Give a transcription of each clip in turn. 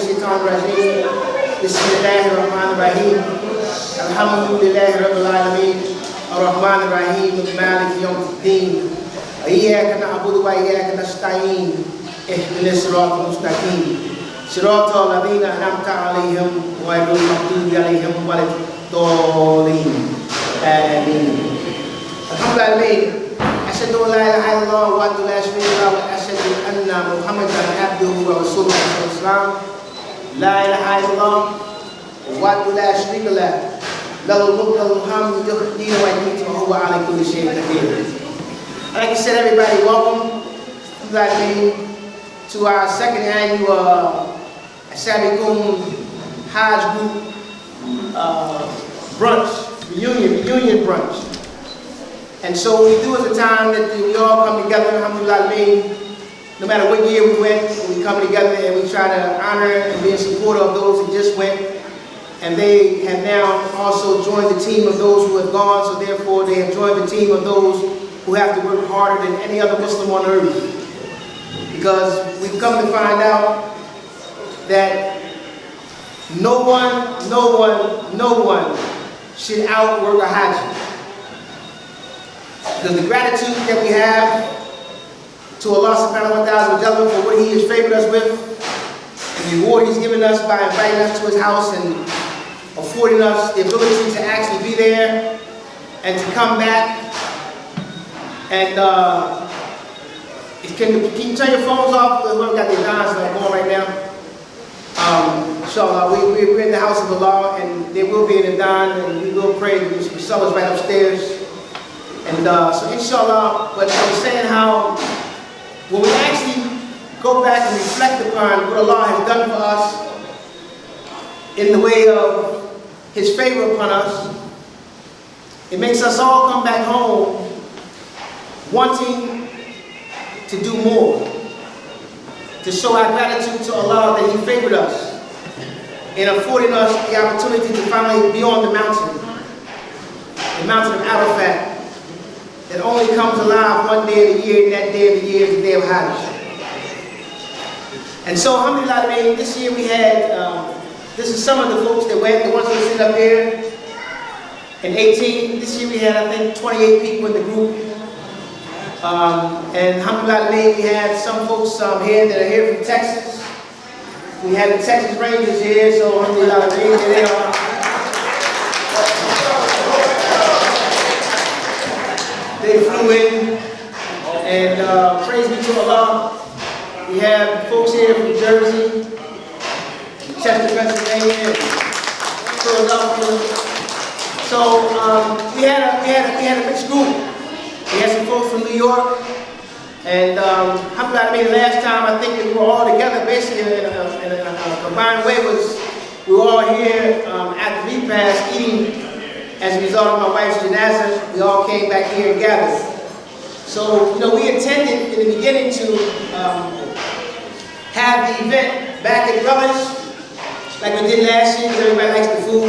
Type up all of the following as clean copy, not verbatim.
الشيطان الرجيم بسم الله الرحمن الرحيم الحمد لله رب العالمين الرحمن الرحيم مالك يوم الدين إياك نعبد وإياك نستعين اهدنا الصراط المستقيم صراط الذين أنعمت عليهم غير المغضوب عليهم ولا الضالين آمين. الحمد لله أشهد أن لا إله إلا الله وحده لا شريك له وأشهد أن محمدا عبده ورسوله صلى الله عليه وسلم. لا إله إلا الله وحده لا شريك له له الملك وله الحمد يحيي ويميت وهو على كل شيء قدير. Like I said, everybody, welcome to our second annual Sabiqun Hajj group brunch, reunion brunch. And so what we do is a time that we all come together, alhamdulillah, no matter what year we went, we come together and we try to honor and be in support of those who just went. And they have now also joined the team of those who have gone, so therefore they have joined the team of those who have to work harder than any other Muslim on earth. Because we've come to find out that no one should outwork a Hajj. Because the gratitude that we have to Allah subhanahu wa ta'ala for what He has favored us with, and the reward He's given us by inviting us to His house and affording us the ability to actually be there and to come back. And can you turn your phones off? Because we've got the adhans going right now. Inshallah, we're in the house of Allah, and there will be an adhan, and we will pray. The salah is right upstairs. And so inshallah, but I was saying how when we actually go back and reflect upon what Allah has done for us in the way of His favor upon us, it makes us all come back home wanting to do more, to show our gratitude to Allah that He favored us and affording us the opportunity to finally be on the mountain of Arafat, that only comes alive one day of the year, and that day of the year is the day of Hajj. And so, alhamdulillah, this year we had, this is some of the folks that went, the ones that sit up here, and 18. This year we had, I think, 28 people in the group. And alhamdulillah, we had some folks here that are here from Texas. We had the Texas Rangers here, so alhamdulillah, they are. They flew in, and praise be to Allah. We have folks here from Jersey, Chester, Pennsylvania, Philadelphia. So we had a mixed group. We had some folks from New York, and alhamdulillah, last time I think that we were all together basically in a combined way was we were all here at the repast eating. As a result of my wife's janazah, we all came back here and gathered. So, we intended in the beginning to have the event back at Relish, like we did last year, because everybody likes the food.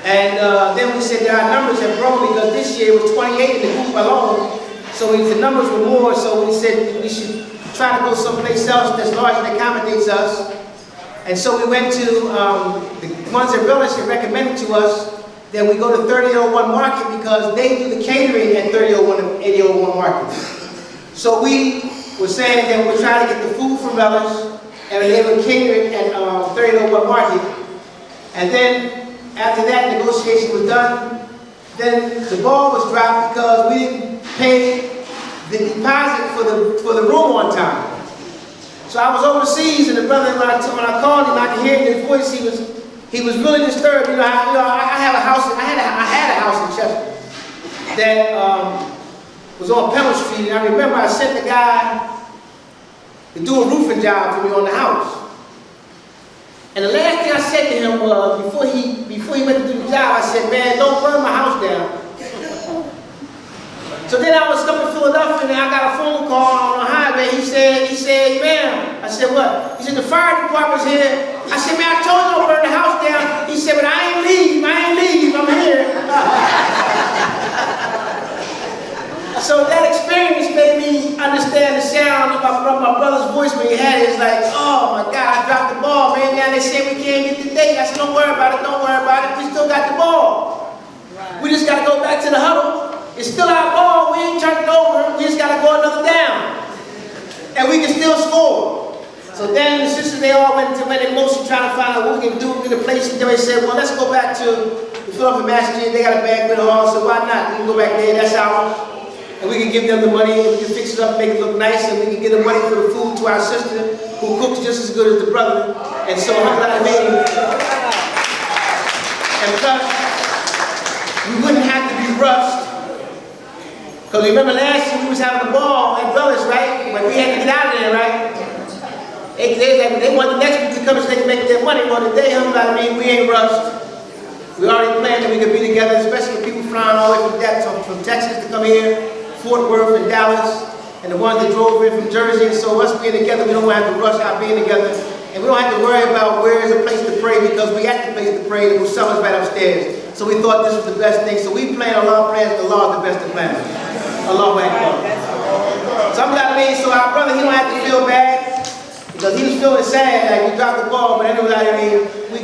And then we said that our numbers have grown because this year it was 28 in the group alone. So the numbers were more, so we said we should try to go someplace else that's large and accommodates us. And so we went to the ones at Relish that recommended to us. Then we go to 3001 Market because they do the catering at 8001 Market. So we were saying that we're trying to get the food from Relish and they would cater it at 3001 Market. And then after that negotiation was done, then the ball was dropped because we didn't pay the deposit for the room on time. So I was overseas, and the brother, when I called him, I could hear in his voice, he was really disturbed. I had a house in Chester that was on Pebble Street, and I remember I sent the guy to do a roofing job for me on the house. And the last thing I said to him was, before he went to do the job, I said, man, don't burn my house down. So then I was up in Philadelphia, and I got a phone call on the highway. He said, ma'am. I said, what? He said, the fire department's here. I said, man, I told you don't burn the house down. He said, but I ain't leave, I'm here. So that experience made me understand the sound of my brother's voice when he had it. It's like, oh my God, I dropped the ball, man. down, they say we can't get the date. I said, don't worry about it, don't worry about it. We still got the ball. Right. We just got to go back to the huddle. It's still our ball. We ain't turned it over. We just got to go another down. And we can still score. So then the sisters, they all went in motion trying to find out what we can do in the place. And then they said, well, let's go back to the Philadelphia Masjid. They got a banquet hall, so why not? We can go back there. That's ours. And we can give them the money, and we can fix it up, make it look nice, and we can get the money for the food to our sister, who cooks just as good as the brother. And so, and plus, we wouldn't have to be rushed. Because remember last year we was having a ball at Brothers, right? But we had to get out of there, right? They want the next week to come so they can make their money. Well, today, we ain't rushed. We already planned that we could be together, especially with people flying all the way from Texas to come here, Fort Worth and Dallas, and the ones that drove in from Jersey. And so us being together, we don't have to rush our being together. And we don't have to worry about where is a place to pray, because we got the place to pray, and we'll sell us right upstairs. So we thought this was the best thing. So we plan Allah prayers, Allah is the best of plans. Allah Akbar. So I'm glad so our brother, he don't have to feel bad, because he was feeling sad, like we dropped the ball, but anyway,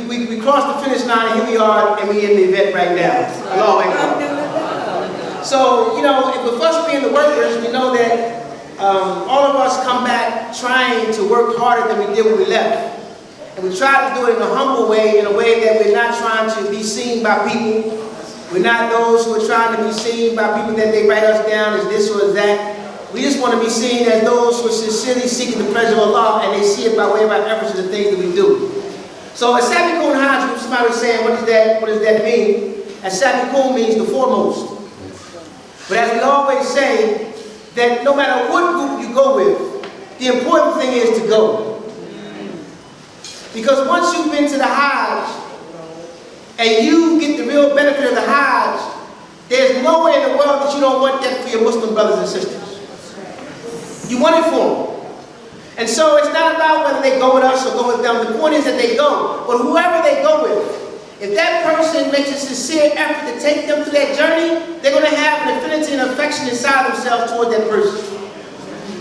we crossed the finish line, and here we are, and we in the event right now. Allah Akbar. So, with us being the workers, we know that all of us come back trying to work harder than we did when we left. And we try to do it in a humble way, in a way that we're not trying to be seen by people. We're not those who are trying to be seen by people that they write us down as this or as that. We just want to be seen as those who are sincerely seeking the pleasure of Allah, and they see it by way of our efforts and the things that we do. So, as Sabiqun Hajj, somebody was saying, what does that mean? As Sabiqun means the foremost. But as we always say, that no matter what group you go with, the important thing is to go. Because once you've been to the Hajj, and you get the real benefit of the Hajj, there's no way in the world that you don't want that for your Muslim brothers and sisters. You want it for them. And so it's not about whether they go with us or go with them. The point is that they go. But whoever they go with, if that person makes a sincere effort to take them through that journey, they're going to have an affinity and affection inside themselves toward that person.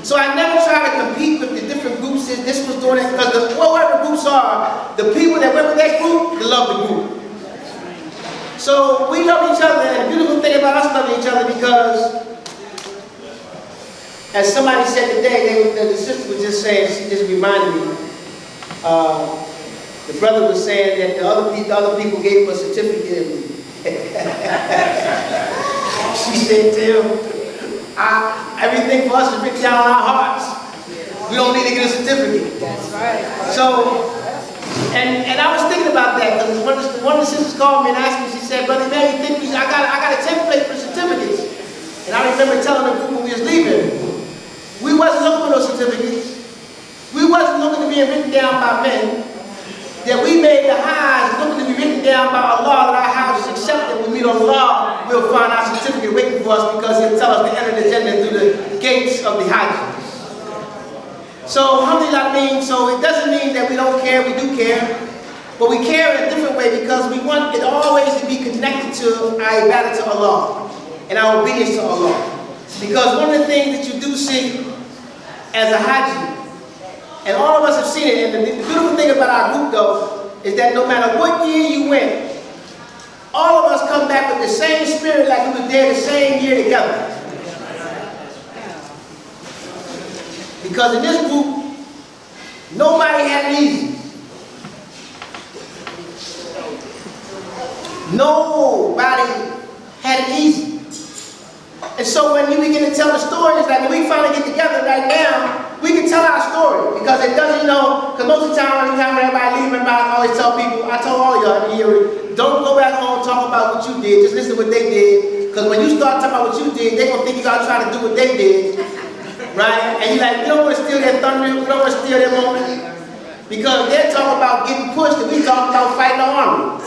So I never try to compete with the different groups. This was doing it, because whatever groups are, the people that went with that group, they love the group. So we love each other, and the beautiful thing about us loving each other, because as somebody said today, the sister was just saying, she just reminded me, the brother was saying that the other people gave him a certificate. She said to him, everything for us is written down on our hearts. We don't need to get a certificate. That's right. So, and I was thinking about that, because one of the sisters called me and asked me, she said, Brother Mary, I got a template for certificates. And I remember telling the group when we was leaving, we wasn't looking for those certificates. We wasn't looking to be written down by men. That we made the Hajj looking to be written down by Allah, that our Hajj is accepted. When we meet Allah, we'll find our certificate waiting for us, because He'll tell us to enter the Jannah through the gates of the Hajj. So, alhamdulillah, so it doesn't mean that we don't care, we do care. But we care in a different way, because we want it always to be connected to our ibadah to Allah and our obedience to Allah. Because one of the things that you do see as a Hajj, and all of us have seen it, and the beautiful thing about our group, though, is that no matter what year you went, all of us come back with the same spirit, like we were there the same year together. Because in this group, nobody had it easy. Nobody had it easy. And so when you begin to tell the stories, like when we finally get together right now, we can tell our story, because it doesn't, because most of the time when everybody leaves, I always tell people, I told all of y'all every year, don't go back home and talk about what you did, just listen to what they did, because when you start talking about what you did, they're going to think you got to try to do what they did, right? And you're like, we don't want to steal their thunder, we don't want to steal their moment, because they're talking about getting pushed, and we talking about fighting the army.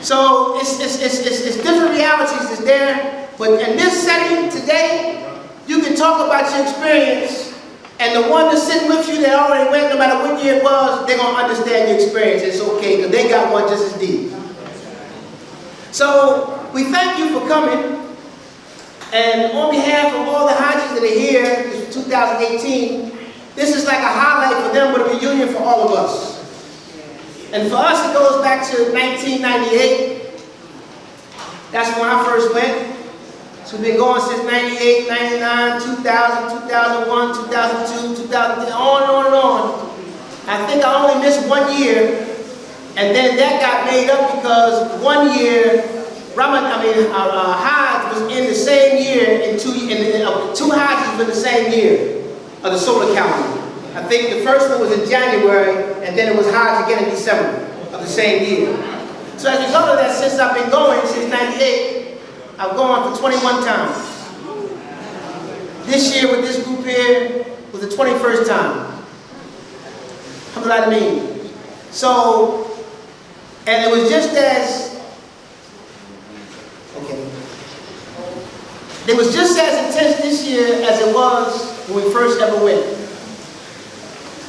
So it's different realities that's there, but in this setting today, you can talk about your experience, and the one that's sitting with you that already went, no matter what year it was, they're going to understand your experience. It's okay, because they got one just as deep. So we thank you for coming, and on behalf of all the Hajjis that are here, this is 2018, this is like a highlight for them, but a reunion for all of us. And for us, it goes back to 1998. That's when I first went. So we've been going since 98, 99, 2000, 2001, 2002, 2003, on and on and on. I think I only missed 1 year, and then that got made up because 1 year, Hajj was in the same year, two Hajjs were in the same year of the solar calendar. I think the first one was in January, and then it was Hajj again in December of the same year. So as a result of that, since I've been going since 98, I've gone for 21 times. This year with this group here was the 21st time. How do I mean? So, and it was just as, it was just as intense this year as it was when we first ever went.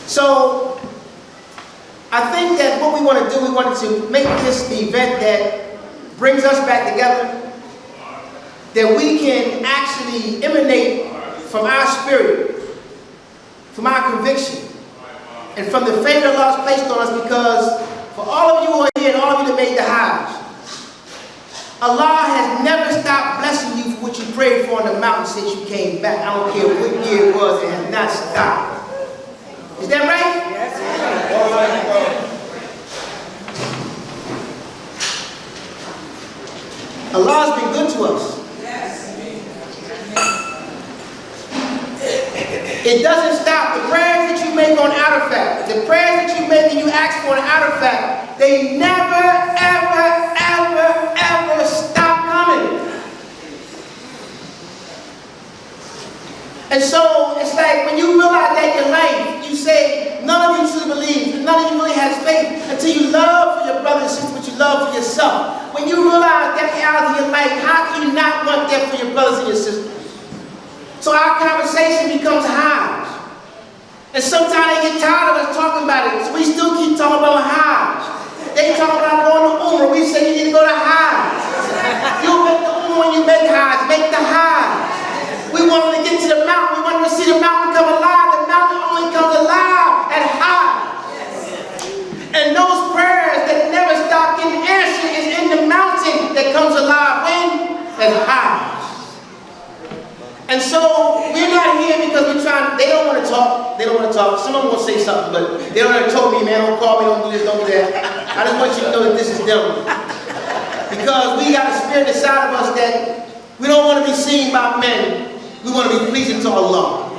So, I think that what we want to do, we wanted to make this the event that brings us back together, that we can actually emanate from our spirit, from our conviction, and from the favor Allah has placed on us, because for all of you who are here and all of you that made the Hajj, Allah has never stopped blessing you for what you prayed for on the mountain since you came back. I don't care what year it was, it has not stopped. Is that right? Yes. Allah has been good to us. It doesn't stop. The prayers that you make on Arafat, the prayers that you make and you ask for on Arafat, they never, ever, ever, ever stop coming. And so it's like when you realize that in life, you say, none of you truly believe, none of you really has faith until you love for your brothers and sisters what you love for yourself. When you realize that reality in life, how can you not want that for your brothers and your sisters? So our conversation becomes Hajj. And sometimes they get tired of us talking about it, so we still keep talking about Hajj. They talk about going to Umrah, we say you need to go to Hajj. You make the Umrah when you make Hajj, make the Hajj. We want them to get to the mountain, we want them to see the mountain come alive. The mountain only comes alive at Hajj. And those prayers that never stop getting answered is in the mountain that comes alive when? At Hajj. And so, we're not here because we're trying, they don't want to talk, some of them will say something, but they don't have told me, man, don't call me, don't do this, don't do that. I just want you to know that this is them. Because we got a spirit inside of us that we don't want to be seen by men, we want to be pleasing to Allah.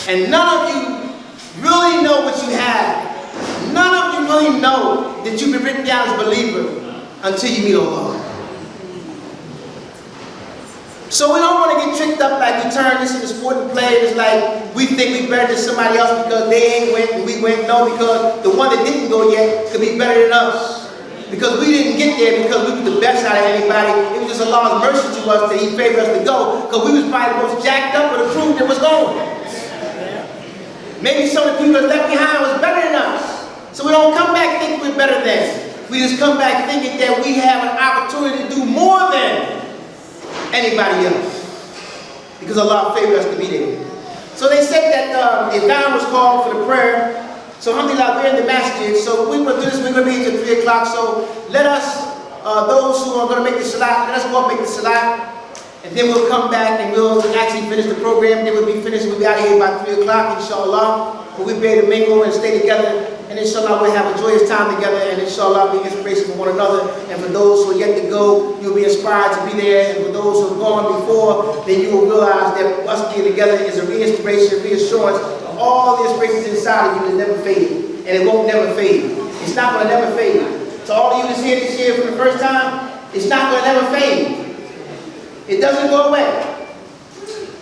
And none of you really know what you have. None of you really know that you've been written down as a believer until you meet Allah. So we don't want to get tricked up like we turn this into sport and play. It's like we think we're better than somebody else because they ain't went and we went. No, because the one that didn't go yet could be better than us. Because we didn't get there because we were the best out of anybody. It was just Allah's mercy to us that He favored us to go. Because we was probably the most jacked up of the crew that was going. Maybe some of the people that left behind was better than us. So we don't come back thinking we're better than. We just come back thinking that we have an opportunity to do more than anybody else, because Allah favored us to be there. So they said that the adhan was called for the prayer. So alhamdulillah, we're in the Masjid. So we're going to do this, we're going to be here till 3 o'clock. So let us, those who are going to make the salat, let us go and make the salat. And then we'll come back and we'll actually finish the program. Then we'll be finished, we'll be out of here by 3 o'clock, inshallah. But we'll be able to mingle and stay together. And inshallah, we'll have a joyous time together. And inshallah, be inspiration for one another. And for those who are yet to go, you'll be inspired to be there. And for those who have gone before, then you will realize that us being together is a re-inspiration, reassurance of all the inspirations inside of you that never fade. And it won't never fade. It's not going to never fade. To all of you that's here this year for the first time, it's not going to never fade. It doesn't go away.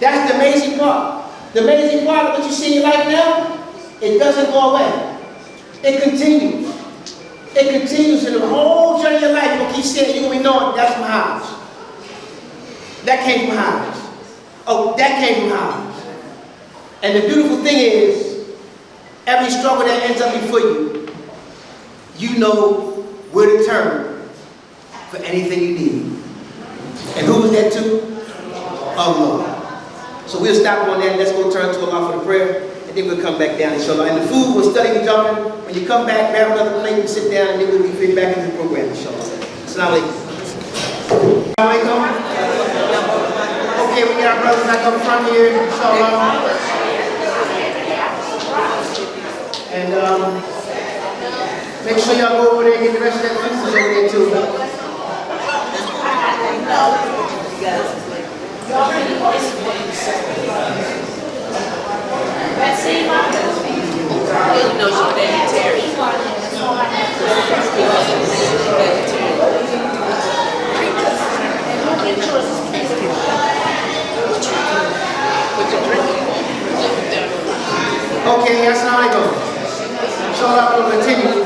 That's the amazing part. The amazing part of what you see in your life now, it doesn't go away. It continues. It continues in the whole journey of your life. You're going to keep saying, you're going to be knowing that's from Hajj. That came from Hajj. Oh, that came from Hajj. And the beautiful thing is, every struggle that ends up before you, you know where to turn for anything you need. And who is that to? Allah. So we'll stop on that. Let's go turn to Allah for the prayer. and then we'll come back down, inshallah. And the food will study the jumping. When you come back, grab another plate and sit down, and then we'll be fit back into the program, inshallah. Assalamu alaikum. Assalamu alaikum. Okay, we get our brothers back up front here, inshallah. And make sure y'all go over there and get the rest of that food over there too. Okay, assalamu alaikum. Inshallah, we'll continue.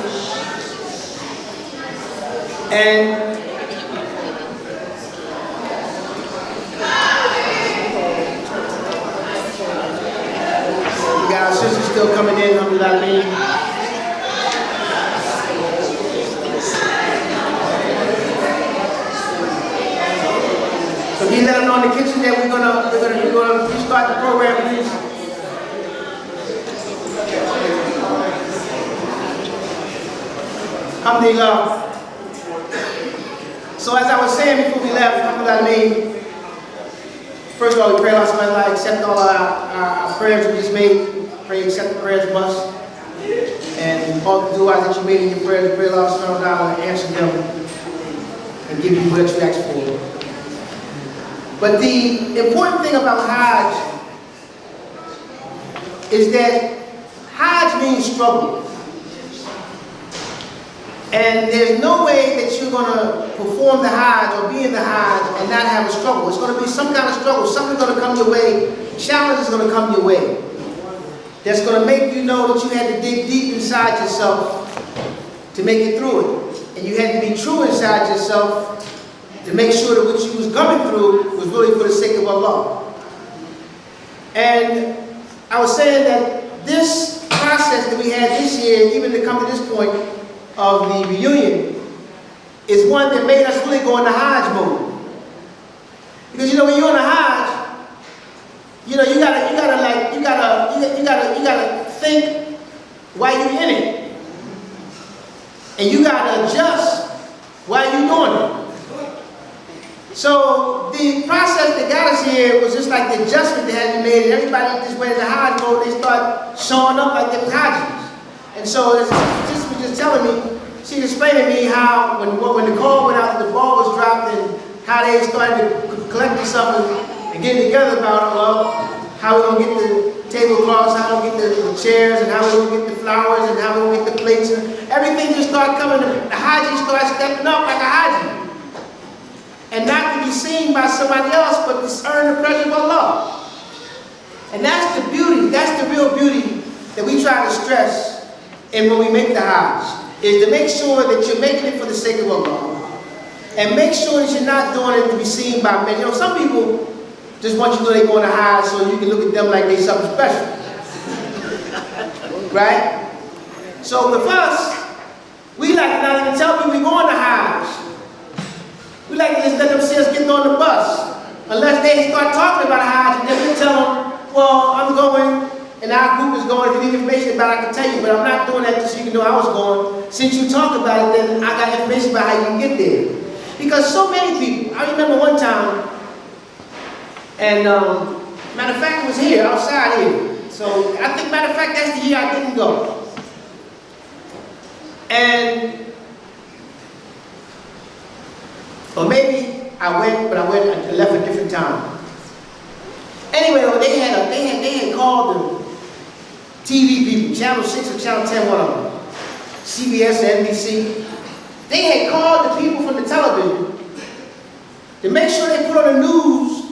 And we got our sisters still coming in, alhamdulillah. So can you let them know in the kitchen that we're gonna start the program, please? Alhamdulillah. So as I was saying before we left, alhamdulillah, first of all, we pray Allah subhanahu wa ta'ala accept all our prayers we just made. Pray accept the prayers of us. And all the du'as that you made in your prayers, we pray Allah subhanahu wa ta'ala answer them and give you what you asked for. But the important thing about Hajj is that Hajj means struggle. And there's no way that you're going to perform the Hajj or be in the Hajj and not have a struggle. It's going to be some kind of struggle. Something's going to come your way. Challenge is going to come your way. That's going to make you know that you had to dig deep inside yourself to make it through it. And you had to be true inside yourself to make sure that what you was going through was really for the sake of Allah. And I was saying that this process that we had this year, even to come to this point of the reunion, is one that made us really go into Hajj mode. Because you know, when you're on a Hajj, you know, you gotta think while you're in it, and you gotta adjust while you're doing it. So the process that got us here was just like the adjustment that had to be made, and everybody just went into Hajj mode. They start showing up like they were Hajjis. And so this was just telling me, she explained to me how when the call went out, the ball was dropped, and how they started to collect themselves and get together about it. Well, how we're going to get the tablecloths, how we're going to get the chairs, and how we're going to get the flowers, and how we're going to get the plates. And everything just started coming. The Hajji started stepping up like a Hajji. And not to be seen by somebody else, but to earn the pleasure of Allah. And that's the beauty, that's the real beauty that we try to stress. And when we make the Hajj, is to make sure that you're making it for the sake of Allah. And make sure that you're not doing it to be seen by men. You know, some people just want you to know they're going to Hajj so you can look at them like they're something special. Right? So with us, we like to not even tell people we're going to Hajj. We like to just let them see us getting on the bus. Unless they start talking about Hajj, and then we tell them, well, I'm going, and our group is going. If you need information about it, I can tell you, but I'm not doing that just so you can know I was going. Since you talked about it, then I got information about how you can get there. Because so many people, I remember one time, and matter of fact, it was here, outside here. So I think, matter of fact, that's the year I didn't go. And, or maybe I went, but I left a different time. Anyway, they had called the TV people, Channel 6 or Channel 10, one of them, CBS and NBC. They had called the people from the television to make sure they put on the news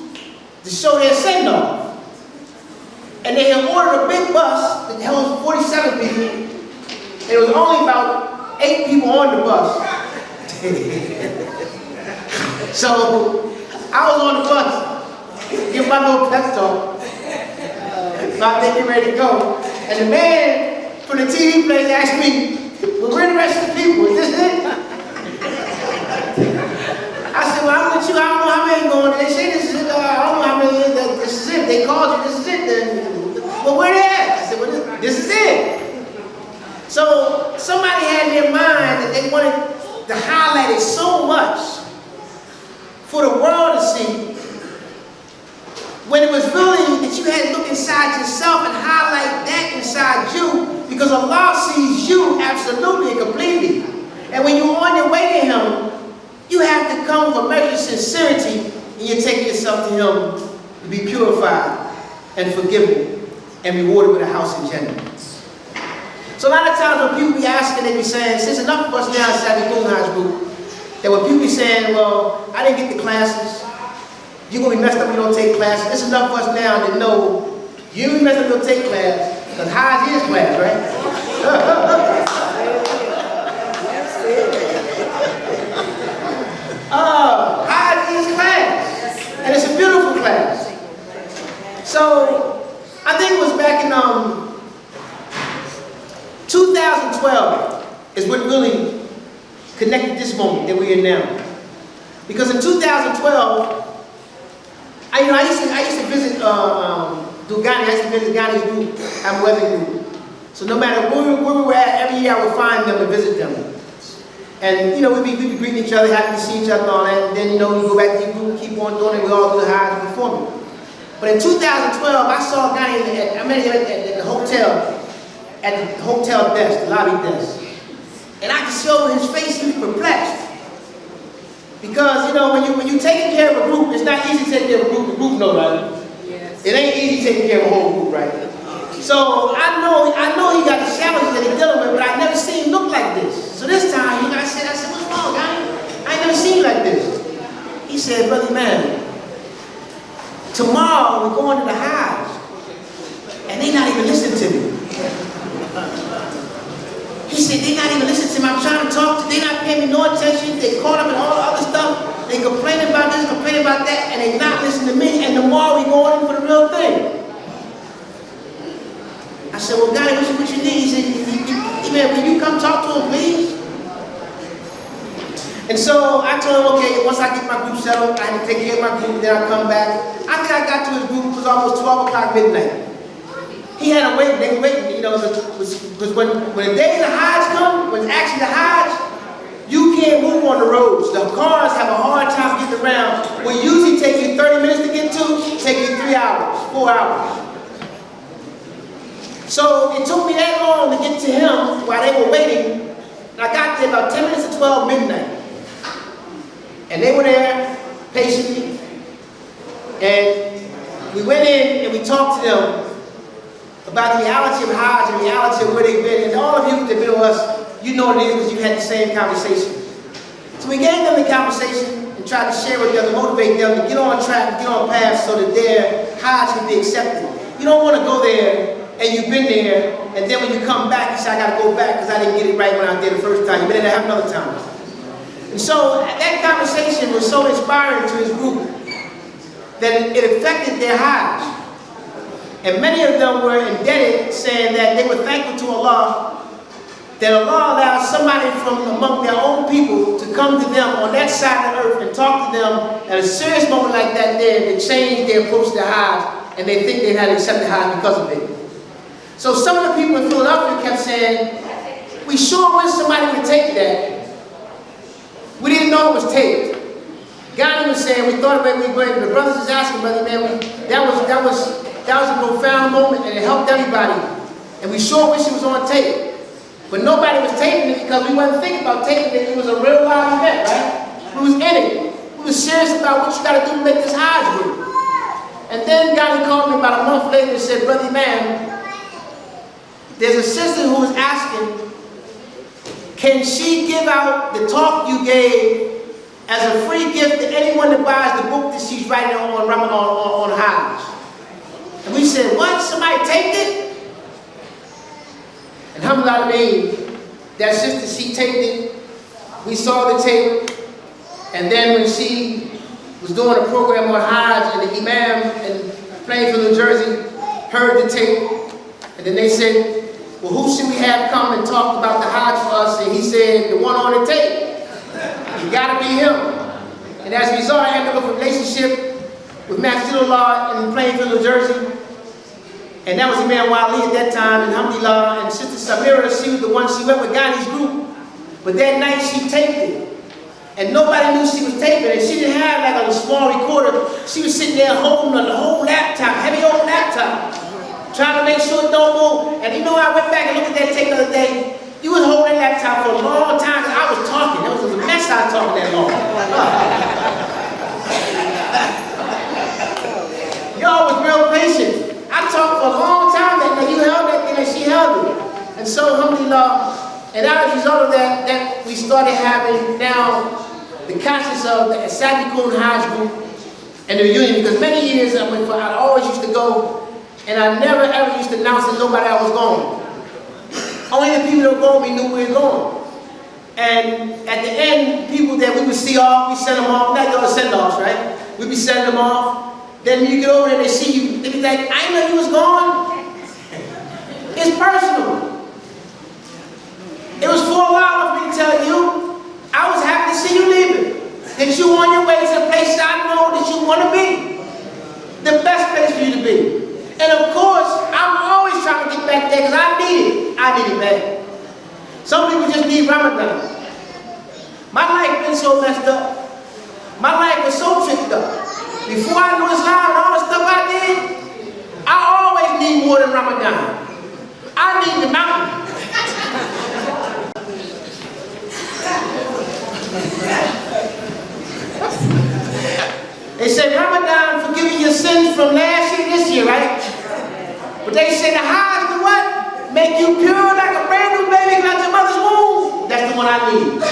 to show their send-off. And they had ordered a big bus that held 47 people. There was only about 8 people on the bus. So I was on the bus, give my little pep talk, about getting ready to go. And the man from the TV place asked me, well, where are the rest of the people? Is this it? I said, well, I'm with you. I don't know how many going. They say this is it. I don't know how many. This is it. They called you. This is it. Then, well, where they at? I said, well, this is it. So somebody had in their mind that they wanted to highlight it so much for the world to see, when it was really that you had to look inside yourself and highlight that inside you, because Allah sees you absolutely and completely. And when you're on your way to Him, you have to come with a measure of sincerity, and you take yourself to Him to be purified and forgiven and rewarded with a house in Jannah. So a lot of times when people be asking, they be saying, since enough of us now in Sabiqun Hajj group, that when people be saying, well, I didn't get the classes, you're going to be messed up if you don't take classes. It's enough of us now that know you ain't messed up if you don't take class, because Hajj is class, right? Hajj is class, and it's a beautiful class. So I think it was back in 2012 is what really connected this moment that we're in now. Because in 2012, I used to visit Dugani. I used to visit Ghani's group, our weather group. So no matter where we were at, every year I would find them and visit them. And we'd be greeting each other, happy to see each other and all that. And then we go back to the group, keep on doing it. We all do the Hajj performing. But in 2012, I saw Ghani I met him at the hotel desk, the lobby desk. And I could see over his face he was perplexed. Because, when you're taking care of a group, it's not easy to take care of a group. The group knows, right? Yes. It ain't easy taking care of a whole group, right? So I know he got the challenges that he's dealing with, but I never seen him look like this. So this time, I said, what's wrong, guy? I ain't never seen him like this. He said, brother man, tomorrow we're going to the Hajj, and they not even listening to me. He said, they not even listening to me. I'm trying to talk to them. They not paying me no attention. They caught up in all the other stuff. They complaining about this, complaining about that, and they not listening to me. And tomorrow we going in for the real thing. I said, well, God, what you need? He said, man, can you come talk to him, please? And so I told him, okay, once I get my group settled, I had to take care of my group, then I come back. I think I got to his group, it was almost 12 o'clock midnight. He had to wait, they were waiting, because when the day of the Hajj comes, when it's actually the Hajj, you can't move on the roads. The cars have a hard time getting around. What usually takes you 30 minutes to get to, take you 3 hours, 4 hours. So it took me that long to get to him while they were waiting. And I got there about 10 minutes to 12 midnight. And they were there patiently. And we went in and we talked to them about the reality of Hajj and the reality of where they've been. And all of you that have been with us, you know what it is because you had the same conversation. So we gave them the conversation and tried to share with them, to motivate them to get on track, get on path so that their Hajj can be accepted. You don't want to go there and you've been there, and then when you come back, you say, I got to go back because I didn't get it right when I was there the first time. You better have another time. And so that conversation was so inspiring to his group that it affected their Hajj. And many of them were indebted, saying that they were thankful to Allah that Allah allowed somebody from among their own people to come to them on that side of the earth and talk to them at a serious moment like that there that changed their approach to Hajj, and they think they had accepted Hajj because of it. So some of the people in Philadelphia kept saying, we sure wish somebody would take that. We didn't know it was taped. Ghani was saying, we thought about it, the brothers is asking, brother, man, that was a profound moment and it helped everybody. And we sure wish it was on tape. But nobody was taping it because we wasn't thinking about taping it. It was a real live event, right? We was in it. We was serious about what you got to do to make this Hajj work. And then Ghani called me about a month later and said, brother, man, there's a sister who was asking, can she give out the talk you gave as a free gift to anyone that buys the book that she's writing on Hajj? And we said, what? Somebody taped it? And alhamdulillah, that sister, she taped it. We saw the tape. And then when she was doing a program on Hajj, and the imam in Plainfield, New Jersey, heard the tape. And then they said, well, who should we have come and talk about the Hajj for us? And he said, the one on the tape. You gotta be him. And as a result, I ended up with a relationship with Masjid in Plainfield, New Jersey. And that was Imam Wali at that time, and alhamdulillah, and Sister Samira, she was the one, she went with Ghani's group. But that night she taped it. And nobody knew she was taping it. She didn't have like a small recorder. She was sitting there holding the whole laptop, heavy old laptop, trying to make sure it don't move. And you know, I went back and looked at that tape the other day. You was holding that laptop for a long time, because I was talking. It was a mess I was talking that long. Y'all was real patient. I talked for a long time that night. You held that thing and she held it. And so, alhamdulillah, and as a result of that we started having now the conscience of the Sabiqun Hajj group and the reunion, because many years I always used to go, and I never ever used to announce to nobody I was going. Only the people that were going, we knew we were going. And at the end, people that we would see off, we send them off, not those send-offs, right? We'd be sending them off. Then when you get over there, they see you, they be like, I didn't know you was gone. It's personal. It was for a while for me to tell you, I was happy to see you leaving. That you on your way to the place I know that you want to be. The best place for you to be. And of course, I'm always trying to get back there because I need it. I need it bad. Some people just need Ramadan. My life been so messed up. My life was so tricked up. Before I knew Islam and all the stuff I did, I always need more than Ramadan. I need the mountain. They say Ramadan forgiving your sins from last year to this year, right? But they say the Hajj do what? Make you pure like a brand new baby out your mother's womb. That's the one I need.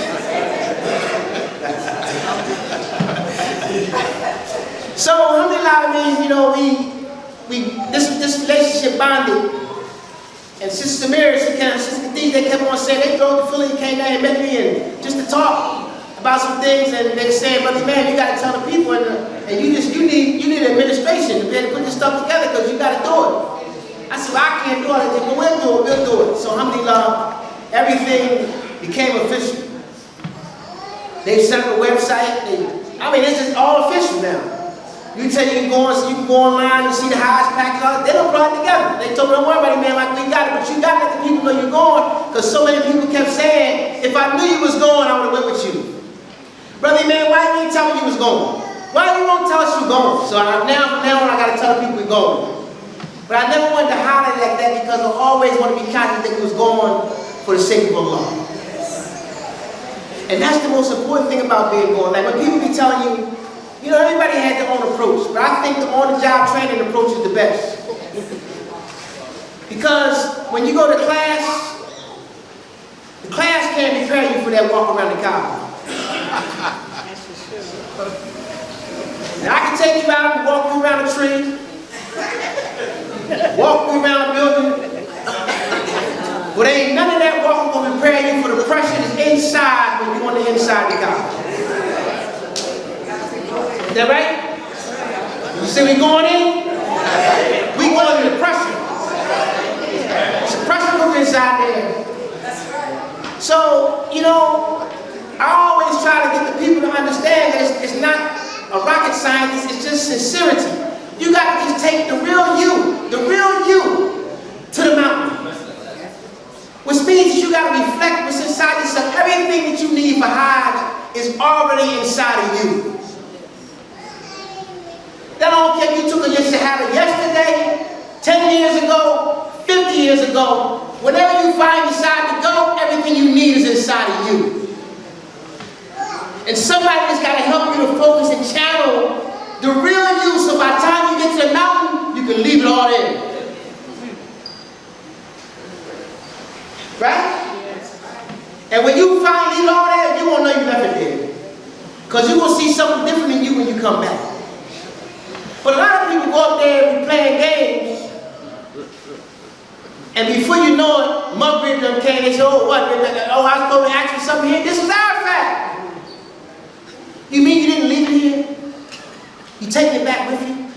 So, alhamdulillah, I mean, you know, this relationship bonded. And Sister Samira, Sister Khadija, they kept on saying, they drove to Philly and came down and met me and just to talk about some things, and they were saying, Brother Man, you got to tell the people, and you need administration to be able to put this stuff together because you got to do it. I said, well, I can't do it, but we'll do it. So, alhamdulillah, everything became official. They set up a website. I mean, it's just all official now. You tell you can go online and see the Hajj package. They don't put it together. They told me, don't worry about it, man, like we got it, but you got to let the people know you're going, because so many people kept saying, if I knew you was going, I would have went with you. Brother, man, why you ain't tell me you was going? Why you won't tell us you're going? So from now on, I got to tell the people we're going. But I never wanted to highlight like that because I always want to be conscious that we was going for the sake of Allah. And that's the most important thing about being going. Like when people be telling you, you know, everybody had their own approach, but I think the on-the-job training approach is the best. Because when you go to class, the class can't prepare you for that walk around the Kaaba. And I can take you out and walk you around a tree, walk you around a building, but ain't none of that walking going to prepare you for the pressure that's inside when you're on the inside of the Kaaba. Is that right? You see we going in? We going in the pressure. It's a pressure cooker inside there. So, you know, I always try to get the people to understand that it's not a rocket science, it's just sincerity. You got to just take the real you to the mountain. Which means you got to reflect what's inside yourself. Everything that you need for Hajj is already inside of you. That don't care if you took a shahada yesterday, 10 years ago, 50 years ago. Whenever you find decide to go, everything you need is inside of you. And somebody just got to help you to focus and channel the real you, so by the time you get to the mountain, you can leave it all in. Right? And when you finally leave all that, you won't know you left it there. Because you will see something different in you when you come back. But a lot of people go up there and be playing games, and before you know it, Maghrib done came, they say, oh, what? Oh, I was supposed to ask you something here. This is Arafat. You mean you didn't leave it here? You taking it back with you?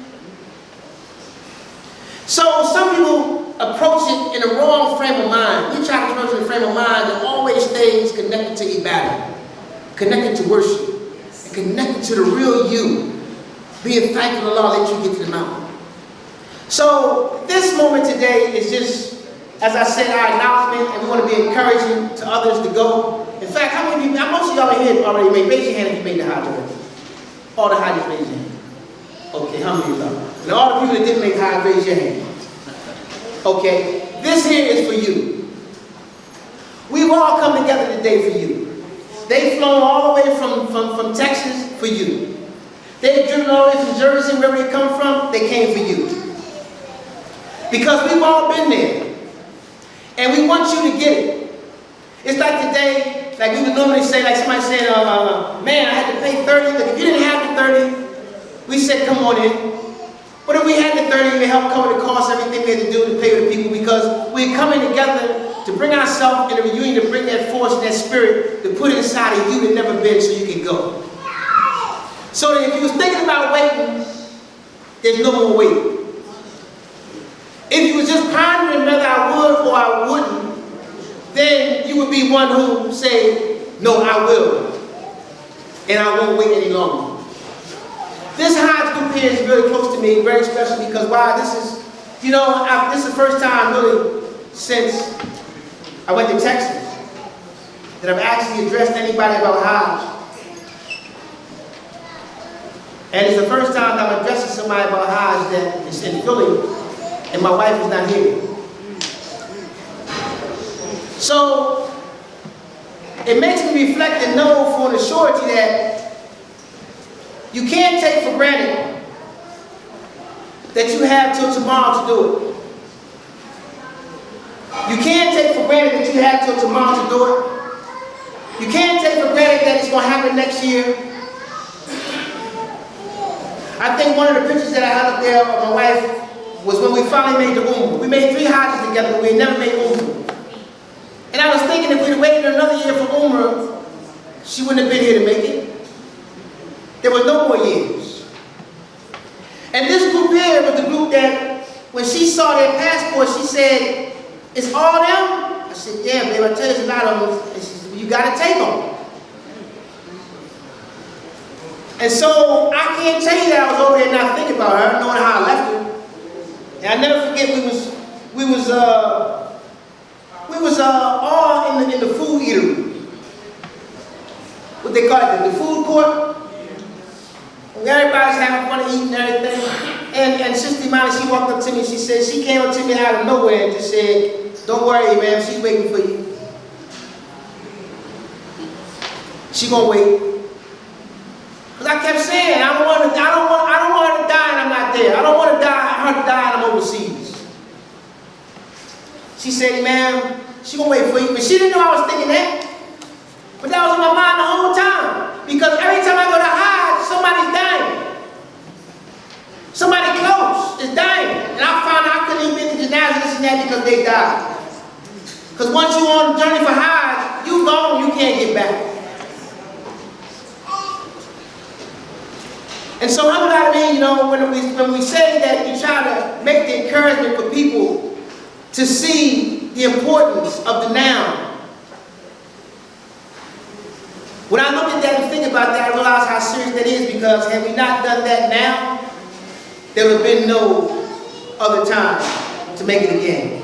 So some people approach it in the wrong frame of mind. We try to approach it in a frame of mind that always stays connected to ibadah, connected to worship, and connected to the real you. Being thankful to Allah let you get to the mountain. So this moment today is just, as I said, our acknowledgement, and we want to be encouraging to others to go. In fact, how many people, most of y'all are here already made? Raise your hand if you made the Hajj already. All the Hajjs, raise your hand. Okay, how many of y'all? And all the people that didn't make Hajj, raise your hand. Okay, this here is for you. We've all come together today for you. They've flown all the way from Texas for you. They've driven all the way from Jersey, wherever they come from, they came for you. Because we've all been there. And we want you to get it. It's like today, like we would normally say, like somebody saying, man, I had to pay 30. Look, if you didn't have the 30, we said, come on in. But if we had the 30, we help cover the cost, everything we had to do to pay for the people, because we're coming together to bring ourselves in a reunion, to bring that force and that spirit, to put it inside of you that never been so you can go. So that if you was thinking about waiting, there's no more waiting. If you was just pondering whether I would or I wouldn't, then you would be one who say, no, I will. And I won't wait any longer. This Hajj group here is really close to me, very special, because why? This is, this is the first time really since I went to Texas that I've actually addressed anybody about Hajj. And it's the first time that I'm addressing somebody about Hajj that is in Philly, and my wife is not here. So, it makes me reflect and know for an surety that you can't take for granted that you have till tomorrow to do it. You can't take for granted that you have till tomorrow to do it. You can't take for granted that it's going to happen next year. I think one of the pictures that I had up there of my wife was when we finally made the Umrah. We made 3 Hajjs together, but we had never made Umrah. And I was thinking if we'd have waited another year for Umrah, she wouldn't have been here to make it. There were no more years. And this group here was the group that, when she saw their passport, she said, it's all them? I said, yeah, babe, I tell you, it's a lot of them. And she said, well, you got to take them. And so I can't tell you that I was over there not thinking about her, knowing how I left her. And I never forget we was all in the food eatery. What they call it, the food court. And everybody's having fun eating and everything. And Sister Imani, she walked up to me, she said, she came up to me out of nowhere and just said, don't worry, ma'am, she's waiting for you. She gonna wait. Because I kept saying, I don't want her to die and I'm not there. I don't want her to die and I'm overseas. She said, ma'am, she gonna wait for you. But she didn't know I was thinking that. But that was in my mind the whole time. Because every time I go to Hajj, somebody's dying. Somebody close is dying. And I found out I couldn't even be in the janazah, this and that, because they died. Because once you're on the journey for Hajj, you gone, you can't get back. And so, when we say that you try to make the encouragement for people to see the importance of the now, when I look at that and think about that, I realize how serious that is, because had we not done that now, there would have been no other time to make it again.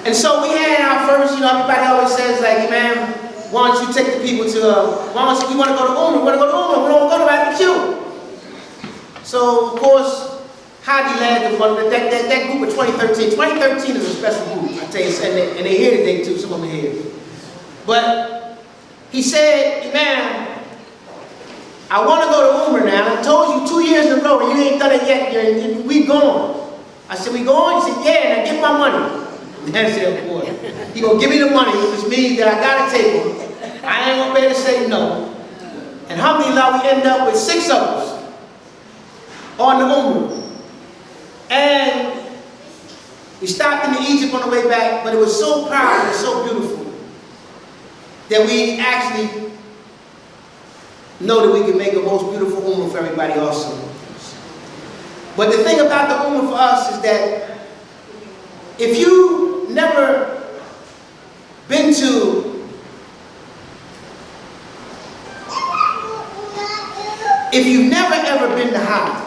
And so we had our first, everybody always says, like, man, why don't you take the people to, we want to go to Umrah, we don't go to barbecue. So, of course, Hadi led that group of 2013. 2013 is a special group, I tell you, and they're here today too, some of them are here. But he said, man, I want to go to Umrah now. I told you 2 years in a row, and you ain't done it yet, we going. I said, we going? He said, yeah, now get my money. And I said, boy, he gonna give me the money, which means that I gotta take him. I ain't gonna be able to say no. And alhamdulillah, we end up with 6 of us on the Umrah. And we stopped in Egypt on the way back, but it was so proud, it was so beautiful, that we actually know that we can make a most beautiful Umrah for everybody also. But the thing about the Umrah for us is that if you never been to, if you've never ever been to Hajj,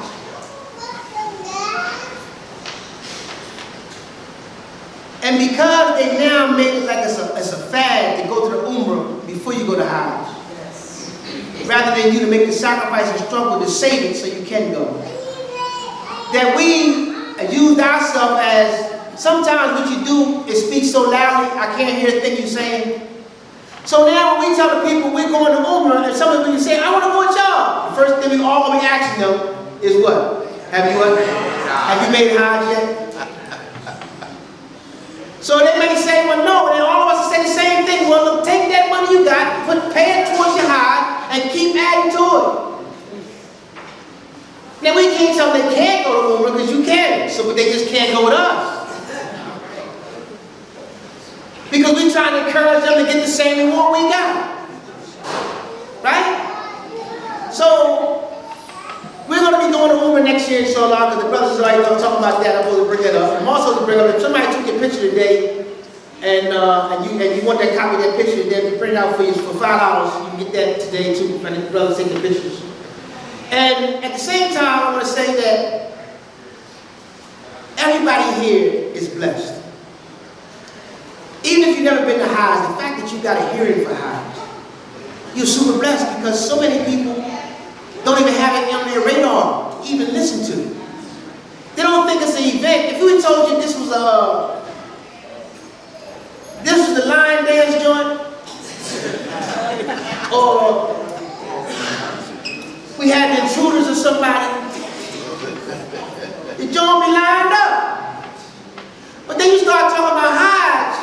And because they now make it like it's a fad to go to the Umrah before you go to Hajj. Rather than you to make the sacrifice and struggle to save it so you can go. That we use ourselves as, sometimes what you do is speak so loudly, I can't hear a thing you're saying. So now when we tell the people we're going to Umrah, and some of you say, I want to go with y'all. The first thing we all will be asking them is what? Have you made Hajj yet? So they may say, well, no, and then all of us will say the same thing. Well, look, take that money you got, pay it towards your Hajj, and keep adding to it. Now we can't tell them they can't go to Umrah because you can, but they just can't go with us. Because we're trying to encourage them to get the same reward we got. Right? So, we're going to be going to Umrah next year, inshallah, because the brothers are already going to talk about that. I'm going to bring that up. I'm also going to bring up, if somebody took your picture today, and you want that copy of that picture today, we print it out for you for $5. You can get that today, too, when the brothers take the pictures. And at the same time, I want to say that everybody here is blessed. Even if you've never been to Hajj, the fact that you got a hearing for Hajj, you're super blessed because so many people don't even have it on their radar to even listen to. They don't think it's an event. If we had told you this was the line dance joint, or we had the intruders or somebody, the joint be lined up. But then you start talking about Hajj,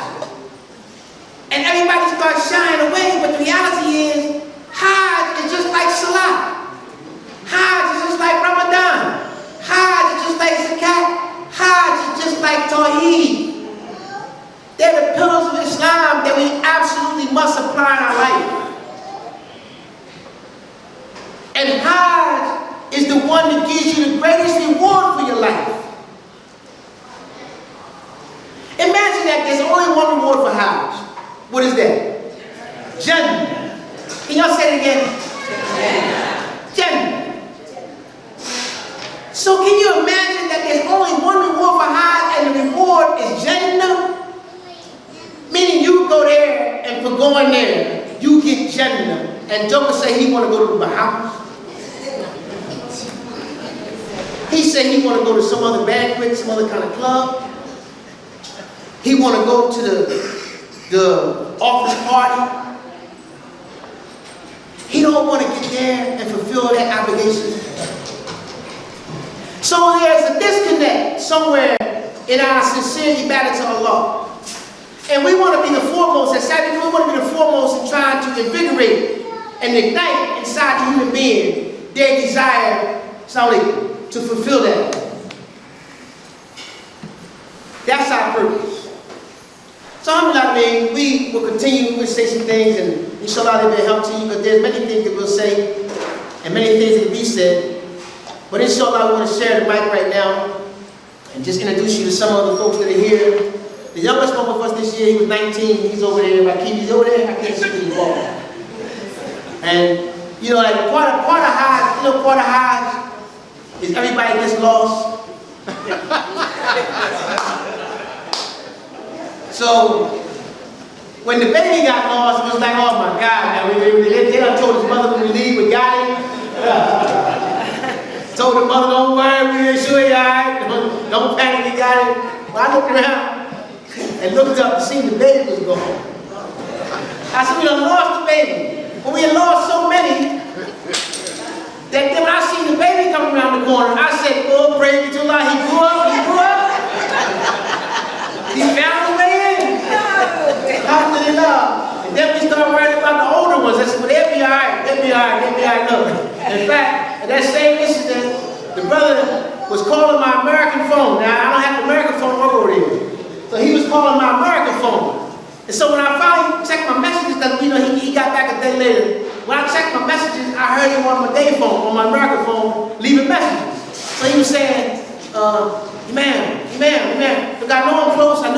and everybody starts shying away, but the reality is, Hajj is just like Salah. Hajj is just like Ramadan. Hajj is just like Zakat. Hajj is just like Tawheed. They're the pillars of Islam that we absolutely must apply in our life. And Hajj is the one that gives you the greatest reward for your life. Imagine that there's only one reward for Hajj. What is that? Jannah. Can y'all say it again? Jannah. So can you imagine that there's only one reward for Hajj and the reward is Jannah? Meaning you go there and for going there, you get Jannah. And Joker say he want to go to the Bahamas. He said he want to go to some other banquet, some other kind of club. He want to go to the office party. He don't want to get there and fulfill that obligation. So there's a disconnect somewhere in our sincere ibadah to Allah. And we want to be the foremost, as Sabiqun, we want to be the foremost in trying to invigorate and ignite inside the human being their desire to fulfill that. That's our purpose. So alhamdulillah, we will continue, we will say some things, and inshallah they will help to you, but there's many things that we'll say, and many things that will be said. But inshallah, I want to share the mic right now, and just introduce you to some of the folks that are here. The youngest one with us this year, he was 19, he's over there, he's over there, I can't see him ball. And, you know, like part of Hajj, is everybody gets lost. So, when the baby got lost, it was like, oh my God, they done told his mother when we leave, we got him. Told the mother, don't worry, we're sure you're all right. Don't panic, we got it. Well, I looked around and looked up to see the baby was gone. I said, we done lost the baby. But we had lost so many that then when I seen the baby coming around the corner, I said, oh, praise be to Allah, he grew up. He found his way in. Alhamdulillah. And then we started worrying about the older ones. I said, well, they'll be all right, Look. In fact, at that same incident, the brother was calling my American phone. Now, I don't have the American phone over there. So he was calling my American phone. And so when I finally checked my messages, because he got back a day later, when I checked my messages, I heard him on my day phone, on my American phone, leaving messages. So he was saying, Imam, look, I know I'm close, I'm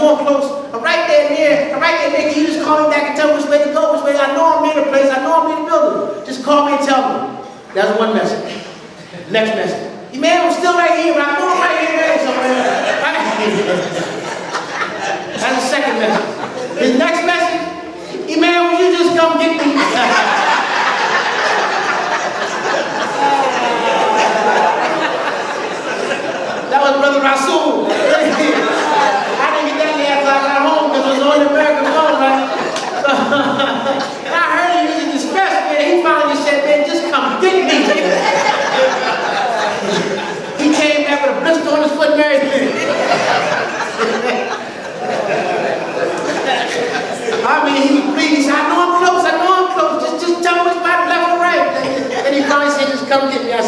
right there, can you just call me back and tell me which way to go, I know I'm in the place, I know I'm in the building. Just call me and tell me. That's one message. Next message. Imam, I'm still right here, but I know I'm right here somewhere. Right? That's the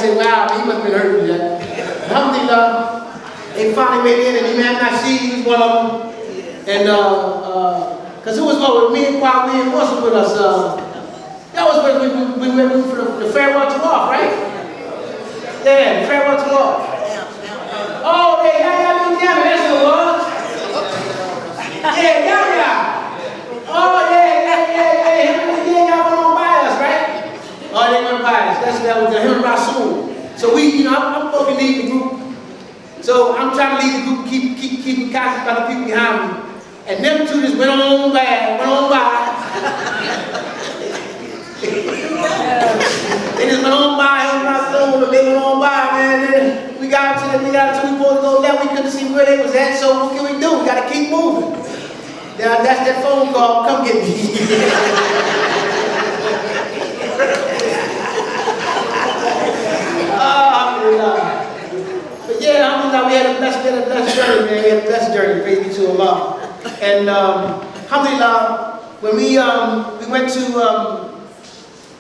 say, wow, he must have been hurt with that. Alhamdulillah, they finally made it in, and Imam Masjid was one of them. And, because who was with me and Kwame and wasn't with us? That was when we went for the farewell to off, right? Yeah, the farewell to off. Oh, yeah, that's what it was. Yeah. Oh, yeah. Him and the y'all went on by us, right? Oh, they went by us. That was him and Rasul. So I'm supposed to lead the group. So I'm trying to lead the group, keep conscious about the people behind me. And them two just went on by. They just went on by, but they went on by, man. Then we got to we supposed to go left. We couldn't see where they was at, so what can we do? We got to keep moving. That's that phone call. Come get me. Alhamdulillah. But yeah, alhamdulillah, we had a blessed journey, man. We had a blessed journey. Praise be to Allah. And alhamdulillah, when we went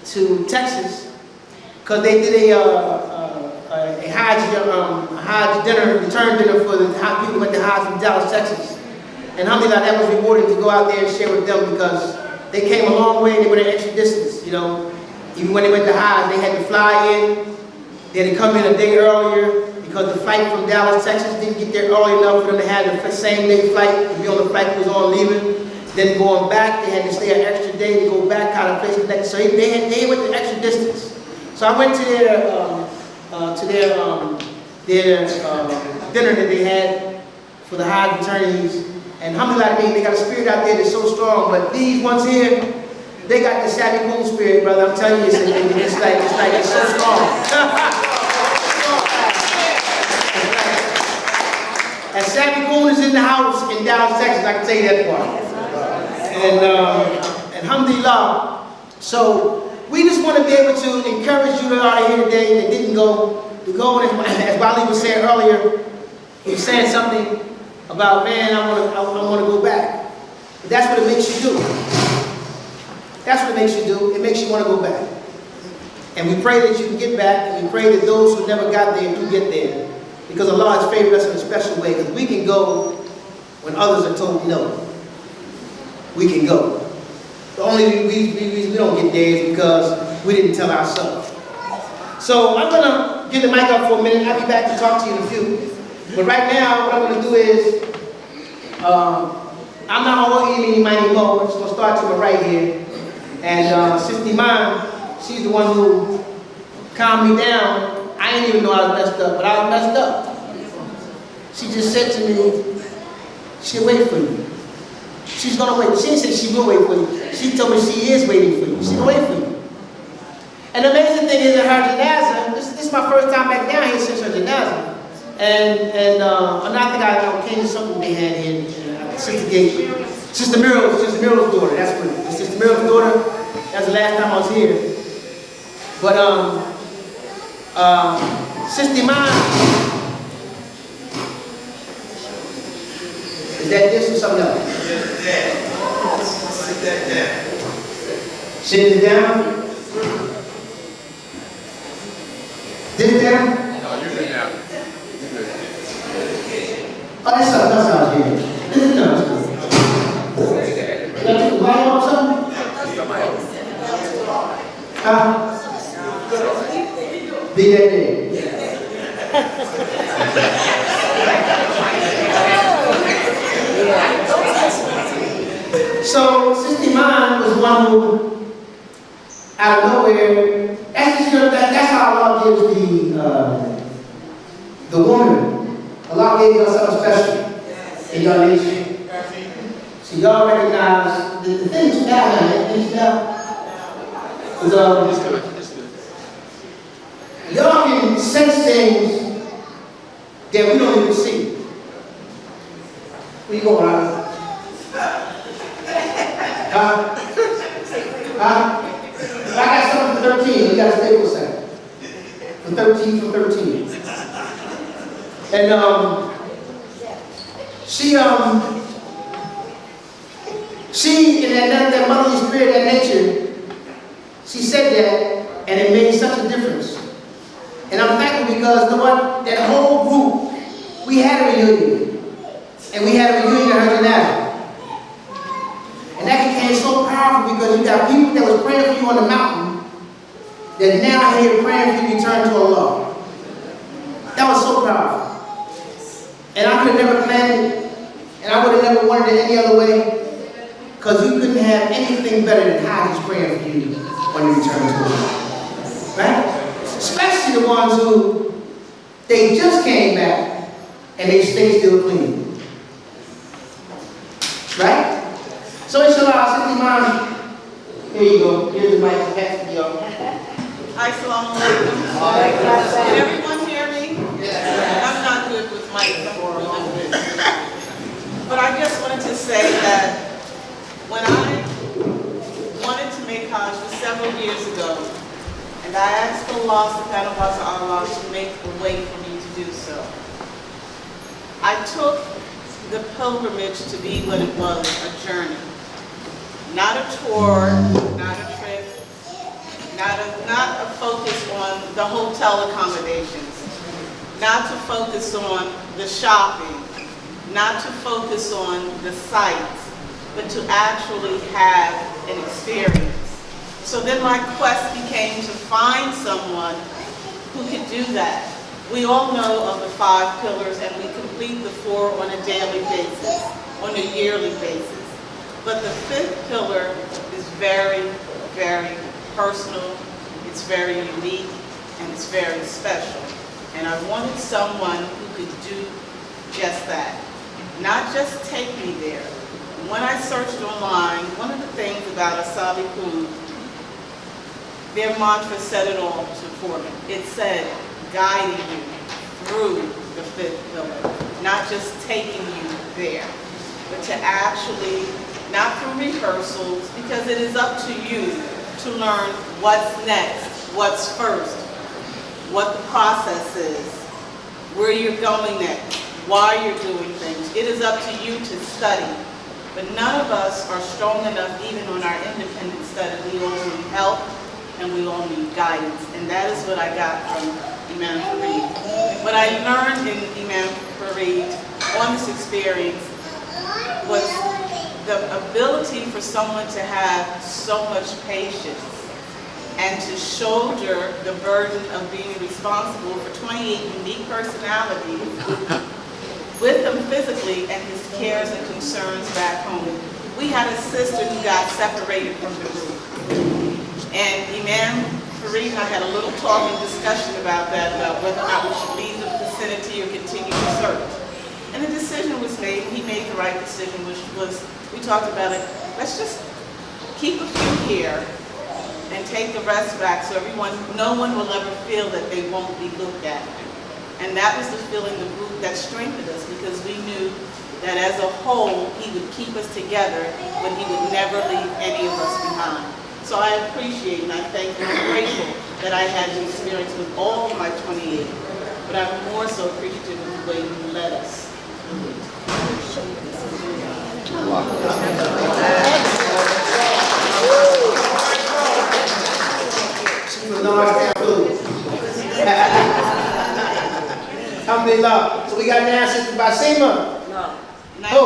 to Texas, because they did a Hajj dinner, return dinner for the people who went to Hajj from Dallas, Texas. And alhamdulillah, that was rewarding to go out there and share with them because they came a long way. They went an extra distance, Even when they went to Hajj, they had to fly in. They had to come in a day earlier because the flight from Dallas, Texas didn't get there early enough for them to have the same day flight to be on the flight that was on leaving. Then going back, they had to stay an extra day to go back, kind of face connect. So they went the extra distance. So I went to their dinner that they had for the Hajj returnees. And alhamdulillah, they got a spirit out there that's so strong. But these ones here, they got the Sabiqun spirit, brother. I'm telling you, it's so strong. And Sabiqun is in the house in Dallas, Texas. I can tell you that part. And alhamdulillah, so we just want to be able to encourage you that are here today that didn't go, to go. And as Wally was saying earlier, he was saying something about, man, I want to go back. But that's what it makes you do. That's what it makes you do. It makes you want to go back. And we pray that you can get back, and we pray that those who never got there do get there. Because Allah has favored us in a special way, because we can go when others are told no. We can go. The only reason we don't get there is because we didn't tell ourselves. So I'm going to give the mic up for a minute. I'll be back to talk to you in a few. But right now, what I'm going to do is, I'm not all eeny, miny, mo. I'm just going to start to my right here. And Sister Iman, she's the one who calmed me down. I didn't even know I was messed up, but I was messed up. She just said to me, she'll wait for you. She's going to wait. She didn't say she will wait for you. She told me she is waiting for you. She's going to wait for you. And the amazing thing is that her janazah, this is my first time back down here since her janazah. And I think I came to something they had here in Sister Muriel's daughter. That's what it is. Sister Muriel's daughter. That's the last time I was here. But Sister Iman, is that this or something else? Sit that down. Sit it down. This down? No, you sit down. Oh, that's good. This is good. You got to put the volume up or something? Be that day. So, Sister Iman was one who, out of nowhere, that's how Allah gives the woman. Allah gave y'all something special in your nation. So y'all recognize the things now, y'all can sense things that we don't even see. Where you going, Ryan? Huh? If I got something for 13, you got to stay for a second. For 13. And she in that motherly spirit, that nature, she said that, and it made such a difference. And I'm because you know what? That whole group, we had a reunion. And we had a reunion at Hajj. And that became so powerful because you got people that was praying for you on the mountain that now here praying for you to return to Allah. That was so powerful. And I could have never planned it, and I would have never wanted it any other way, because you couldn't have anything better than Hajj praying for you when you return to Allah. Right? Especially the ones who, they just came back and they stay still clean. Right? So inshallah, Sister Imam, here you go. Here's the mic. Pass it to y'all. Assalamu alaikum. Can everyone hear me? Yes. I'm not good with mics. But I just wanted to say that when I wanted to make Hajj several years ago, and I asked Allah subhanahu wa ta'ala to make a way for me to do so, I took the pilgrimage to be what it was, a journey. Not a tour, not a trip, not a focus on the hotel accommodations, not to focus on the shopping, not to focus on the sights, but to actually have an experience. So then my quest became to find someone who could do that. We all know of the 5 pillars, and we complete the 4 on a daily basis, on a yearly basis. But the 5th pillar is very, very personal, it's very unique, and it's very special. And I wanted someone who could do just that. Not just take me there. When I searched online, one of the things about a Sabiqun, their mantra said it all for me. It said, guiding you through the 5th pillar, not just taking you there, but to actually, not through rehearsals, because it is up to you to learn what's next, what's first, what the process is, where you're going next, why you're doing things. It is up to you to study. But none of us are strong enough, even on our independent study. We all need help, and we all need guidance. And that is what I got from Imam Fareed. What I learned in Imam Fareed on this experience was the ability for someone to have so much patience and to shoulder the burden of being responsible for 28 unique personalities with him physically and his cares and concerns back home. We had a sister who got separated from the group. And Imam Fareed and I had a little talk and discussion about that, about whether or not we should leave the vicinity or continue to search. And the decision was made, he made the right decision, which was, we talked about it, let's just keep a few here and take the rest back so no one will ever feel that they won't be looked at. And that was the feeling the group that strengthened us, because we knew that as a whole, he would keep us together, but he would never leave any of us behind. So I appreciate and I thank you. I'm grateful that I had the experience with all of my 28, but I'm more so appreciative of the way you led us. Alhamdulillah. So we got now Sister Basima. No. Who?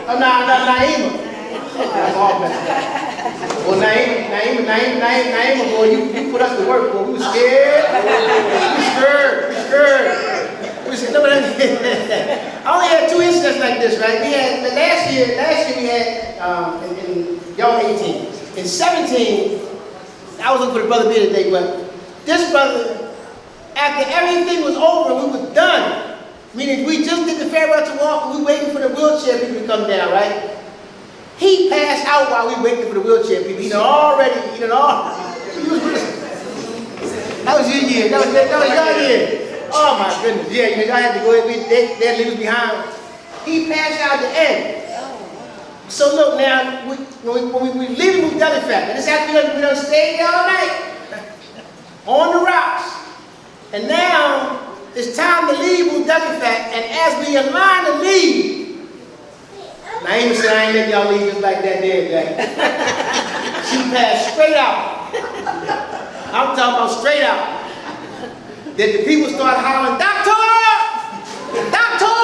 Oh, Naima. That's all messed up. Well, Naima, boy, you put us to work, boy. We was scared. We scared. No, but I only had 2 incidents like this, right? We had last year we had in y'all 18. In 17, I was looking for the brother beer today, but this brother, after everything was over, we were done. Meaning we just did the farewell to walk and we waiting for the wheelchair people to come down, right? He passed out while we waiting for the wheelchair people. That was your year. That was your year. Oh my goodness. Yeah, I had to go ahead. They leave us behind. He passed out at the end. So look now, when we leave Muzdalifah, and this after we done stayed there all night on the rocks. And now it's time to leave Muzdalifah, and as we in line to leave, Naima said, I ain't let y'all leave just like that there, Jack. She passed straight out. I'm talking about straight out. that the people start hollering, "Doctor! Doctor!"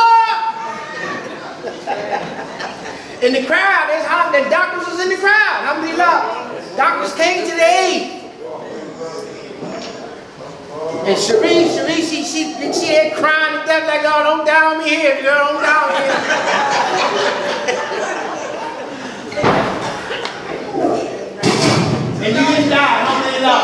In the crowd, there's hollering that doctors was in the crowd. Alhamdulillah. Doctors came to the aid. And Cherie, she had crying to death like, "Oh, don't die on me here, girl, don't die on me here." And you didn't die, alhamdulillah.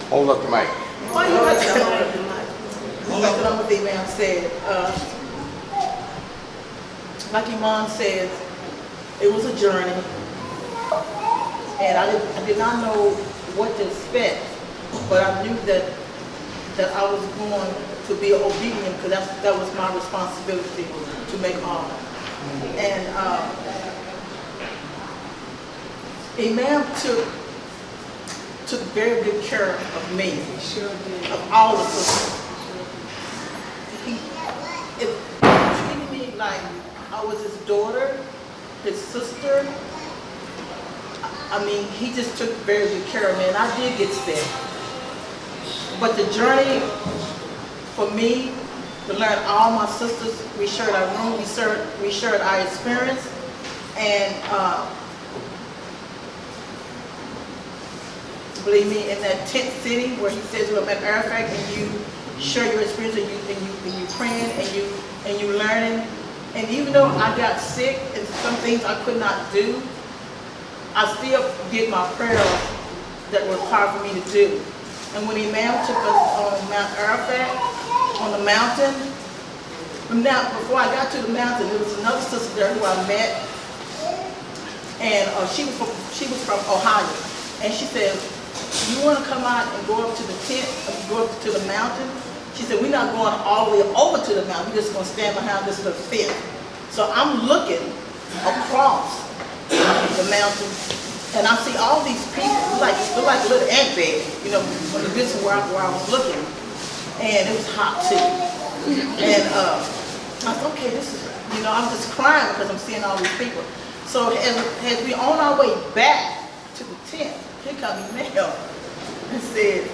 Hold up the mic. Why you got the mic? Like the number man said, like Imam said, it was a journey, and I did not know what to expect, but I knew that I was going to be obedient because that was my responsibility to make Hajj. And Imam took very good care of me, of all of us. He treated me like I was his daughter, his sister. I mean, he just took very good care of me, and I did get sick. But the journey for me to learn all my sisters, we shared our room, we shared our experience, and believe me, in that tent city where he says we're at Arafat, and you share your experience, and you praying, and you learning. And even though I got sick and some things I could not do, I still did my prayers that were required for me to do. And when Imam took us on Mount Arafat, on the mountain, now before I got to the mountain, there was another sister there who I met, and she was from Ohio, and she said, "You want to come out and go up to the tent, go up to the mountain?" She said, "We're not going all the way over to the mountain. We're just going to stand behind this little fence." So I'm looking across the mountain, and I see all these people, look like little ant beds, you know, when the distance where I was looking, and it was hot too. And I thought, okay, this is, you know, I'm just crying because I'm seeing all these people. So as we on our way back to the tent, here comes Mel and said,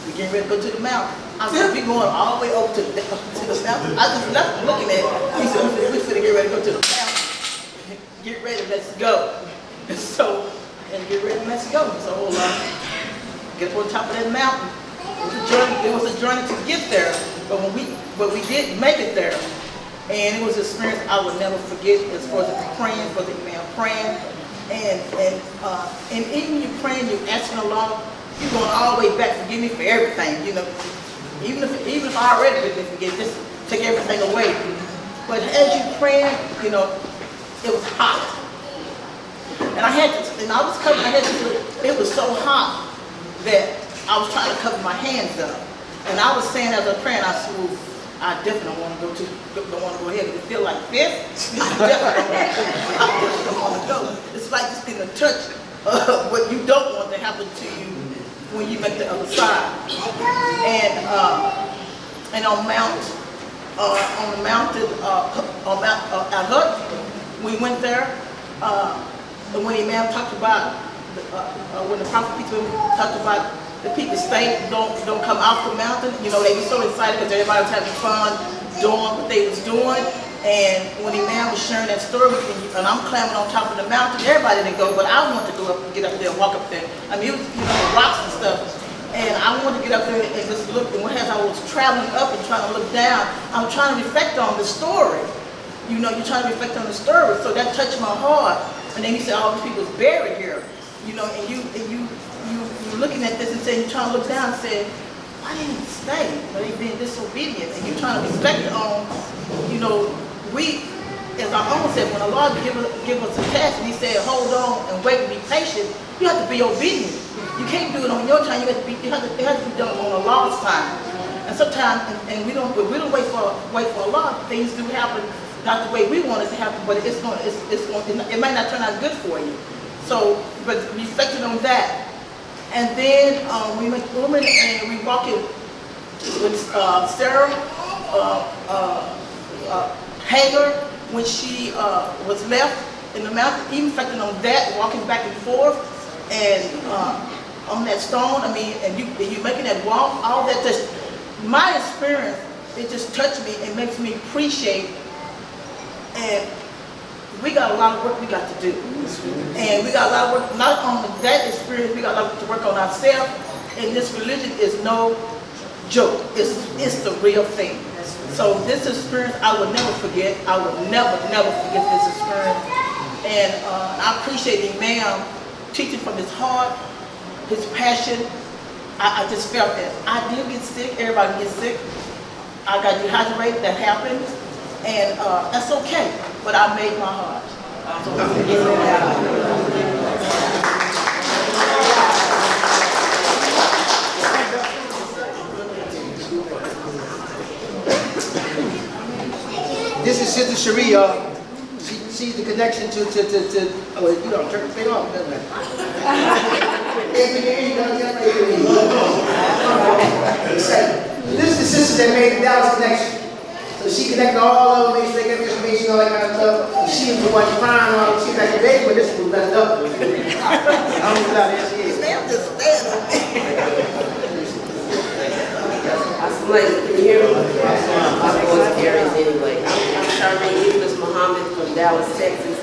"We're getting ready to go to the mountain." I said, "We're going all the way over to the mountain." I just left him looking at it. He said, "We're going to get ready to go to the mountain. Get ready, let's go." And so, and get ready, let's go. So, get to the top of that mountain. It was a journey to get there, but we did make it there. And it was an experience I would never forget as far as praying for the Imam, praying. And even you praying, you asking Allah, you're going all the way back, forgive me for everything, you know. Even if I already didn't forget, just take everything away. But as you praying, you know, it was hot. And it was so hot that I was trying to cover my hands up. And I was saying as I was praying, I said, "Well, I definitely don't want to go ahead. It feel like this. I definitely don't want to go." It's like just getting a touch of what you don't want to happen to you when you make the other side. And on the mountain Hajj, we went there. And when Imam talked about when the Prophet talked about the people don't come off the mountain, you know, they were so excited because everybody was having fun doing what they was doing. And when Imam was sharing that story with me, and I'm climbing on top of the mountain, everybody didn't go, but I wanted to go up and get up there and walk up there. I mean, it was, you know, rocks and stuff. And I wanted to get up there and just look, and as I was traveling up and trying to look down, I'm trying to reflect on the story. You know, you're trying to reflect on the story, so that touched my heart. And then he said, all these people's buried here. You know, and you're looking at this and saying, you're trying to look down and say, why didn't he stay? But they being disobedient, and you're trying to reflect on, you know, we, as our own said, when Allah give us a test, and He said, hold on and wait and be patient, you have to be obedient. You can't do it on your time. It has to be done on Allah's time. And sometimes, and we don't wait for Allah. Things do happen not the way we want it to happen, but it might not turn out good for you. So, but reflecting on that, and then we went women and we walked in with Sarah, Hagar, when she was left in the mountain, even reflecting on that, walking back and forth, and on that stone, I mean, and you making that walk, all that, just my experience, it just touched me and makes me appreciate, and we got a lot of work we got to do. And we got a lot of work, not on that experience, we got a lot to work on ourselves, and this religion is no joke, it's the real thing. So this experience, I will never forget. I will never forget this experience. And I appreciate the Imam teaching from his heart, his passion. I just felt that. I did get sick, everybody gets sick. I got dehydrated, that happened. And that's okay, but I made my heart. This is Sister Sharia. She sees the connection to oh, you don't turn the thing off, doesn't it? This is the sister that made the Dallas connection. So she connected all of them, made sure they get information, all that kind of stuff. She was the one crying on it. She was like, baby, but this was messed up. I don't know how that she is. Can you hear me? My voice carries anyway. I'm Charmaine Muhammad from Dallas, Texas.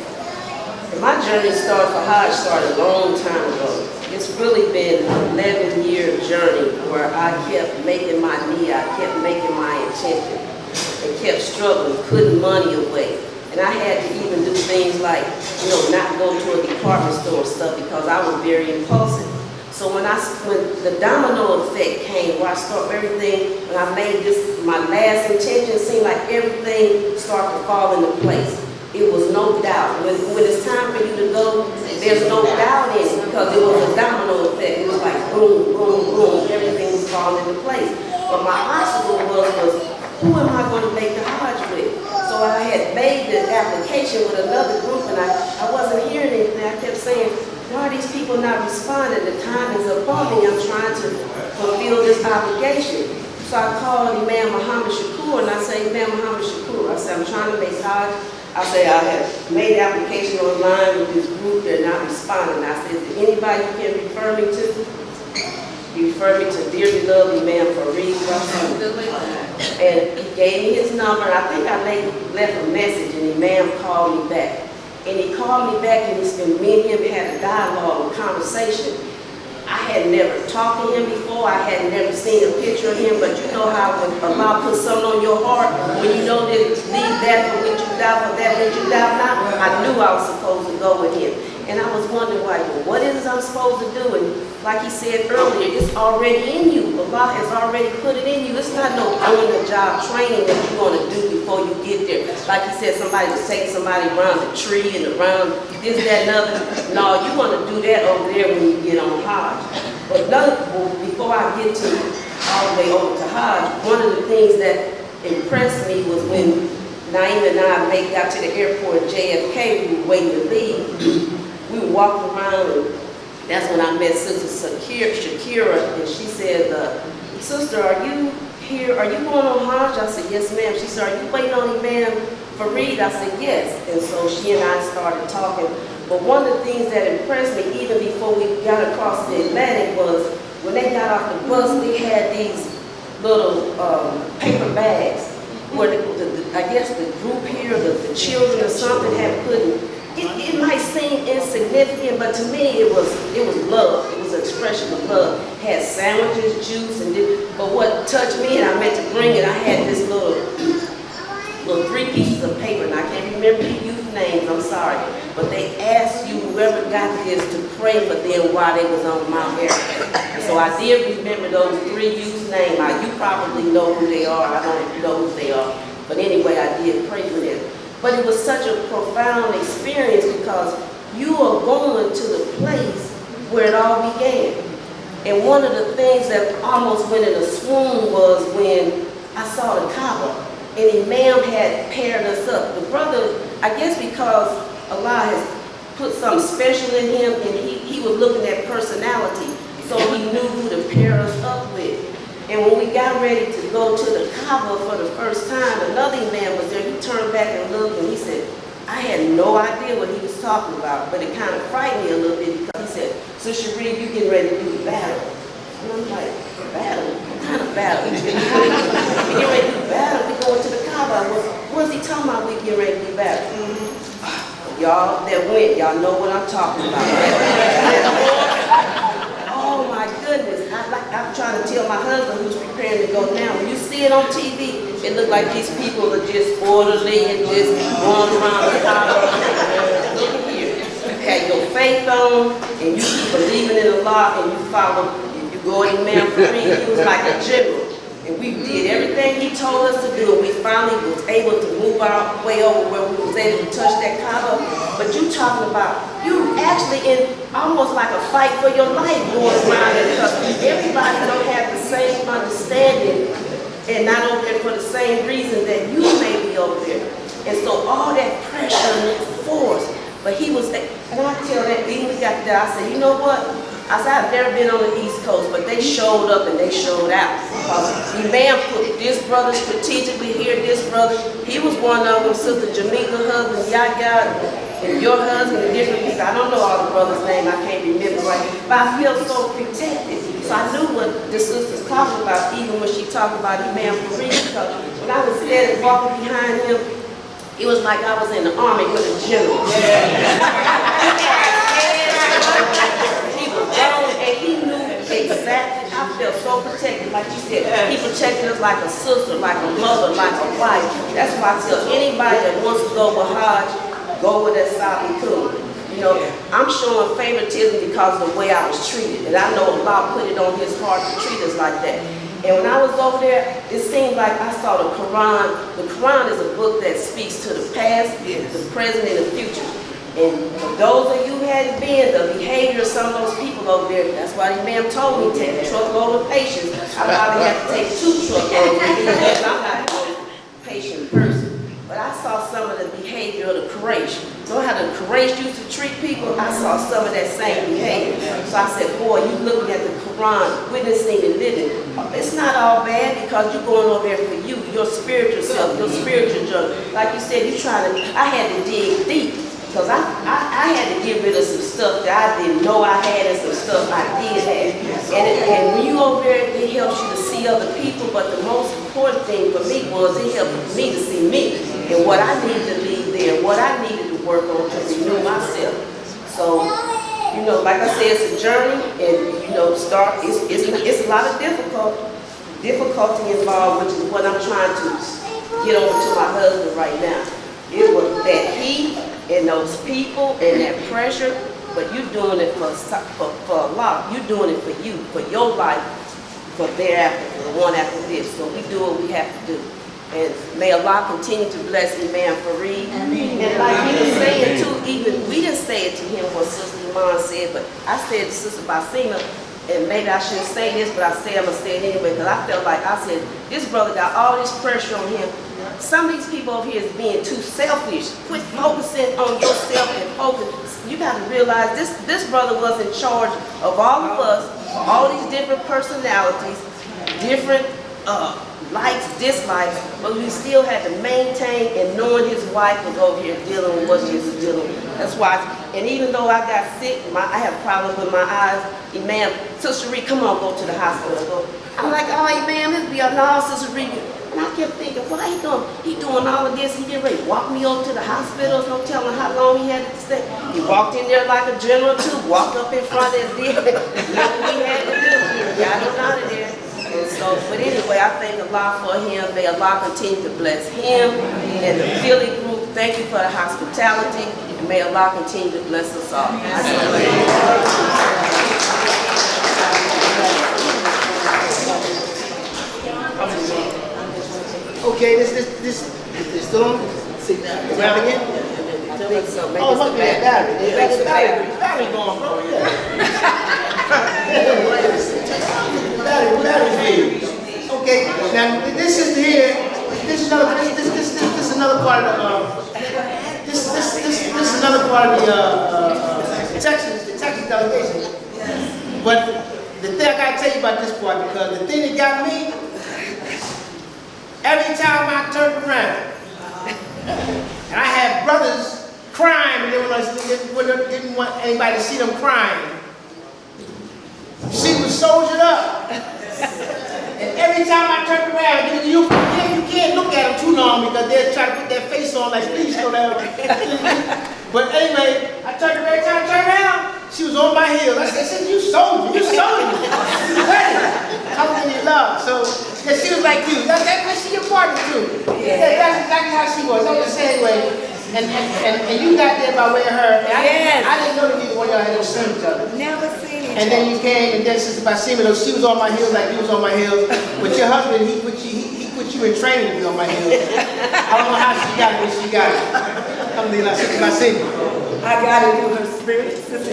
And my journey started for Hajj started a long time ago. It's really been an 11-year journey where I kept making my niyyah, I kept making my intention, and kept struggling, putting money away. And I had to even do things like, not go to a department store and stuff because I was very impulsive. So when the domino effect came, where I started everything, when I made this, my last intention, it seemed like everything started to fall into place. It was no doubt. When it's time for you to go, there's no doubt in it because it was a domino effect. It was like boom, boom, boom, everything was falling into place. But my obstacle was who am I going to make the Hajj with? So I had made the application with another group and I wasn't hearing anything. I kept saying, why are these people not responding? The time is upon me. I'm trying to fulfill this obligation. So I called Imam Muhammad Shakur and I said, Imam Muhammad Shakur, I said, I'm trying to make Hajj. I said, I have made the application online with this group. They're not responding. I said, is there anybody you can refer me to? He referred me to dearly loved Imam Fareed. And he gave me his number. And I think I left a message and Imam called me back. And he called me back and me and him had a dialogue, a conversation. I had never talked to him before. I had never seen a picture of him, but you know how when Allah puts something on your heart, when you know that leave that for which you doubt, for that which you doubt not, I knew I was supposed to go with him. And I was wondering, like, well, what is I'm supposed to do? And like he said earlier, it's already in you. Allah has already put it in you. It's not no on-the-job training that you're going to do before you get there. Like he said, somebody was taking somebody around the tree and around this, that, and other. No, you want to do that over there when you get on Hajj. But before I get to all the way over to Hajj, one of the things that impressed me was when Naeem and I got to the airport at JFK, we were waiting to leave. We were walking around, and that's when I met Sister Shakira, and she said, Sister, are you here? Are you going on Hajj? I said, yes, ma'am. She said, are you waiting on Imam Fareed? I said, yes. And so she and I started talking. But one of the things that impressed me, even before we got across the Atlantic, was when they got off the bus, they had these little paper bags where I guess the group here, the children or something had put in. It might seem insignificant, but to me it was love. It was an expression of love. It had sandwiches, juice, but what touched me, and I meant to bring it, I had this little 3 pieces of paper, and I can't remember the youth names, I'm sorry, but they asked you, whoever got this, to pray for them while they was on Mount Everest. So I did remember those 3 youth names. Now, you probably know who they are. I don't know who they are. But anyway, I did pray for them. But it was such a profound experience because you are going to the place where it all began. And one of the things that almost went in a swoon was when I saw the Kaaba. And Imam had paired us up. The brother, I guess because Allah has put something special in him and he was looking at personality. So he knew who to pair us up with. And And when we got ready to go to the Kaaba for the first time, another man was there. He turned back and looked, and he said, I had no idea what he was talking about, but it kind of frightened me a little bit because he said, Sister Reed, you getting ready to do the battle. And I'm like, battle? What kind of battle? We getting ready to do battle. We going to the Kaaba. What is he talking about? We getting ready to do battle. Y'all that went, y'all know what I'm talking about. Oh my goodness. I'm trying to tell my husband who's preparing to go now. When you see it on TV, it look like these people are just orderly and just going around the Kaaba. Look here. You had your faith on and you keep believing in Allah and you follow, you go in man for free. He was like a general. And we did everything he told us to do. And we finally was able to move our way over where we was able to touch that Kaaba. But you talking about, you actually in almost like a fight for your life going around it because everybody don't have the same understanding and not over there for the same reason that you may be over there. And so all that pressure and force. But he was, and I tell that, even we got there, I said, you know what? I said, I've never been on the East Coast, but they showed up and they showed out. The man put this brother strategically here, this brother. He was one of them, Sister Jamaica husband, Yaya, and your husband, and different people. I don't know all the brothers' names, I can't remember right. But I feel so protected. So I knew what the sister's talking about, even when she talked about Imam Fareed, because when I was standing walking behind him, it was like I was in the army with a general. He was grown and he knew exactly. I felt so protected, like you said. He protected us like a sister, like a mother, like a wife. That's why I tell anybody that wants to go with Hajj, go with that Sabiqun. You know, I'm showing favoritism because of the way I was treated. And I know Allah put it on his heart to treat us like that. And when I was over there, it seemed like I saw the Quran. The Quran is a book that speaks to the past, the present, and the future. And for those of you who hadn't been, the behavior of some of those people over there, that's why the man told me, take a truckload of patience. I probably have to take 2 truckloads because I'm not a patient person. But I saw some of the behavior of the Quraysh. You know how the Quraysh used to treat people? I saw some of that same behavior. So I said, boy, you looking at the Quran, witnessing and living. It's not all bad because you're going over there for you, your spiritual self, your spiritual journey. Like you said, you trying to, I had to dig deep. Because I had to get rid of some stuff that I didn't know I had and some stuff I did have. And when you over there, it helps you to see other people, but the most important thing for me was it helped me to see me and what I needed to leave there, what I needed to work on to renew myself. So, you know, like I said, it's a journey, and, you know, it's a lot of difficulty involved, which is what I'm trying to get over to my husband right now. It was that heat and those people and that pressure, but you're doing it for Allah. You're doing it for you, for your life, for thereafter, for the one after this. So we do what we have to do. And may Allah continue to bless Imam Fareed. And like he was saying too, even we didn't say it to him what Sister Iman said, but I said to Sister Basima, and maybe I shouldn't say this, but I say I'm going to say it anyway, because I felt like I said, this brother got all this pressure on him. Some of these people over here is being too selfish. Quit focusing on yourself and focus. You got to realize this brother was in charge of all of us, all these different personalities, different likes, dislikes, but we still had to maintain, and knowing his wife was over here dealing with what she was dealing with. That's why, and even though I got sick, I have problems with my eyes, Imam, Sister Reed, come on, go to the hospital. I'm like, oh, Imam, it'll be a no, Sister Reed. And I kept thinking, why he doing all of this? He getting ready to walk me over to the hospital, no telling how long he had to stay. He walked in there like a general too, walked up in front and did what we had to do. Got him out of there. And so, but anyway, I thank Allah for him. May Allah continue to bless him and the Philly group. Thank you for the hospitality. And may Allah continue to bless us all. Okay, this still on? See, around again? I think so. Maybe Oh, it's look the at that battery. Maybe it's the battery. Battery going, bro. Battery. Okay, now this is here. This is another part of the. This is another part of the Texas delegation. But the thing I gotta tell you about this part, because the thing that got me, every time I turned around, and I had brothers crying, and they didn't want anybody to see them crying. She was soldiered up. And every time I turned around, you can't look at them too long because they'll try to put their face on like, please slow down. But anyway, every time I turned around, she was on my heels. I said, you soldier, you soldier. You ready. I'm in your love. So, yeah, she was like you. That's she your partner too. Yeah, that's exactly how she was. I'm just saying, anyway. And you got there by way of her. And I didn't know that neither one of y'all had ever seen each other. Never seen each other. And then you came, and then Sister Basima, she was on my heels like you was on my heels. But your husband, he put you in training to be on my heels. I don't know how she got it, but she got it. Alhamdulillah, Sister Basima. I got it through her spirit, Sister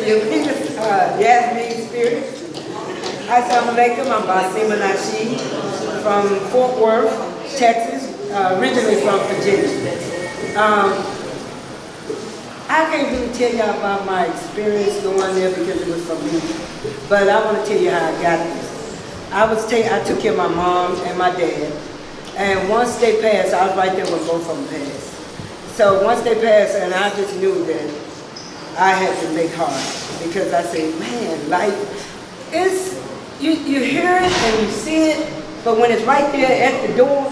Yasmin's spirit. Assalamu alaikum, I'm Basima Nasheed from Fort Worth, Texas, originally from Virginia. I can't really tell y'all about my experience going there because it was from me, but I want to tell you how I got there. I took care of my mom and my dad, and once they passed, I was right there when both of them passed. So once they passed, and I just knew that I had to make hard, because I said, man, life is, you hear it and you see it, but when it's right there at the door,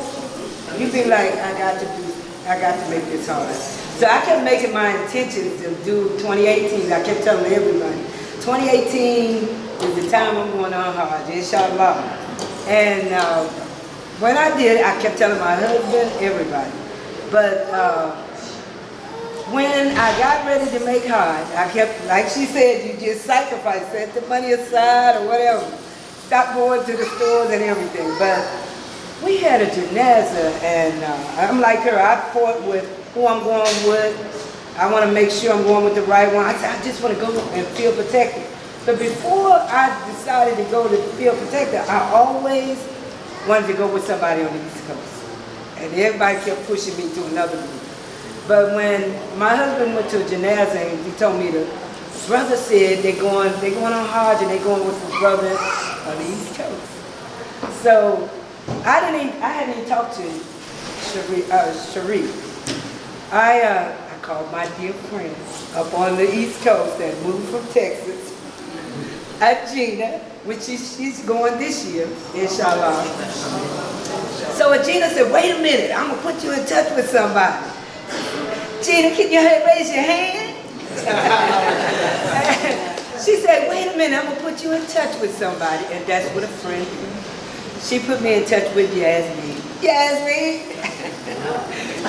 you be like, I got to make this hard. So I kept making my intention to do 2018. I kept telling everybody, 2018 is the time I'm going on Hajj, inshallah. And when I did, I kept telling my husband, everybody. But when I got ready to make Hajj, I kept, like she said, you just sacrifice, set the money aside or whatever. Stop going to the stores and everything. But we had a janaza, and I'm like her, I fought with who I'm going with. I want to make sure I'm going with the right one. I said, I just want to go and feel protected. But before I decided to go to feel protected, I always wanted to go with somebody on the East Coast. And everybody kept pushing me to another group. But when my husband went to a janaza, and he told me the brother said they're going on Hajj, and they're going with his brother on the East Coast. So I hadn't even talked to Sharif. I called my dear friend up on the East Coast that moved from Texas, Gina, which she's going this year, inshallah. So Gina said, wait a minute, I'm going to put you in touch with somebody. Gina, can you raise your hand? She said, wait a minute, I'm going to put you in touch with somebody. And that's what a friend did. She put me in touch with Yasmin.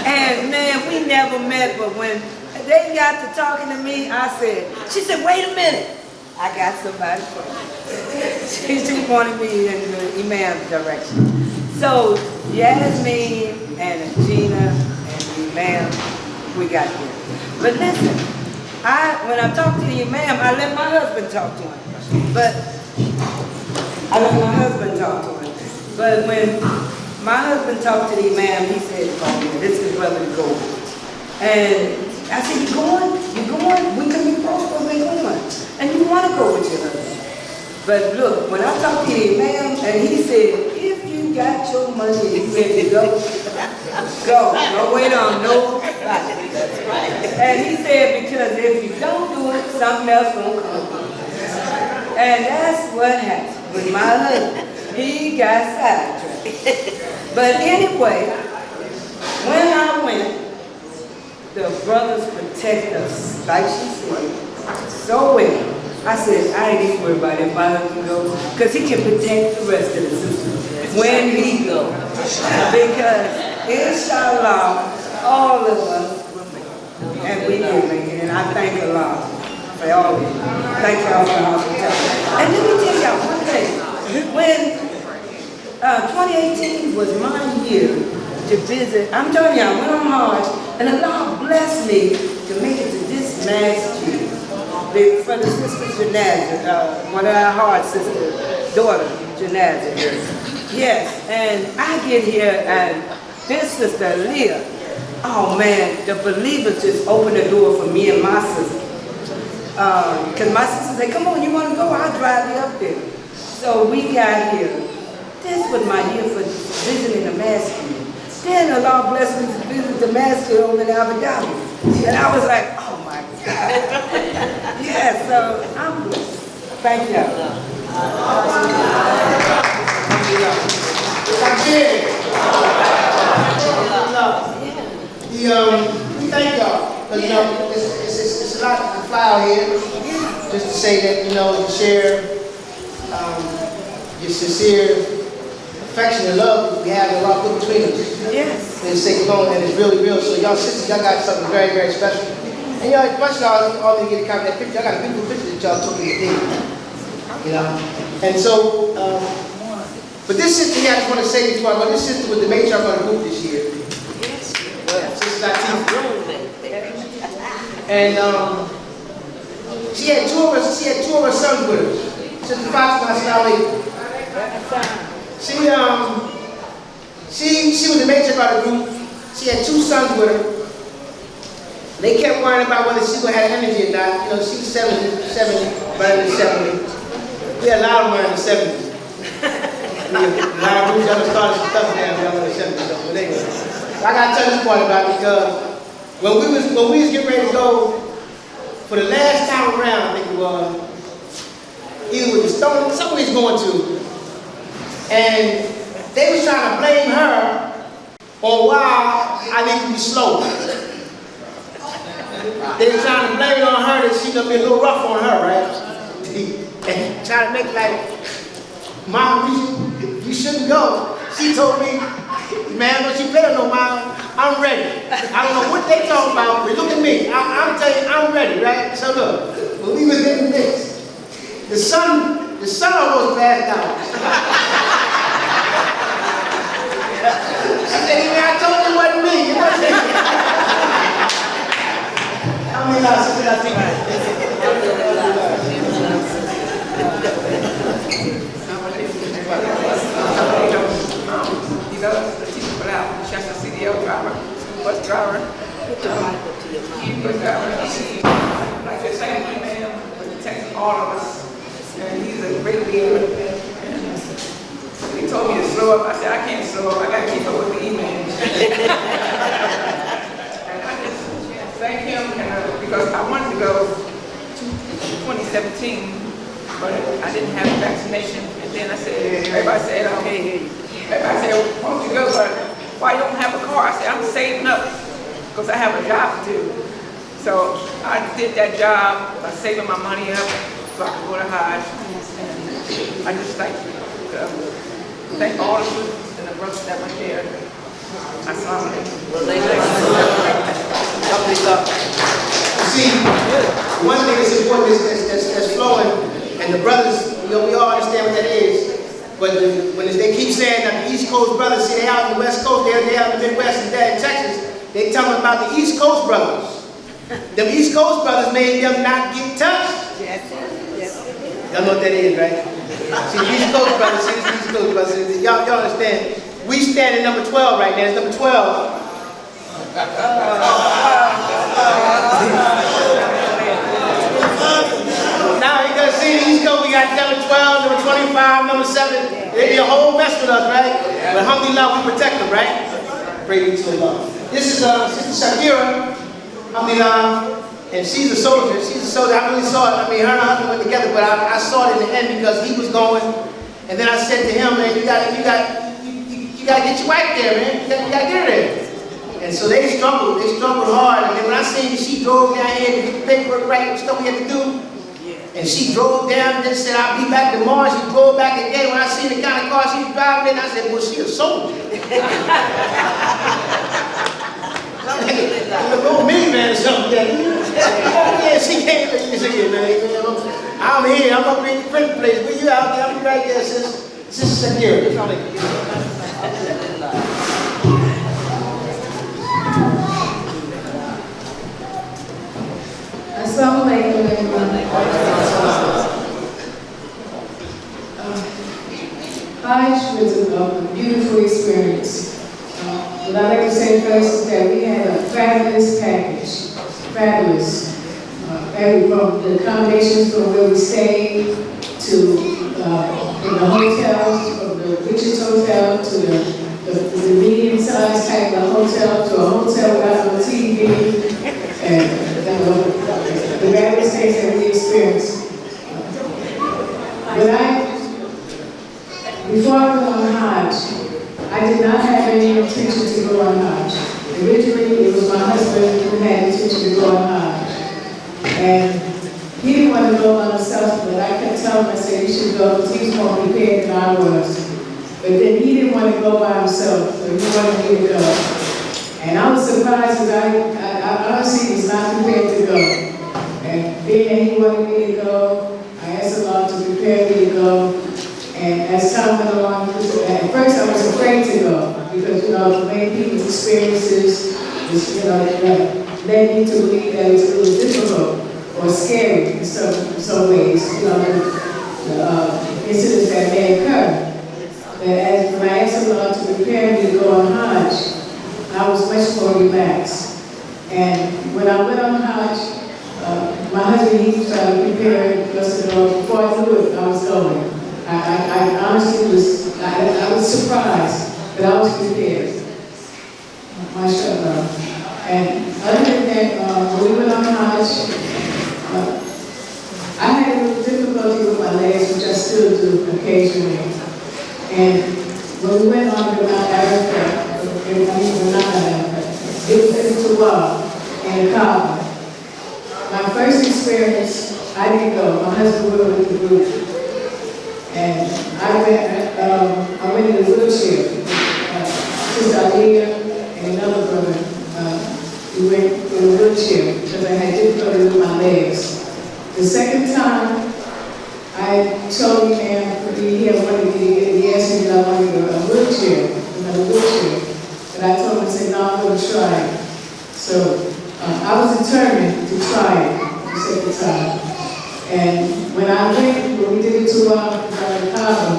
And man, we never met, but when they got to talking to me, she said, wait a minute, I got somebody for you. She wanted me in the Imam's direction. So Yasmin and Gina and Imam, we got here. But listen, when I talked to the Imam, I let my husband talk to him. But when my husband talked to the Imam, he said, oh, this is brother to go with. And I said, you going? When can you both go? We're going. And you want to go with your husband. But look, when I talked to the Imam, and he said, if you got your money and you ready to go, go. Don't wait on nobody. And he said, because if you don't do it, something else gonna come. And that's what happened with my husband. He got sidetracked. But anyway, when I went, the brothers protect us, like she said, so well. I said, I ain't even worried about if my husband goes, because he can protect the rest of the sisters when he goes. Because, inshallah, all of us will make it. And we will make it. And I thank Allah for all of you. Thank y'all for hospitality. And let me tell y'all one thing. When 2018 was my year to visit, I'm telling y'all, I went on Hajj, and Allah blessed me to make it to this Masjid. For the sister Janazah, one of our Hajj sisters' daughter, Janazah. Yes, and I get here, and this sister, Leah, oh man, the believers just opened the door for me and my sister. Because my sister said, come on, you want to go? I'll drive you up there. So we got here. This was my year for visiting the Masjid. Then Allah blessed me to visit the Masjid over in Abu Dhabi. And I was like, oh my God. Yeah, so I'm blessed. Thank you. We thank y'all, because it's a lot to fly out here, just to say that, to share your sincere affection and love we have in our put between us. Yes. And say, come on, and it's really real. So y'all sisters, y'all got something very, very special. And y'all, much all of you get a copy of that picture. Y'all got a beautiful picture that y'all took in the day. And so, but this sister here, I just want to say before I go, this sister was the matriarch of the group this year. Sister Latifah. And she had two of her sons with her. Sister Fatima Saleh. She was the matriarch of the group. She had two sons with her. They kept worrying about whether she would have energy or not. She was 70, running in 70. We had a lot of them in the 70s. A lot of groups ever started some stuff down there in the 70s. But anyway, I got to tell this part about it because when we was getting ready to go for the last time around, I think it was, either with the stone, somewhere he's going to, and they was trying to blame her on why I need to be slow. They were trying to blame it on her that she gonna be a little rough on her, right? And trying to make like, Mom, you shouldn't go. She told me, man, don't you better know, Mom, I'm ready. I don't know what they talking about, but look at me. I'm telling you, I'm ready, right? So look, when we was getting mixed, the sun almost passed out. She said, man, I told you it wasn't me. It wasn't me. How many lives did I think? CDL driver, bus driver, like the same man, but he texted all of us, and he's a great leader. And he told me to slow up. I said, I can't slow up. I got to keep up with the emails. And I just thank him because I wanted to go to 2017, but I didn't have a vaccination. And then I said, everybody said, okay. Everybody said, why don't you go? But why you don't have a car? I said, I'm saving up because I have a job to do. So I did that job by saving my money up so I could go to Hajj. And I just thank all the sisters and the brothers that were there. Assalamu alaikum. See, one thing that's important that's flowing, and the brothers, we all understand what that is. But when they keep saying that the East Coast brothers, see they out in the West Coast, they're out in the Midwest and there in Texas, they tell them about the East Coast brothers. Them East Coast brothers made them not get touched. Y'all know what that is, right? See, the East Coast brothers, see the East Coast brothers, y'all understand. We stand at number 12 right now, it's number 12. Now you gonna see the East Coast, we got number 12, number 25, number 7. It'd be a whole mess with us, right? But alhamdulillah, we protect them, right? Praise to Allah. This is Sister Shakira, alhamdulillah, and she's a soldier. I really saw it. I mean, her and her husband went together, but I saw it in the end because he was going, and then I said to him, man, you gotta get your wife there, man. You gotta get her there. And so they struggled hard. And then when I seen she drove down here to get the paperwork right and stuff we had to do, and she drove down and then said, I'll be back tomorrow. She drove back again. When I seen the kind of car she was driving in, I said, well, she a soldier. Look old minivan or something. Yeah, she came to me and said, man, I'm here. I'm up in the print place. Where you out there? I'll be right there, sis. Sister Shakira. Assalamu alaikum, everyone. Hajj was a beautiful experience. What I like to say first is that we had a fabulous package. Fabulous. From the accommodations from where we stayed to from the hotels, from the richest hotel to the medium-sized type of hotel to a hotel without no TV, and the various things that we experienced. But before I went on Hajj, I did not have any intention to go on Hajj. Originally, it was my husband who had intention to go on Hajj. And he didn't want to go by himself, but I kept telling him, I said, you should go, because he was more prepared than I was. But then he didn't want to go by himself, so he wanted me to go. And I was surprised, because I honestly was not prepared to go. And being that he wanted me to go, I asked Allah to prepare me to go. And as time went along, at first I was afraid to go, because, many people's experiences, led me to believe that it was a little difficult or scary in some ways, the incidents that may occur. But when I asked Allah to prepare me to go on Hajj, I was much more relaxed. And when I went on Hajj, my husband, he was trying to prepare us to go. Before I knew it, I was going. I honestly I was surprised, but I was prepared. MashaAllah. And other than that, when we went on Hajj, I had a little difficulty with my legs, which I still do occasionally. And when we went on to Mount Arafat, it was in Tuwa, in the Kaaba. My first experience, I didn't go. My husband went with the group. And I went in a wheelchair. Sister Aliyah and another brother, we went in a wheelchair because I had difficulty with my legs. The second time, I told the man he had wanted me to get, he asked me if I wanted a wheelchair, another wheelchair. But I told him, I said, no, I'm going to try it. So I was determined to try it the second time. And when we did it to the Kaaba,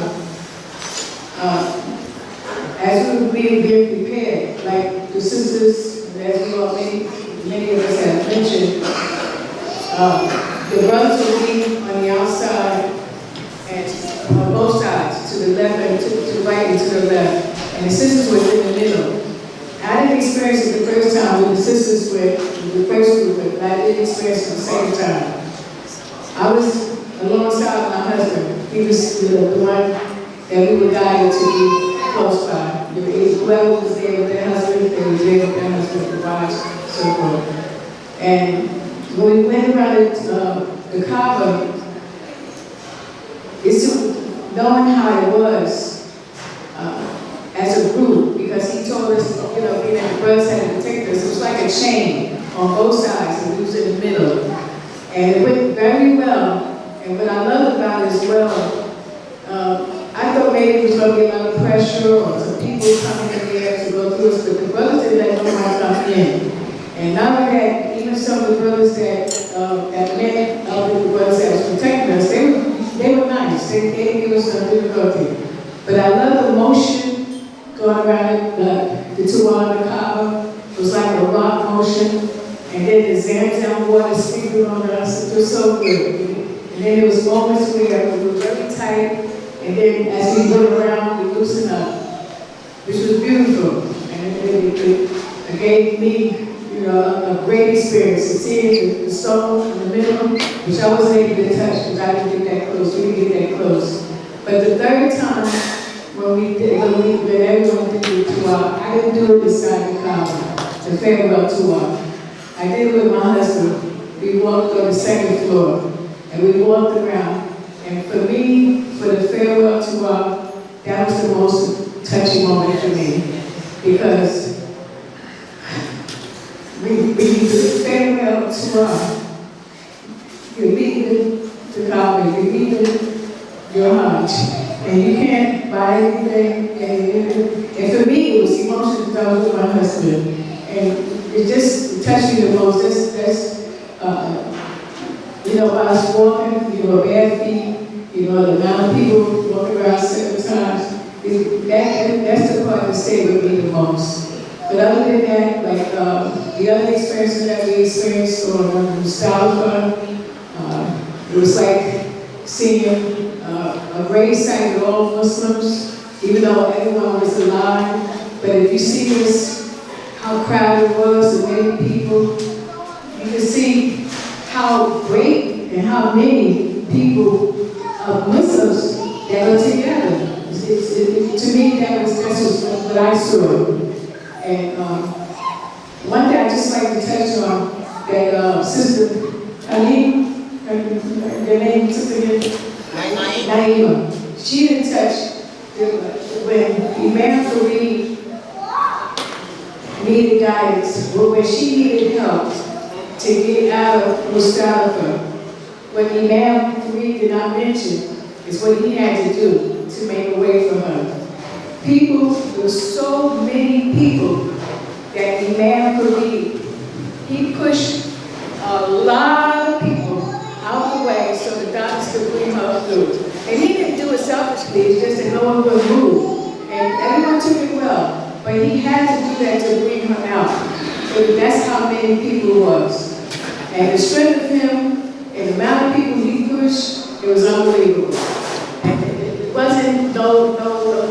as we were being prepared, like the sisters, as we all, many of us have mentioned, the brothers would be on the outside and on both sides, to the left and to the right and to the left, and the sisters were in the middle. I didn't experience it the first time when the sisters were the first group, but I did experience it the second time. I was alongside my husband. He was the one that we were guided to be close by. Whoever was there with their husband, they were there with their husband, the wives, so forth. And when we went around the Kaaba, it's knowing how it was as a group, because he told us, being that the brothers had to protect us, it was like a chain on both sides, and we was in the middle. And it went very well. And what I love about it as well, I thought maybe it was going to be a lot of pressure or some people coming in there to go through us, but the brothers didn't let nobody come in. And not only that, even some of the brothers that met the brothers that was protecting us, they were nice. They didn't give us no difficulty. But I love the motion going around the Tuwa, the Kaaba. It was like a rock motion. And then the Zamzam water sprinkled on us. It was so good. And then there was moments where we were very tight, and then as we went around, we loosened up, which was beautiful. And it gave me, a great experience to see the stone in the middle, which I wasn't able to touch because I didn't get that close. We didn't get that close. But the third time, when everyone did the Tuwa, I didn't do it beside the Kaaba, the farewell Tuwa. I did it with my husband. We walked on the second floor, and we walked around. And for me, for the farewell Tuwa, that was the most touching moment for me, because we did the farewell Tuwa. You're leaving the Kaaba, you're leaving your Hajj, and you can't buy anything. And for me, it was emotional because I was with my husband, and it just touched me the most. Us walking, bare feet, the amount of people walking around 7 times. That's the part that stayed with me the most. But other than that, like the other experiences that we experienced on Mustafa, it was like seeing a grave site with all Muslims, even though everyone was alive. But if you see this, how crowded it was, and many people, you can see how great and how many people of Muslims that were together. To me, that's what I saw. And one thing I just like to touch on, that Sister Aline, her name, Sister Naima, she didn't touch when Imam Fareed needed guidance, but when she needed help to get out of Mustafa, what Imam Fareed did not mention is what he had to do to make a way for her. People, there were so many people that Imam Fareed, he pushed a lot of people out the way so the doctors could bring her through. And he didn't do it selfishly, it's just that no one would move. And everyone took it well, but he had to do that to bring her out. So that's how many people it was. And the strength of him and the amount of people he pushed, it was unbelievable. And it wasn't no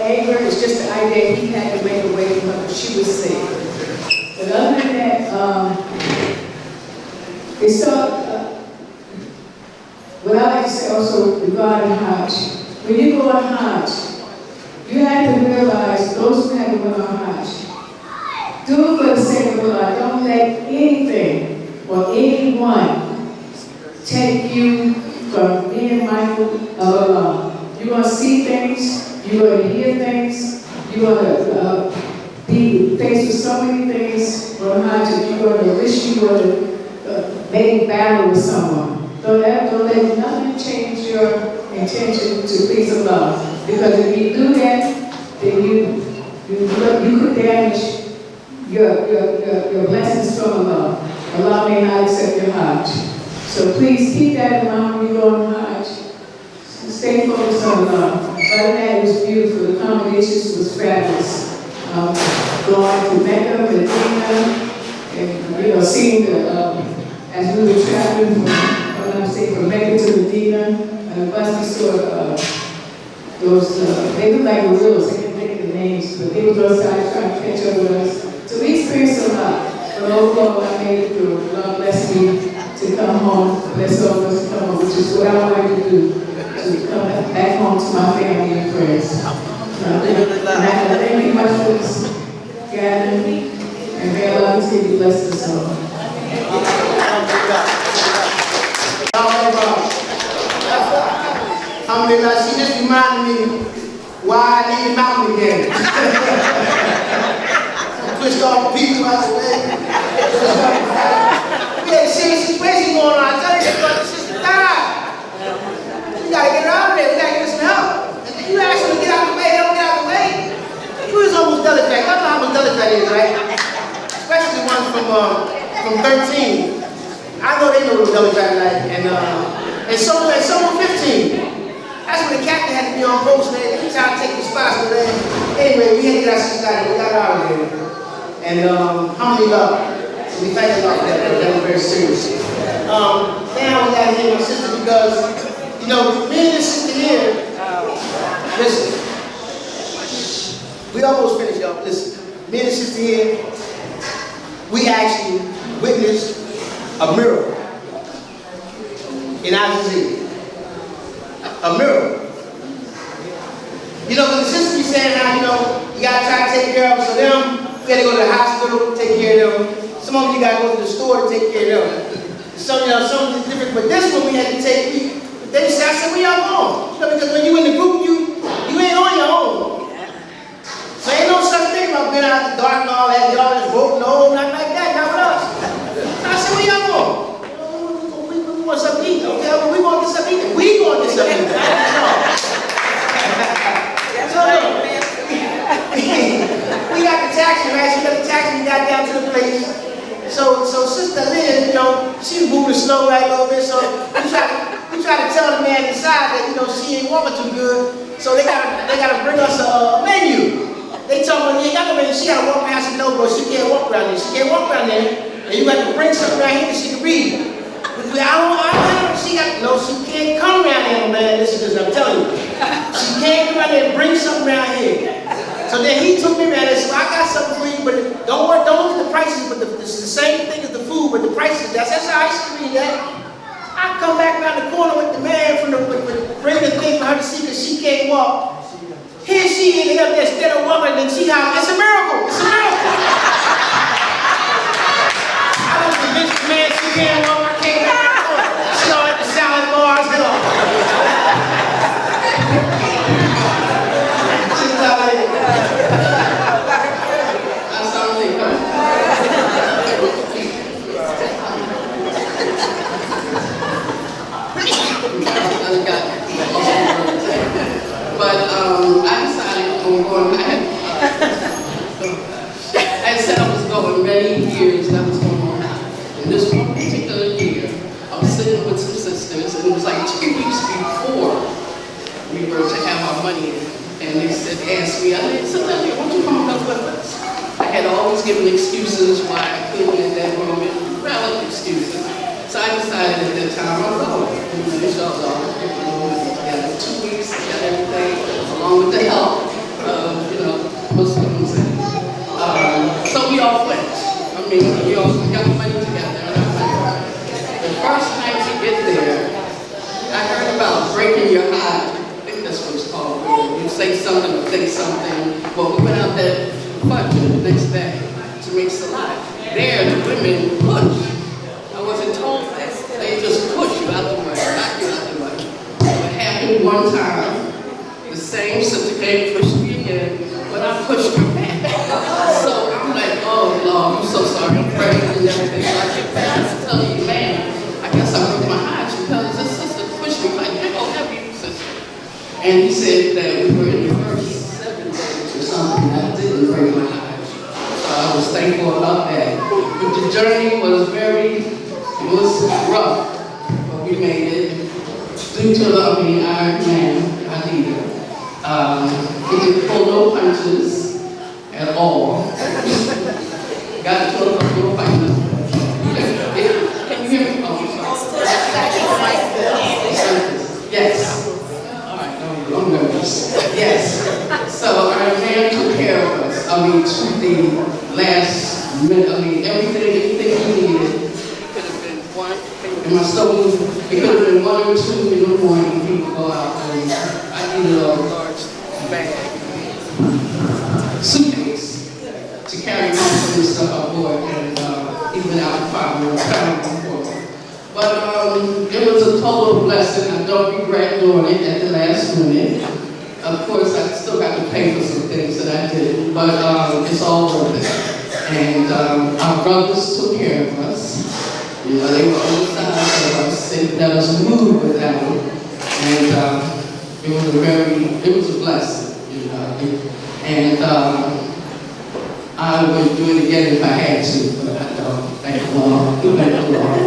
anger, it's just the idea he had to make a way for her, but she was sick. But other than that, it's what I like to say also regarding Hajj. When you go on Hajj, you have to realize, those who haven't gone on Hajj, do it for the sake of Allah. Don't let anything or anyone take you from being mindful of Allah. You're going to see things, you're going to hear things, you're going to be faced with so many things on Hajj. You're going to wish you would make battle with someone. Don't let nothing change your intention to please Allah. Because if you do that, then you could damage your blessings from Allah. Allah may not accept your Hajj. So please keep that in mind when you go on Hajj. Stay focused on Allah. Other than that, it was beautiful. The accommodations was fabulous. Going to Mecca, Medina, and seeing as we were traveling from Mecca to Medina, and the bus we saw those, they look like gorillas, I can't think of the names, but they were outside trying to catch up with us. So we experienced a lot, but overall I made it through. God bless me to come home, bless all of us to come home, which is what I wanted to do, to come back home to my family and friends. And I thank you much for this gathering, and may Allah continue to bless us all. Alhamdulillah, she just reminded me why I need a mountain again. Pushed all the people out the way. We had a serious situation going on. I tell you, the sister died. We gotta get her out of there. We gotta get her some help. And you ask them to get out of the way, they don't get out of the way. He was almost delicate. I know how much delicate is, right? Especially the ones from 13. I know they know what delicate like. And some were 15. That's when the captain had to be on post, man. He tried to take the spots, but anyway, we had to get our sister out. We got her out of there. And alhamdulillah, so we thank Allah for that. That was very serious. Now we got to hear my sister because, me and this sister here, listen, we almost finished, y'all. Listen, me and this sister here, we actually witnessed a miracle in Al-Jazeera. A miracle. When the sister be saying how, you gotta try to take care of them, so them, we gotta go to the hospital to take care of them. Some of them you gotta go to the store to take care of them. Some of them different, but this one we had to take, I said, where y'all going? Because when you in the group, you ain't on your own. So ain't no such thing about being out in the dark and all that, y'all just vote, no, not like that, not with us. I said, where y'all going? We want something to eat. Okay, well, we want to get something to eat. We want to get something to eat. We got the taxi, right? She got the taxi, we got down to the place. So Sister Lynn, she was moving slow right a little bit, so we try to tell the man inside that, she ain't walking too good. So they gotta bring us a menu. They told me, you ain't got no menu, she gotta walk past the no, bro. She can't walk around there. She can't walk around there. And you got to bring something right here that she can read. She got, no, she can't come around here, man. Listen to this, I'm telling you. She can't come around here and bring something around here. So then he took me around and said, well, I got something for you, but don't worry, don't look at the prices, but it's the same thing as the food, but the prices, that's how I should read that. I come back around the corner with the man from bringing the thing for her to see because she can't walk. Here she is up there instead of walking, and she hollers, it's a miracle, it's a miracle. I was convinced the man she can't walk, I came back around the corner. She all at the salad bars and all. She's like, but I decided on going back. I said I was going many years, and I was going on out. And this one particular year, I was sitting with some sisters, and it was like 2 weeks before we were to have our money in. And they asked me, I said, why don't you come up with us? I had always given excuses why I couldn't at that moment, valid excuses. So I decided at that time, I'll go. Inshallah, together 2 weeks, got everything, along with the help of, Muslims. So we all went. I mean, we all got money together. The first night to get there, I heard about breaking your heart. I think that's what it's called. You say something or think something. Well, we went out there Fajr the next day to make salat. There, the women push. I wasn't told that. They just push you out the way, knock you out the way. What happened one time, the same sister came, pushed me again, but I pushed her back. So I'm like, oh Lord, I'm so sorry, I'm praying and everything. So I get back, I tell you, man, I guess I broke my heart because this sister pushed me like, you're gonna have you, sister. And he said that we were in the first 7 days or something. I didn't break my heart. So I was thankful about that. But the journey was it was rough, but we made it. Due to loving our man, our leader. He didn't pull no punches at all. Got into a little fight. Can you hear me? Oh, sorry. Yes. All right, I'm nervous. Yes. So our man took care of us. To the last minute. Everything we needed. And my stove, it could have been 1 or 2 in the morning, people go out, and I needed a large bag, suitcase, to carry most of this stuff aboard, and even out the fire, we were traveling before. But it was a total blessing. I don't regret doing it at the last minute. Of course, I still got to pay for some things that I did, but it's all worth it. And our brothers took care of us. They were on the side of us. They let us move with them. And it was a blessing, And I would do it again if I had to, but I don't. Thank the Lord. Thank the Lord.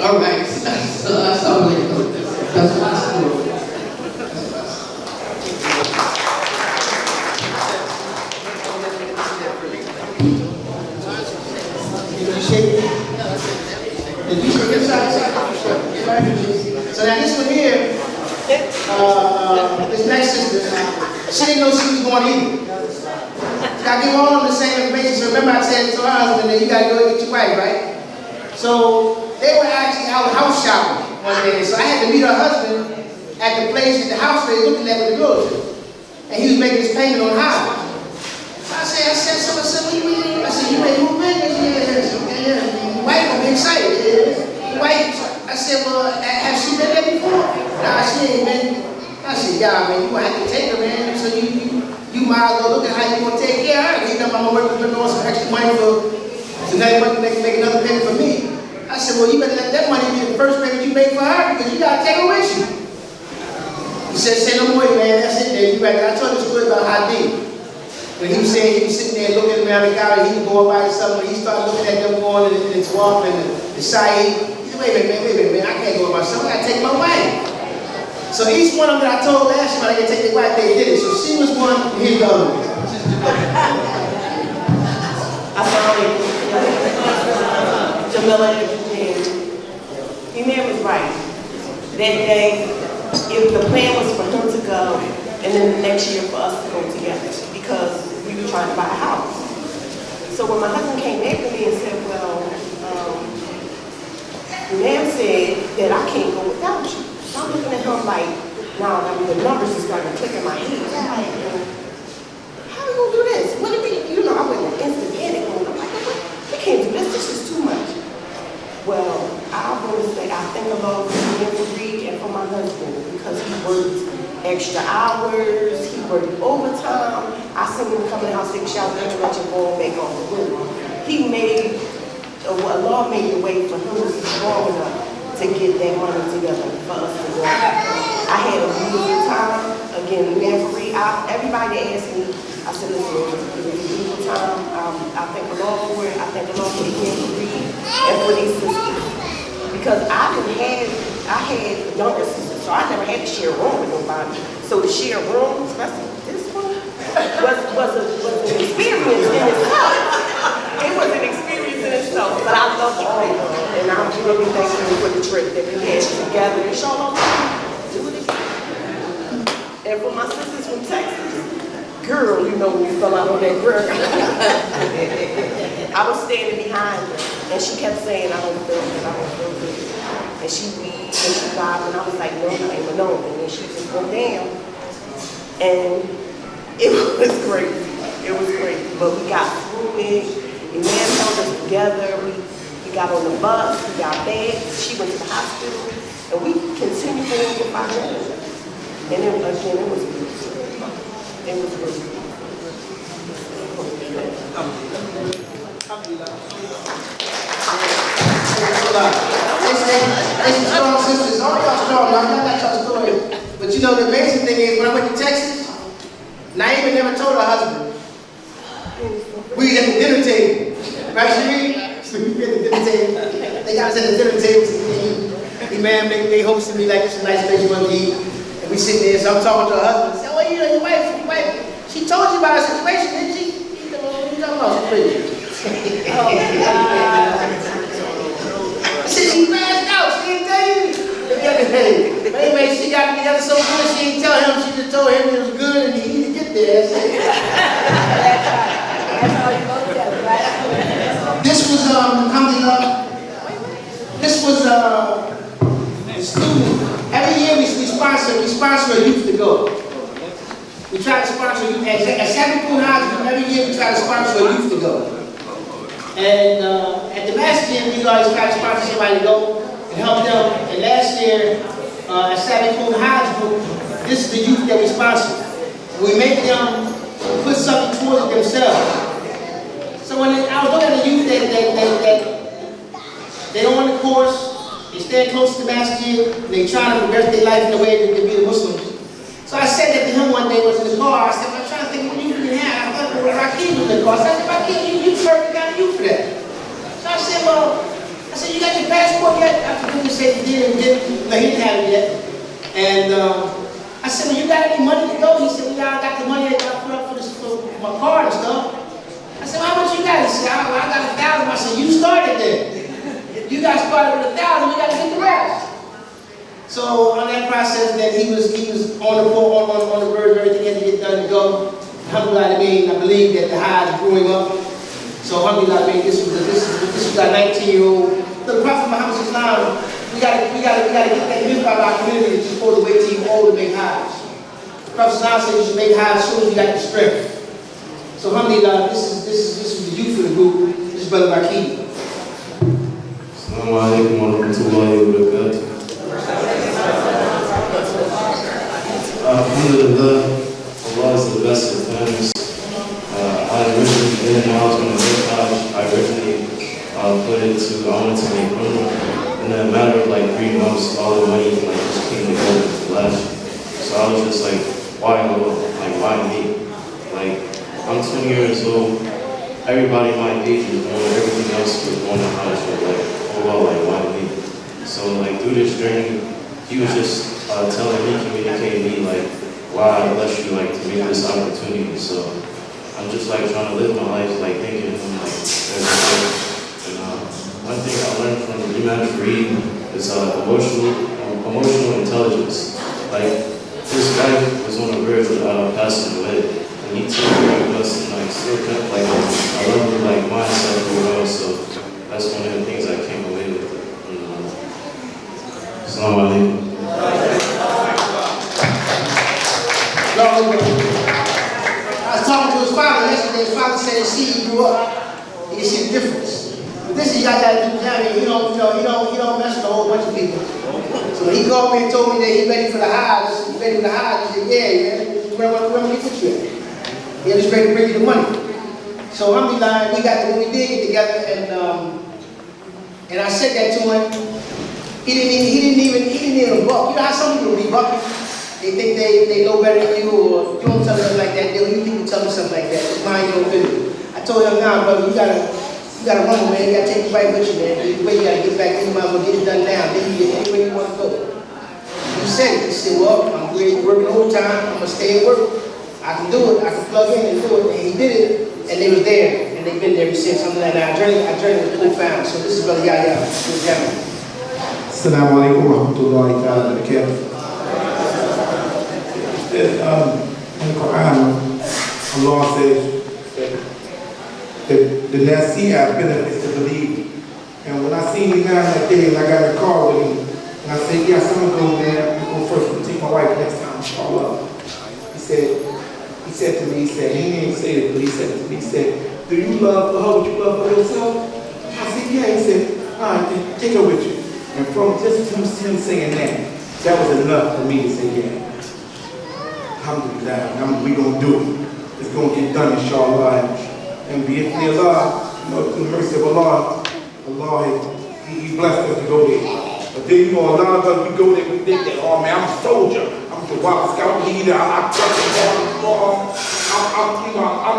All right, so that's all it is. That's my story. So now this one here, this next sister, she didn't know she was going either. So I give all of them the same information. So remember I said to her husband that you gotta go get your wife, right? So they were actually out house shopping one day. So I had to meet her husband at the place at the house they were looking at with the realtor. And he was making his payment on Hajj. So I said, you may move in? Yeah. Your wife gonna be excited. Your wife. I said, well, have she been there before? Nah, she ain't been. I said, yeah, man, you gonna have to take her, man. So you might as well look at how you gonna take care of her. You know, I'm gonna work with her on some extra money so now you want to make another payment for me. I said, well, you better let that money be the first payment you make for her because you gotta take her with you. He said, say no more, man. That's it, man. You right. I told you a story about Hajj. When he was saying he was sitting there looking around the gallery, he was going by himself, when he started looking at them going and it's walk and the Saeed, he said, wait a minute, man, I can't go by myself, I gotta take my wife. So each one of them that I told last time I gotta take their wife, they did it. So she was one, and here's the other one. Jamila and Imam was right. That day, if the plan was for him to go, and then the next year for us to go together, because we were trying to buy a house. So when my husband came back to me and said, well, Imam said that I can't go without you. So I'm looking at him like, nah, I mean, the numbers are starting to click in my head. I'm like, how are we gonna do this? What if we, I went in instant panic mode. I'm like, what? We can't do this. This is too much. Well, I want to say I thank the Lord for me and for Reed and for my husband because he worked extra hours, he worked overtime. I seen him come in the house, take a shower, interrupt and go back on the room. He made, Allah made the way for him to be strong enough to get that money together for us to go. I had a beautiful time. Again, man, for Reed, everybody asked me, I said, listen, it was a beautiful time. I thank the Lord for it. I thank the Lord for the man for Reed and for these sisters. Because I had younger sisters, so I never had to share a room with nobody. So to share a room, especially this one, was an experience in itself. It was an experience in itself, but I love all of them. And I'm really thankful for the trip that we had together. Inshallah, do it again. And for my sisters from Texas, girl, you know when you fell out on that girl. I was standing behind her, and she kept saying, I don't feel good, I don't feel good. And she weaved, and she vibed, and I was like, no, I ain't alone. And then she just went down. And it was crazy. It was crazy. But we got through it. The man held us together. We got on the bus, we got back. She went to the hospital, and we continued going for 5 minutes. And then again, it was beautiful. It was really beautiful. Listen, strong sisters, all y'all strong, y'all got y'all story. But you know, the amazing thing is, when I went to Texas, Naima never told her husband. We was at the dinner table. Right, Sheree? So we were at the dinner table. They got us at the dinner table. Man, they hosted me like it's a nice place you want to eat. And we sitting there, so I'm talking to her husband. I said, well, you know, your wife, she told you about her situation, didn't she? He said, well, what are you talking about? She's crazy. Oh, I said, she passed out, she didn't tell you. But anyway, she got together so good, she didn't tell him, she just told him it was good and he needed to get there. That's all you gonna tell, right? This was, alhamdulillah, this was a student. Every year we sponsor a youth to go. We try to sponsor youth. At Sabiqun Hajj, every year we try to sponsor a youth to go. And at the Masjid, we always try to sponsor somebody to go and help them. And last year, at Sabiqun Hajj group, this is the youth that we sponsor. We make them put something towards themselves. So when I was looking at the youth they don't want the course, they stand close to the Masjid, and they try to progress their life in a way that they be the Muslims. So I said that to him one day, was in the car, I said, I'm trying to think what you can have. I thought it was Rakeem in the car. So I said, Rakeem, you perfect kind of youth for that. So I said, well, you got your passport yet? I forget to say he did and didn't, no, he didn't have it yet. And I said, well, you got any money to go? He said, well, I got the money that I put up for my car and stuff. I said, well, how much you got? He said, I got 1,000. I said, you started there. You guys started with 1,000, we got to get the rest. So on that process, that he was on the verge of everything had to get done to go. Alhamdulillah, I believe that the Hajj growing up. So alhamdulillah, this was our 19-year-old. The Prophet Muhammad Islam, we gotta get that myth out of our community that you're supposed to wait till you're old to make Hajj. The Prophet Islam said you should make Hajj as soon as you got the strength. So alhamdulillah, this is the youth of the group. This is Brother Rakeem. Assalamu alaikum wa rahmatullahi wa barakatuh. Alhamdulillah, Allah is the best of times. I originally didn't know I was going to make Hajj. I originally put it to, I wanted to make Umrah. In a matter of like 3 months, all the money just came together in flash. So I was just like, why Allah? Like, why me? Like, I'm 20 years old. Everybody my age is doing everything else was going to Hajj. Like, oh well, like, why me? So like through this journey, he was just telling me, communicating me like, wow, I bless you like to make this opportunity. So I'm just like trying to live my life like thinking of him like every day. And one thing I learned from Imam Fareed It's emotional intelligence. Like, his wife was on the verge of passing away, and he took care of us and like still kept like a level of like mindset for well. So that's one of the things I came away with. Assalamu alaikum. I was talking to his father yesterday. His father said, "See, he grew up. He can see the difference." But this is y'all gotta do down here. He don't mess with a whole bunch of people. So he called me and told me that he ready for the Hajj. He ready for the Hajj. He said, "Yeah, man. Where we put you at?" He was ready to bring you the money. So alhamdulillah, we did get together, and I said that to him. He didn't even buck. You know how some people be bucking? They think they know better than you, or you don't tell them like that. You people tell them something like that. It's mind your business. I told him, nah, brother, you gotta run, man. You gotta take the right with you, man. The way you gotta get back, you might as well get it done now. Then you get anywhere you want to go. He said it. He said, well, I'm working overtime. I'm gonna stay at work. I can do it. I can plug in and do it. And he did it, and they was there, and they've been there ever since. I'm like, our journey was profound. So this is Brother Yahya. Assalamu alaikum wa rahmatullahi wa barakatuh. In the Quran, Allah says that the Nasi'ah benefits the believer. And when I seen him now that day, and I got in the car with him, and I said, yes, I'm gonna go there. I'm gonna go first. I'm gonna take my wife next time, inshallah. He said to me, he didn't say it, but he said to me, he said, do you love her what you love for yourself? I said, yeah. He said, all right, then take her with you. And from just him saying that was enough for me to say, yeah. Alhamdulillah, we gonna do it. It's gonna get done, inshallah. And be it Allah, through the mercy of Allah, He blessed us to go there. But then, a lot of us, we go there, we think that, oh man, I'm a soldier. I'm the wild scout leader. I'm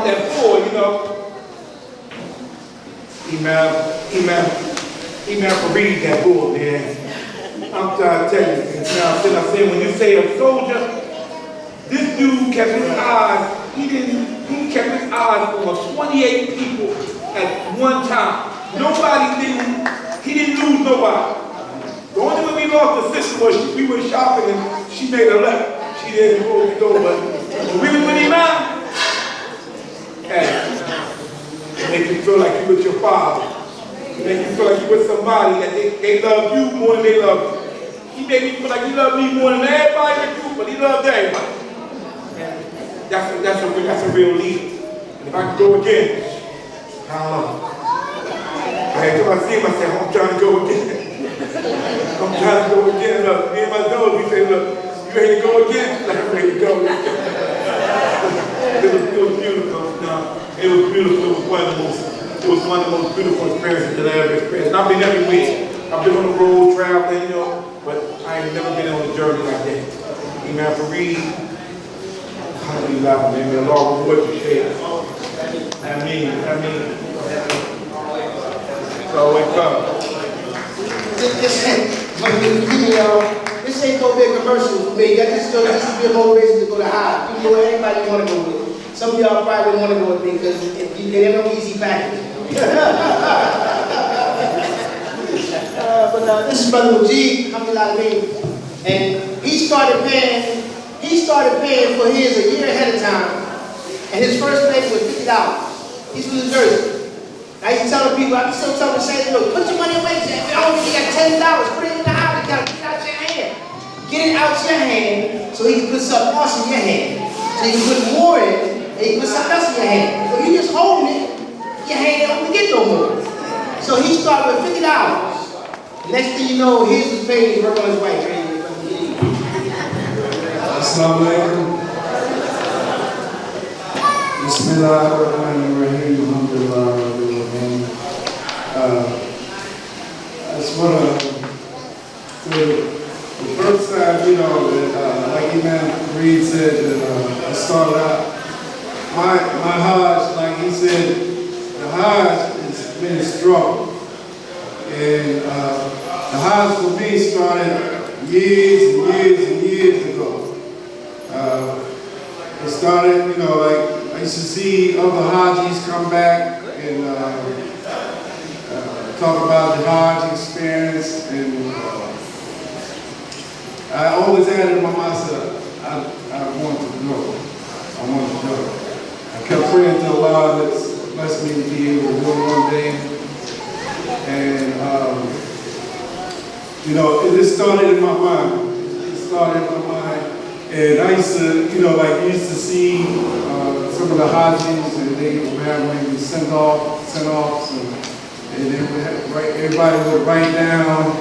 that boy, Imam for reading that bull, man. I'm trying to tell you. I'm saying, when you say a soldier, this dude kept his eyes, he kept his eyes on 28 people at one time. He didn't lose nobody. The only way we lost the sister was we were shopping and she made a left. She didn't go, but when we were with him out, it makes you feel like you with your father. It makes you feel like you with somebody that they love you more than they love you. He made me feel like he loved me more than everybody in the group, but he loved everybody. That's a real leader. And if I could go again, I don't know. I see him, I said, I'm trying to go again. I'm trying to go again. Look, me and my dog, we say, look, you ready to go again? Like, I'm ready to go. It was beautiful. No, it was beautiful. It was one of the most beautiful experiences that I ever experienced. And I've been everywhere. I've been on the road traveling, but I ain't never been on a journey like that. Imam Fareed, alhamdulillah, may Allah reward you, Shaykh. Ameen. So wake up. This ain't gonna be a commercial for me. This should be a motivation to go to Hajj. You can go with anybody you want to go with. Some of y'all probably want to go with me because if you get no easy package. But this is Brother Masjid, alhamdulillah, and he started paying for his a year ahead of time, and his first payment was $50. He's from New Jersey. I used to tell the people, I still tell them, say, look, put your money away. I don't think you got $10. Put it in the house account. Get it out your hand. Get it out your hand so he can put something else in your hand. So you can put more in it, and you can put something else in your hand. So you just holding it, your hand don't get no more. So he started with $50. Next thing you know, his was paid, he's working on his wife. Assalamu alaikum. Bismillahirrahmanirrahim. Alhamdulillah. I just want to say the first time, that like Imam Reed said, that I started out, my Hajj, like he said, the Hajj has been a struggle. And the Hajj for me started years ago. It started, like I used to see other Hajjis come back and talk about the Hajj experience, and I always had in my mind, I said, I want to go. I want to go. I kept praying to Allah that's blessed me to be able to go one day. And, you know, it just started in my mind. It started in my mind. And I used to, you know, like, used to see some of the Hajjis, and they would have maybe send-offs, and they would have, everybody would write down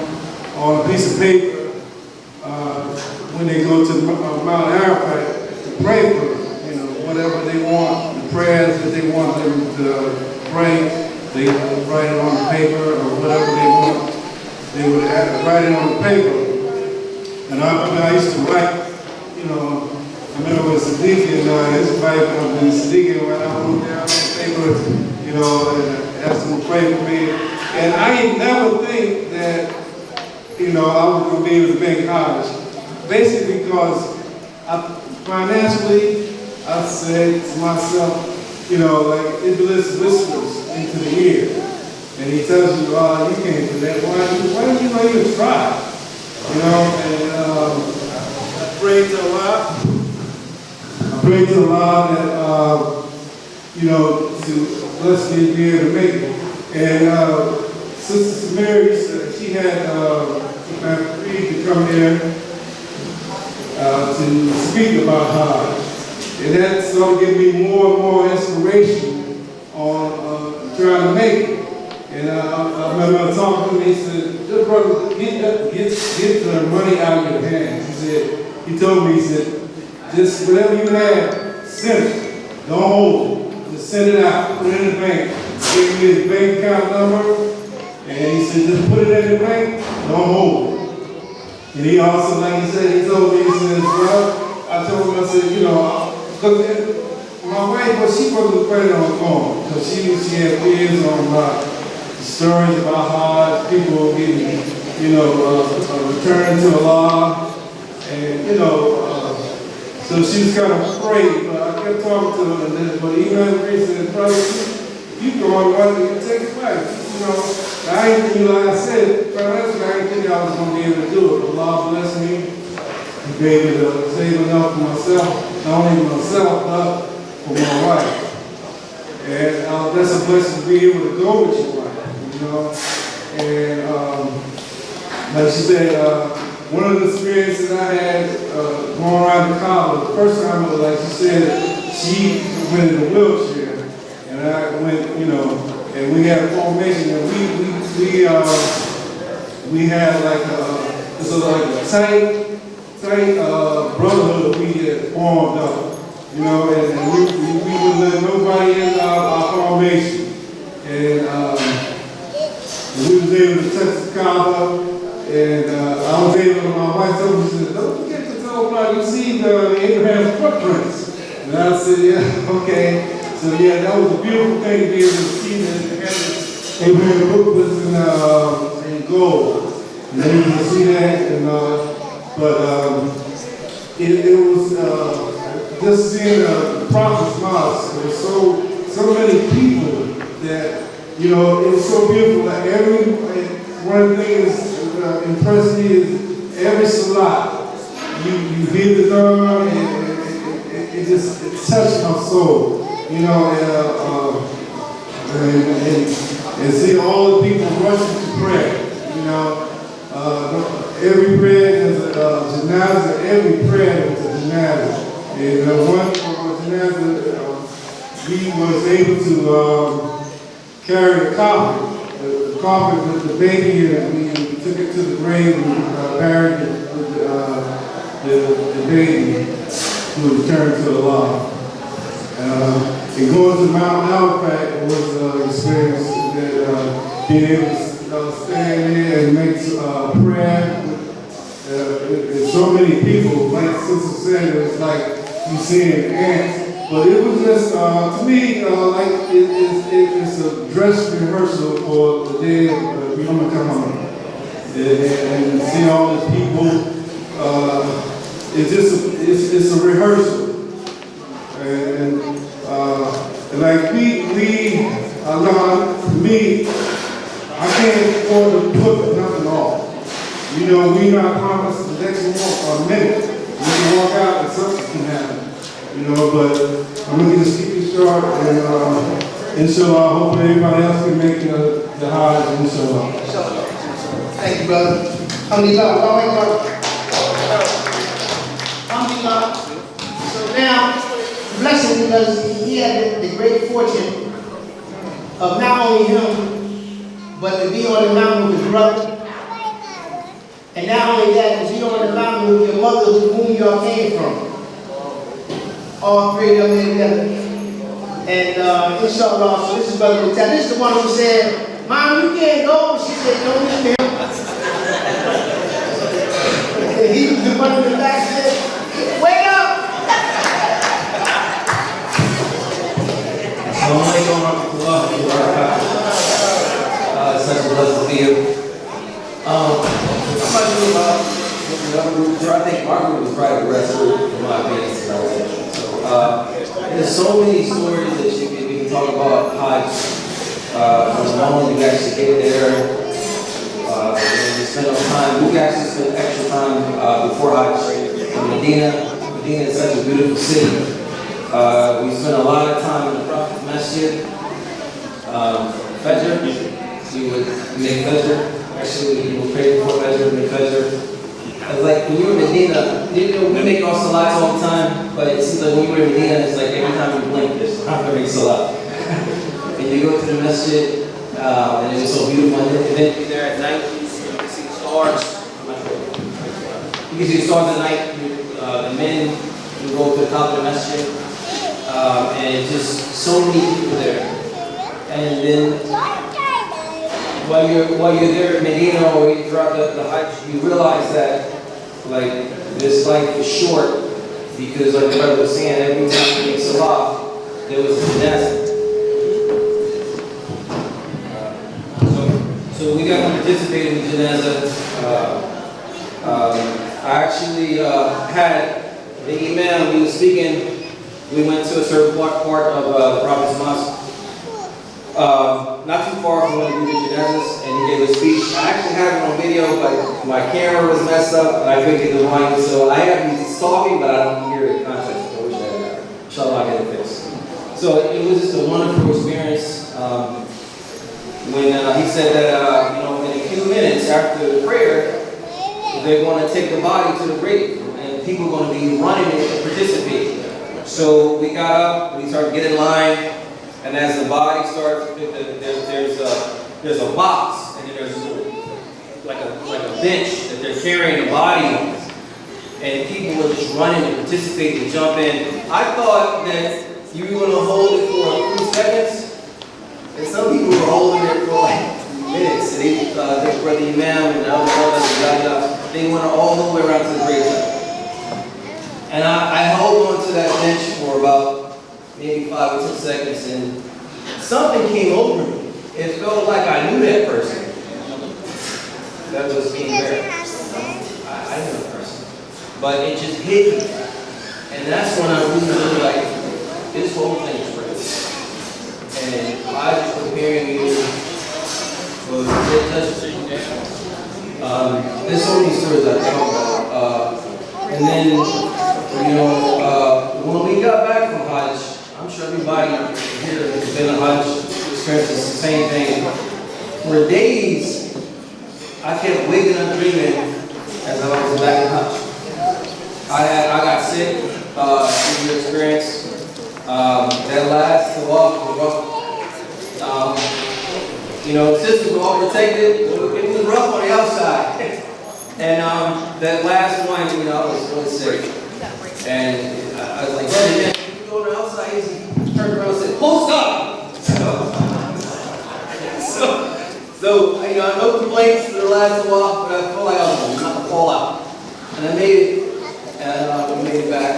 on a piece of paper when they go to Mount Arafat to pray for, you know, whatever they want, the prayers that they want them to pray, they would write it on the paper, or whatever they want, they would write it on the paper. And I used to write, you know, I remember when Sabiqun and his wife, when Sabiqun, when I wrote down on the paper, you know, and asked him to pray for me. And I didn't never think that, you know, I was going to be able to make Hajj. Basically because financially, I said to myself, you know, like Iblis whispers into the ear. And he tells you, oh, you can't do that. Why don't you not even try? You know, and I prayed to Allah. I prayed to Allah that, you know, to bless me to be able to make it. And Sister Samari, she had agreed to come here to speak about Hajj. And that started giving me more and more inspiration on trying to make it. And I remember talking to him, he said, just brother, get the money out of your hands. He said, he told me, he said, just whatever you have, send it. Don't hold it. Just send it out, put it in the bank. Give me his bank account number. And he said, just put it in the bank, don't hold it. And he also, like he said, he told me, he said, well, I told him, I said, you know, because my wife, well, she wasn't afraid on the phone, because she had fears on stories about how people getting, you know, returning to Allah, and, you know, so she was kind of afraid, but I kept talking to her, and then, but even after he said, brother, you going one day, take it back. You know, I ain't, you know, like I said, financially, I didn't think I was going to be able to do it. But Allah blessed me. He gave me to save enough for myself, not only myself, but for my wife. And that's a blessing to be able to go with your wife, you know. And like she said, one of the experiences I had going around the college, the first time, like she said, she went in a wheelchair. And I went, you know, and we had a formation, and we had like a tight brotherhood we had formed up, you know, and we wouldn't let nobody in our formation. And we was able to touch the Kaaba, and I was able to, my wife told me, she said, don't forget to tell about you see the Abraham's footprints. And I said, yeah, okay. So yeah, that was a beautiful thing to be able to see that Abraham footprints in gold. And then you can see that, and but it was just seeing the Prophet's mosque. There was so many people that, you know, it was so beautiful. Like one of the things that impressed me is every salat, you hear the drum, and it just touched my soul. You know, and see all the people rushing to prayer. You know, every prayer is a janazah, every prayer is a janazah. And one janazah, we was able to carry a coffin, the coffin with the baby, and we took it to the grave and buried it with the baby who returned to Allah. And going to Mount Arafat was an experience that being able to stand there and make prayer with so many people. Like Sister said, it was like you seeing ants. But it was just, to me, like it's a dress rehearsal for the day of Yom Kippur. And see all these people, it's a rehearsal. And like me, I can't afford to put nothing off. You know, we not promised next minute. When you walk out, and something can happen. You know, but I'm looking to keep it short, and inshallah, hopefully everybody else can make the Hajj, inshallah. Thank you, brother. Alhamdulillah. Alhamdulillah. So now, blessing because he had the great fortune of not only him, but to be on the mountain with his brother. And not only that, to be on the mountain with your mother, whom y'all came from. All three of them together. And inshallah, so this is Brother Mukhtar. This is the one who said, Mom, you can't go. She said, don't listen to him. And he was the one in the back said, wake up! Assalamu alaikum wa rahmatullahi wa barakatuh. It's such a blessing to be here. I'm not sure about the other group. I think our group was probably the best group, in my opinion. So, there's so many stories that we can talk about Hajj. From the moment you actually get there, and you spend no time. We actually spend extra time before Hajj in Medina. Medina is such a beautiful city. We spent a lot of time in the Prophet's Masjid. Fajr, we would make Fajr. Actually, we would pray before Fajr, make Fajr. It's like when you were in Medina, we make our salats all the time, but it seems like when you were in Medina, it's like every time you blink, there's time to make salat. And you go to the Masjid, and it was so beautiful. And then you're there at night, you can see the stars. You can see the stars at night. The men will go to the top of the Masjid. And just so many people there. And then while you're there in Medina or throughout the Hajj, you realize that like this life is short because like the brother was saying, every time you make salah, there was a janazah. So we got to participate in the janazah. I actually had the imam, we were speaking. We went to a certain part of the Prophet's Mosque, not too far from when we did janazahs, and he gave a speech. I actually have it on video, but my camera was messed up, and I couldn't get the volume, so I have him talking, but I don't hear the context. I wish I had that. Inshallah, I get it fixed. So it was just a wonderful experience when he said that, in a few minutes after the prayer, they're going to take the body to the grave, and people are going to be running and participating. So we got up, we started getting in line, and as the body starts, there's a box, and then there's like a bench that they're carrying the body on, and people were just running and participating and jump in. I thought that you were going to hold it for a few seconds, and some people were holding it for like minutes. And the brother Imam and the other brothers, they went all the way around to the gravesite. And I held on to that bench for about maybe 5 or 10 seconds, and something came over me. It felt like I knew that person that was being buried. I knew that person. But it just hit me. And that's when I really like, this whole thing is real. And I just preparing you for the touch. There's so many stories I talk about. And then, when we got back from Hajj, I'm sure everybody here has been on Hajj experienced the same thing. For days, I kept waking up dreaming as I was back in Hajj. I got sick through the experience. That last walk was rough. Sisters were all protected. It was rough on the outside. And that last one, I was really sick. And I was like, brother, man, you can go on the outside. He turned around and said, post up! So no complaints for the last walk, but I felt like I was about to fall out. And I made it, and we made it back.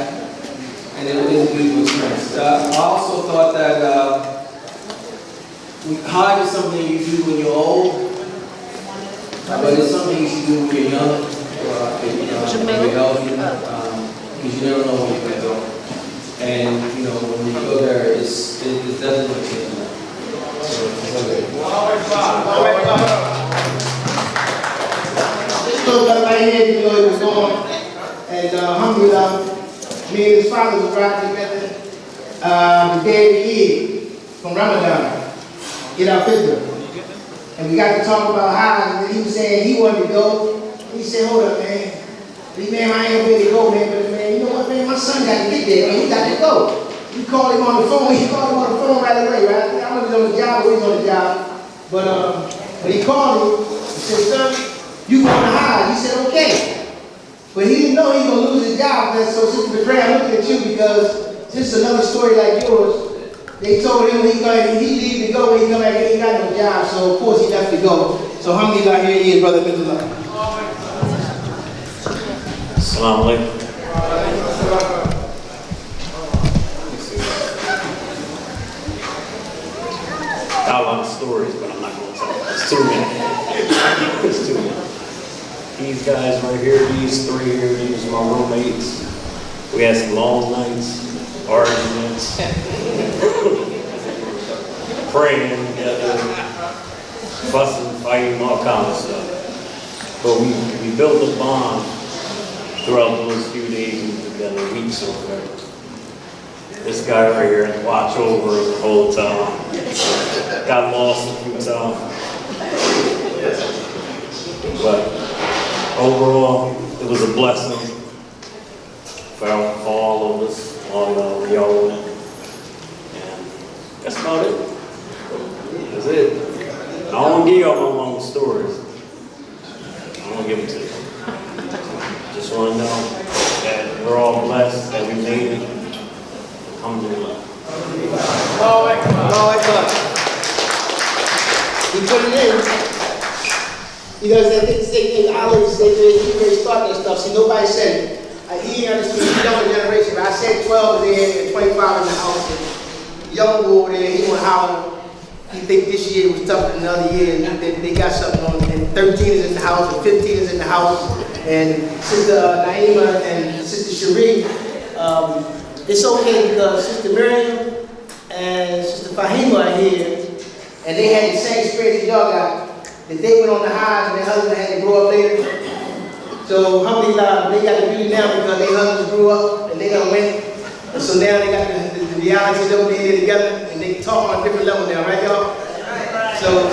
And it was a beautiful experience. I also thought that Hajj is something you do when you're old, but it's something you should do when you're young, or when you're healthy, because you never know when you're going to go. And, when you go there, it doesn't change that. So, it's okay. This little guy right here, it was going father was riding together the day of the year from Ramadan in our picture. And we got to talk about Hajj, and he was saying he wanted to go. He said, hold up, man. Man, I ain't ready to go, man, but man, you know what, man, my son got to get there, man, he got to go. We called him on the phone, he called him on the phone right away, right? I don't know if he's on the job or he's on the job, but he called him, he said, son, you going to Hajj? He said, okay. But he didn't know he was going to lose his job, man, so Sister Bedrea, I'm looking at you because this is another story like yours. They told him he leave to go when he come back, he ain't got no job, so of course he left to go. So alhamdulillah, here he is, Brother Abdullah. Assalamu alaikum. Got a lot of stories, but I'm not going to tell them. It's too many. It's too many. These guys right here, these three here, these are my roommates. We had some long nights, arguments, praying together, fussing, fighting, all kinds of stuff. But we built a bond throughout those few days we were together, weeks or whatever. This guy right here had to watch over us the whole time. Got lost a few times. But overall, it was a blessing for all of us, all y'all. And that's about it. That's it. I don't want to give y'all no long stories. I don't give them to you. Just want to know that we're all blessed, that we made it. Alhamdulillah. He put it in. He does that thing, same thing, olives, he really start that stuff. See, nobody said it. He didn't understand, he's younger generation, but I said 12 there and 25 in the house. Young boy over there, he went holler. He think this year was tougher than another year, and they got something on. And 13 is in the house, and 15 is in the house. And Sister Naima and Sister Cherie, it's okay because Sister Miriam and Sister Fahima are here, and they had the same experience that y'all got. That they went on the Hajj and their husband had to grow up later. So alhamdulillah, they got the beauty now because their husbands grew up and they done went. And so now they got the reality of them being together, and they talk on a different level now, right y'all? So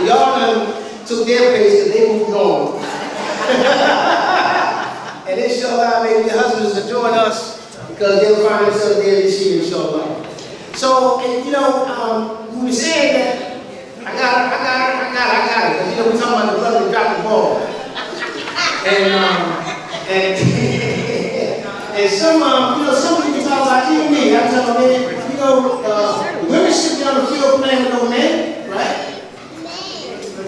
y'all done took their place because they moved on. And inshallah, maybe the husbands will join us because they'll find themselves there this year, inshallah. So, and, you know, we were saying that I got it. Because, you know, we're talking about the brother that dropped the ball. And some, you know, some people talk about, even me, I'm talking about, man, you know, women should be on the field playing with no men, right?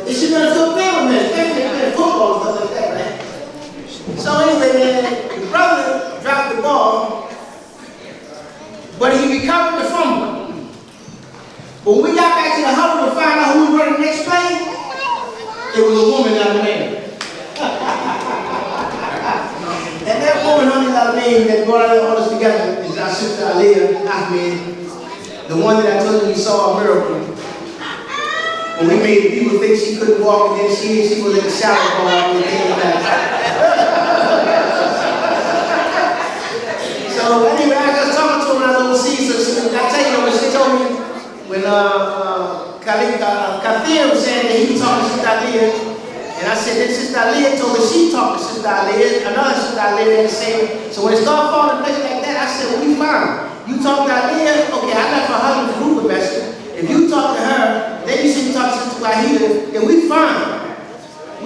They should be on the field playing with men, playing football and stuff like that, right? So anyway, man, the brother dropped the ball, but he recovered the fumble. But when we got back to the huddle to find out who was running the next play, it was a woman, not a man. And that woman, not a man, that brought all us together is our sister Aliyah Ahmed, the one that I told you we saw a miracle. When we made people think she couldn't walk, and then she was in the shower bar and came back. So anyway, I was talking to her when I was overseas, so I tell you what she told me. When Kathir was saying that he was talking to Sister Aliyah, and I said that Sister Aliyah told me she talked to Sister Aliyah, another Sister Aliyah, and saying, so when it started falling in place like that, I said, well, we fine. You talk to Aliyah, okay, I left her husband for group message. If you talk to her, then you see me talk to Sister Wahida, then we fine.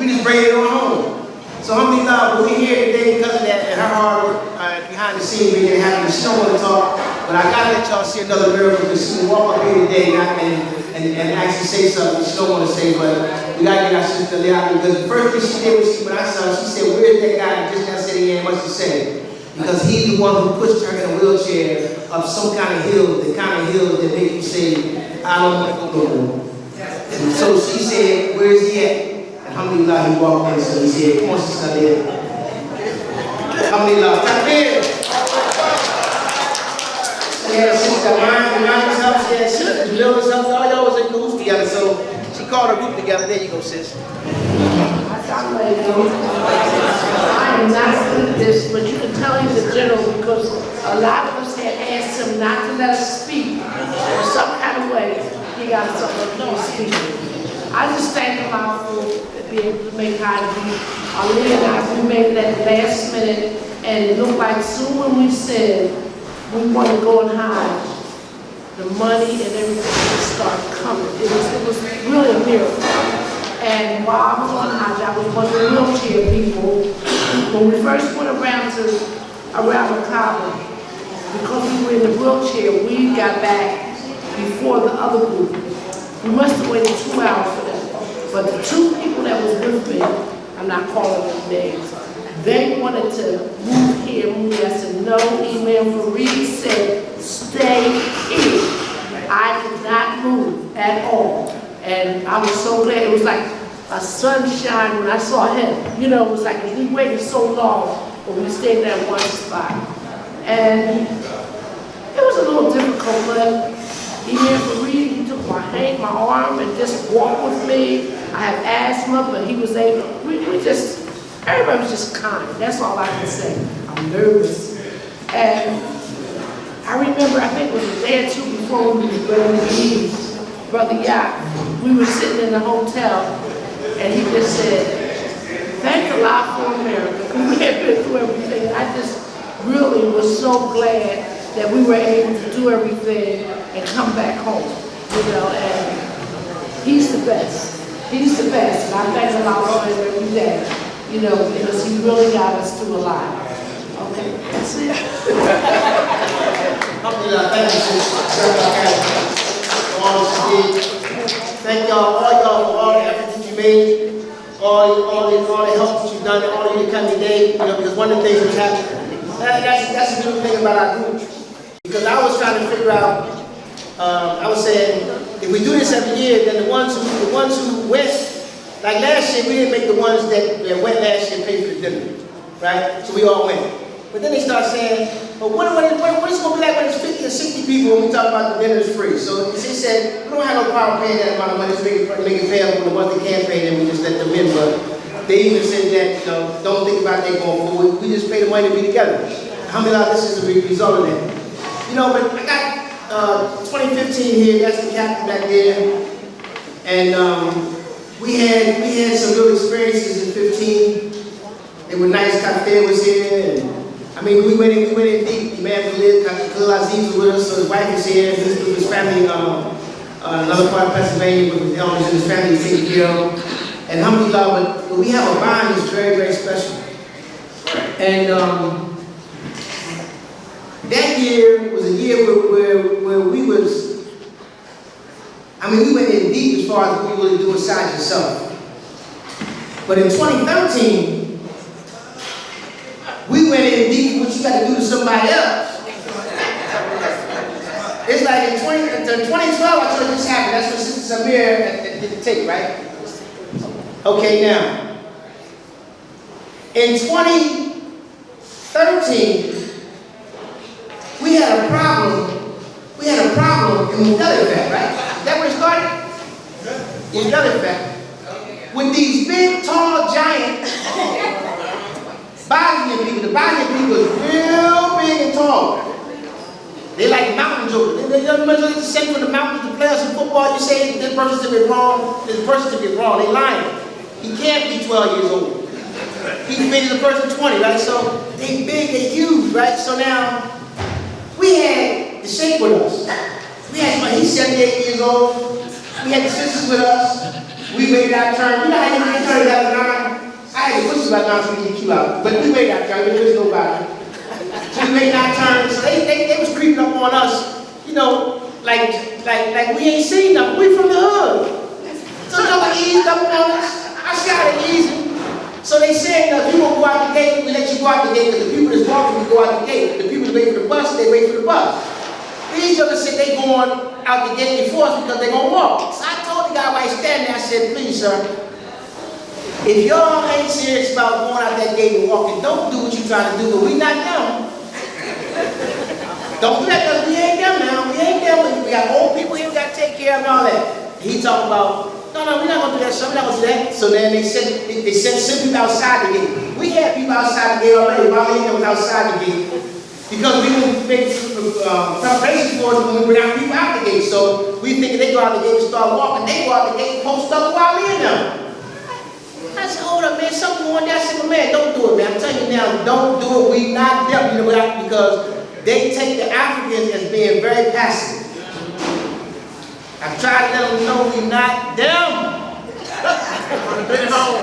We just bring it on home. So alhamdulillah, we're here today because of that, and her hard work behind the scenes making it happen. She don't want to talk, but I gotta let y'all see another miracle because she can walk up here today and actually say something she don't want to say, but we gotta get our sister Leah, because the first thing she did when I saw her, she said, where's that guy that just now said he ain't much to say? Because he's the one who pushed her in a wheelchair up some kind of hill, the kind of hill that make you say, I don't want to go no more. So she said, where is he at? Alhamdulillah, he walked in, so he's here. Come on, Sister Aliyah. Alhamdulillah. Takbir. She had a sister, mine was up, she had sisters, Bill was up, all y'all was in groups together, so she called her group together. There you go, sis. Stop laying down. I am not good at this, but you can tell he's a general because a lot of us had asked him not to let us speak. Or some kind of way, he got us up to speak. I just thank him out for being able to make Hajj. Ali and I, we made it at the last minute, and it looked like soon when we said we want to go on Hajj, the money and everything just started coming. It was really a miracle. And while I was on Hajj, I was one of the wheelchair people. When we first went around the Kaaba, because we were in the wheelchair, we got back before the other group. We must have waited 2 hours for them. But the two people that was with me, I'm not calling them names, they wanted to move here, move there. I said, no, Imam Fareed said, stay here. I did not move at all. And I was so glad. It was like a sunshine when I saw him. You know, it was like we waited so long, but we stayed in that one spot. And it was a little difficult, but Imam Fareed, he took my arm and just walked with me. I have asthma, but he was able, everybody was just kind. That's all I can say. I'm nervous. And I remember, I think it was a day or two before we were going to leave, Brother Yacht, we were sitting in the hotel, and he just said, thank Allah for America. We had been through everything. I just really was so glad that we were able to do everything and come back home, you know, and he's the best. He's the best, and I thank Allah for him every day, you know, because he really got us through a lot. Okay, that's it. Thank you, sister. For all that you did. Thank y'all, all y'all, for all the efforts that you made, all the help that you've done, and all you come today, you know, because one of the things that happened, that's the good thing about our group. Because I was trying to figure out, I was saying, if we do this every year, then the ones who went, like last year, we didn't make the ones that went last year pay for the dinner, right? So we all went. But then they start saying, well, what is it going to be like when it's 50 or 60 people when we talk about the dinner is free? So they said, we don't have no problem paying that amount of money, just make it payable. The ones that can't pay, then we just let them in. But they even said that, you know, don't think about that going forward. We just pay the money to be together. Alhamdulillah, this is a result of that. You know, but I got 2015 here, that's the captain back there. And we had some good experiences in 15. They were nice. Kafir was here. And, I mean, we went in deep. Imam Khalil Aziz was with us, so his wife is here. He's with his family, another part of Pennsylvania, with his elders and his family is taken care of. And alhamdulillah, but we have a bond that's very, very special. And that year was a year where we was, I mean, we went in deep as far as what you really do inside yourself. But in 2013, we went in deep what you got to do to somebody else. It's like in 2012, I told you this happened. That's when Sister Samir did the tape, right? Okay, now, in 2013, we had a problem. We had a problem in Muzdalifah, right? Is that where it started? Muzdalifah. With these big, tall, giant Bosnian people. The Bosnian people is real big and tall. They like mountain jokers. They say from the mountains to players in football, you say this person's to be wrong, this person's to be wrong. They lying. He can't be 12 years old. He's big as a person 20, right? So they big, they huge, right? So now, we had the Sheikh with us. We had somebody, he's 78 years old. We had the sisters with us. We made our turn. You know how you make your turn about 9? I had to push about 9 so we can keep you out. But we made our turn. We didn't nobody. So we made our turn. So they was creeping up on us, you know, like we ain't seen nothing. We from the hood. So they eased up on us. I shot it easy. So they said, if you won't go out the gate, we let you go out the gate, because the people that's walking, you go out the gate. The people that wait for the bus, they wait for the bus. These jokers said they going out the gate before us because they gonna walk. So I told the guy while he's standing there, I said, please, sir, if y'all ain't serious about going out that gate and walking, don't do what you're trying to do, but we not them. Don't do that, because we ain't them now. We ain't them. We got old people here we got to take care of and all that. And he talking about, no, no, we're not gonna do that, son, we're not gonna do that. So then they sent people outside the gate. We had people outside the gate already, Marlene was outside the gate. Because we didn't make preparation for it when we bring our people out the gate. So we thinking they go out the gate and start walking, they go out the gate and post up while we in them. I said, hold up, man, something going there. I said, man, don't do it, man. I'm telling you now, don't do it. We not them, you know, because they take the Africans as being very passive. I tried to let them know we not them. Bring it home.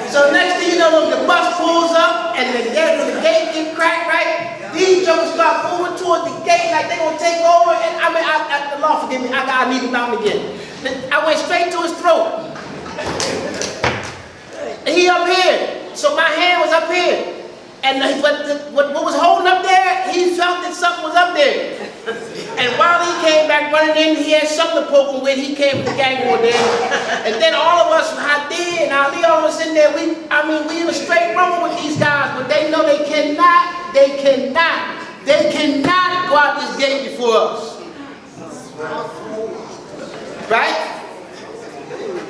So next thing you know, the bus pulls up and the gate get cracked, right? These jokers start moving towards the gate like they gonna take over, and I mean, the Lord forgive me, I need to mount again. I went straight to his throat. And he up here, so my hand was up here. And what was holding up there, he felt that something was up there. And while he came back running in, he had something to poke him with. He came with the gang war there. And then all of us, Hadi and Ali, all of us in there, we in a straight rumble with these guys, but they know they cannot go out this gate before us. Right?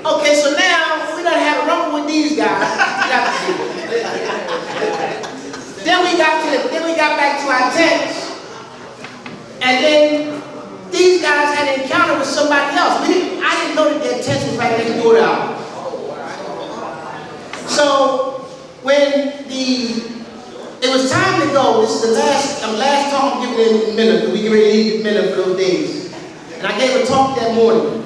Okay, so now we done had a rumble with these guys. Then we got back to our tents, and then these guys had an encounter with somebody else. I didn't know that their tents was right next door to ours. So when it was time to go, this is the last talk I'm giving in a minute, because we get ready to leave the minute for those days. And I gave a talk that morning.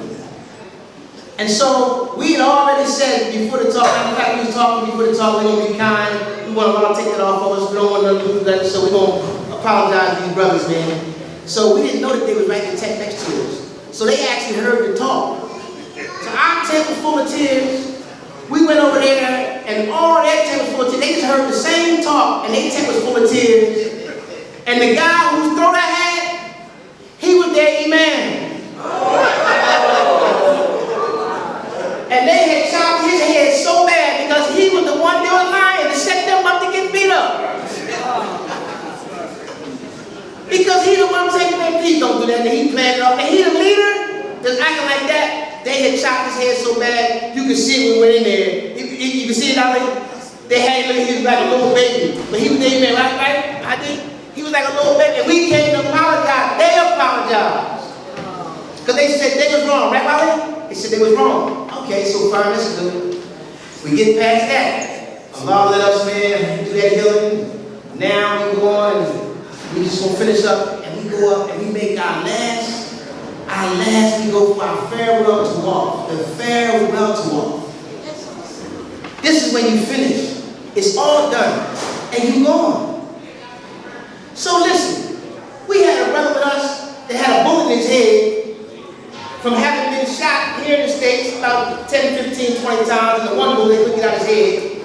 And so we had already said before the talk, in fact we was talking before the talk, we're going to be kind, we want to take that off of us, we don't want to lose that, so we're going to apologize to these brothers, man. So we didn't know that they was right in the tent next to us. So they actually heard the talk. So our tent was full of tears. We went over there, and all their tent was full of tears. They just heard the same talk, and their tent was full of tears. And the guy whose throat I had, he was their imam. And they had chopped his head so bad because he was the one they were lying to set them up to get beat up. Because he the one saying, man, please don't do that. And he planned it off. And he the leader that's acting like that. They had chopped his head so bad, you could see when we went in there. You could see it out there. They had him, he was like a little baby. But he was the man, right? I think he was like a little baby. And we came to apologize. They apologized. Because they said they was wrong, right, Wally? They said they was wrong. Okay, so far, that's good. We get past that. Allah let us, man, do that healing. Now we go on, and we just gonna finish up, and we go up, and we make our last, we go for our farewell to walk. The farewell to walk. This is when you finish. It's all done, and you gone. So listen, we had a brother with us that had a bullet in his head from having been shot here in the States about 10, 15, 20 times, and the one bullet couldn't get out his head.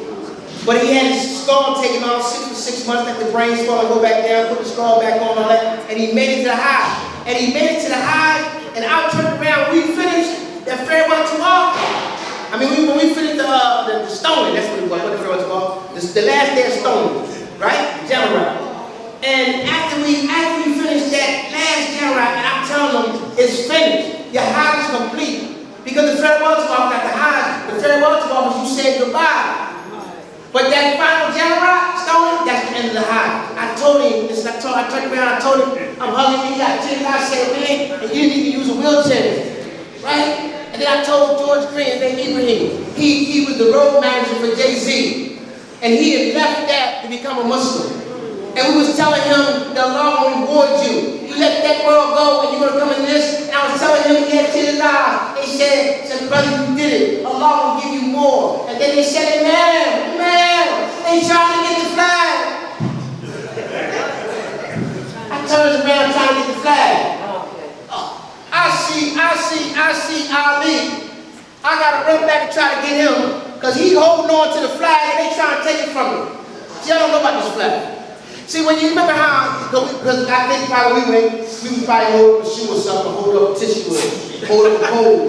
But he had his skull taken off 6 months, let the brain swell and go back down, put the skull back on, all that, and he made it to the Hajj. And he made it to the Hajj, and I turned around, we finished that farewell to walk. I mean, when we finished the stoning, that's what it was, what the farewell to walk, the last day of stoning, right? Jamara. And after we finished that last Jamara, and I'm telling them, it's finished. Your Hajj is complete. Because the farewell to walk, not the Hajj, the farewell to walk is you said goodbye. But that final Jamara stoning, that's the end of the Hajj. I told him, I turned around, I told him, I'm hugging him, he got tears, I said, man, and you didn't even use a wheelchair, right? And then I told George Green, his name Ibrahim, he was the road manager for Jay-Z, and he had left that to become a Muslim. And we was telling him that Allah will reward you. You let that world go and you're going to come in this. And I was telling him he had tears in his eyes. They said, brother, you did it. Allah will give you more. And then they said, amen, they trying to get the flag. I turned around trying to get the flag. I see Ali. I got to run back and try to get him because he's holding on to the flag and they trying to take it from him. See, I don't know about this flag. See, when you remember how, because I think probably we would probably hold up a shoe or something, hold up a tissue, hold up a pole,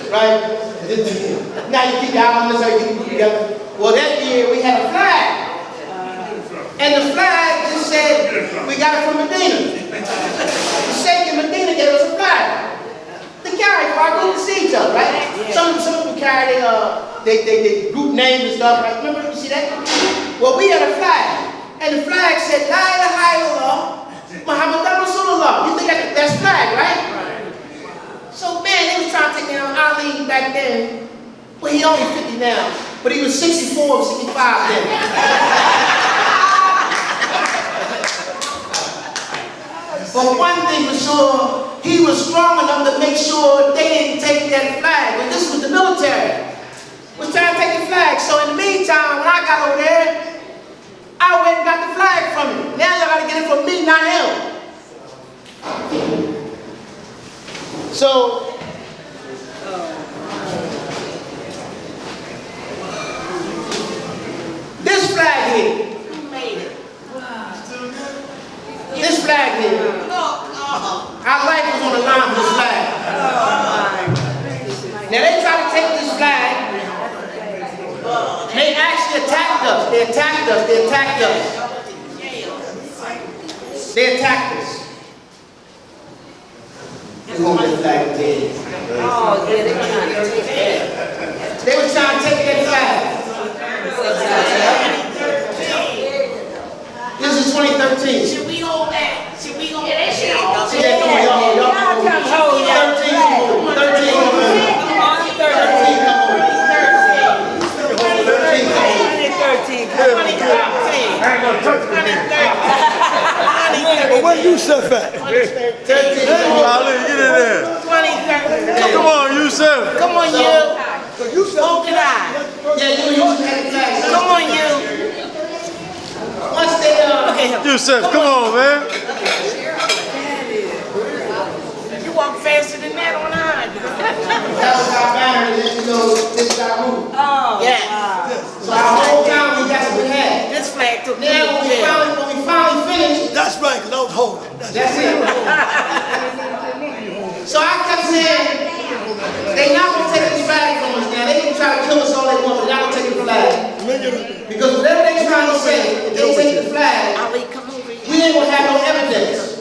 right? Now you keep your arms, so you can put it together. Well, that year we had a flag. And the flag just said, We got it from Medina. The Sheikh in Medina gave us a flag. To carry for our group to see each other, right? Some people carry they group names and stuff, right? Remember, you see that? Well, we had a flag, and the flag said, La ilaha illallah, Muhammadan Rasulullah. You think that's flag, right? So, man, they was trying to take down Ali back then. Well, he only 50 now, but he was 64 or 65 then. But one thing for sure, he was strong enough to make sure they didn't take that flag. But this was the military. Was trying to take the flag. So in the meantime, when I got over there, I went and got the flag from him. Now y'all gotta get it from me, not him. So, this flag here. Who made it? This flag here. Our life was on the line for this flag. Now they tried to take this flag. They actually attacked us. They attacked us. They attacked us. They attacked us. We're going to get the flag again. Oh, yeah, they were trying to take that. They were trying to take that flag. This is 2013. Should we hold that? Should we hold that? Yeah, y'all come hold it. 13 come over. 13 come over. 13 come over. 13 come over. 2013. Where Yusuf at? 13 come over. Ali, get in there. 2013. Come on, Yusuf. Come on, you. Hold it out. Yeah, you had the flag. Come on, you. Once they Yusuf, come on, man. You walk faster than that on Hajj. that was our banner, and you know, this is our route. Oh, yeah. So our whole time, that's what we had. This flag took me to Now, jail. when we finally finished, That's right, because I was holding. that's it. So I kept saying, they not going to take this flag from us now. They can try to kill us all they want, but they're not going to take the flag. Because whatever they're trying to say, if they take the flag, we ain't going to have no evidence.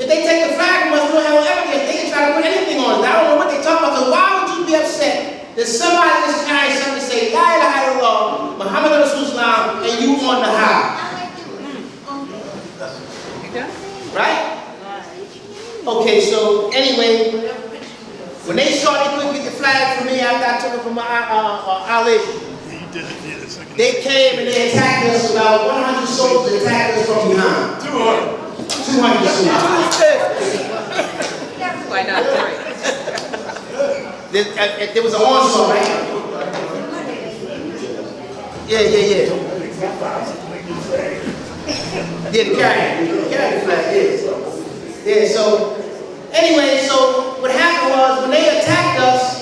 If they take the flag from us, we don't have no evidence. They can try to put anything on us. I don't know what they're talking about, so why would you be upset that somebody just carries something to say, La ilaha illallah, Muhammad Rasulullah, and you on the high? Right? Okay, so anyway, when they saw they couldn't get the flag from me after I took it from Ali, they came and they attacked us. About 100 soldiers attacked us from behind. 200 soldiers. Why not 3? There was an onslaught, right? Yeah. Yeah, the carry the flag, yeah, so, anyway, so what happened was, when they attacked us,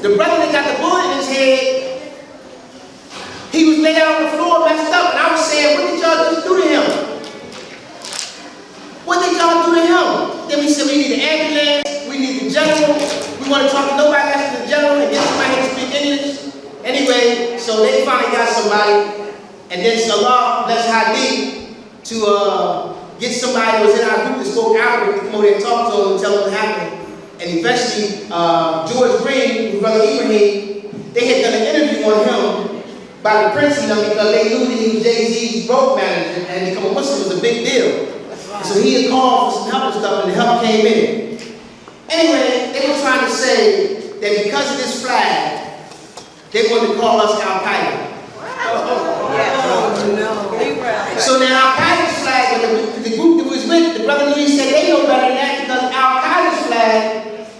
the brother that got the bullet in his head, he was laid out on the floor, messed up, and I was saying, what did y'all just do to him? What did y'all do to him? Then we said, we need an ambulance, we need the general, we want to talk to nobody else than the general, and get somebody to speak English. Anyway, so they finally got somebody, and then Salah bless Hadi to get somebody that was in our group that spoke Arabic to come over there and talk to him and tell him what happened. And eventually, George Green, with Brother Ibrahim, they had done an interview on him by the prince and them because they knew that he was Jay-Z's road manager and become a Muslim was a big deal. So he had called for some help and stuff, and the help came in. Anyway, they were trying to say that because of this flag, they wanted to call us Al-Qaeda. So now Al-Qaeda's flag, the group that was with, the brother Louis said they know better than that because Al-Qaeda's flag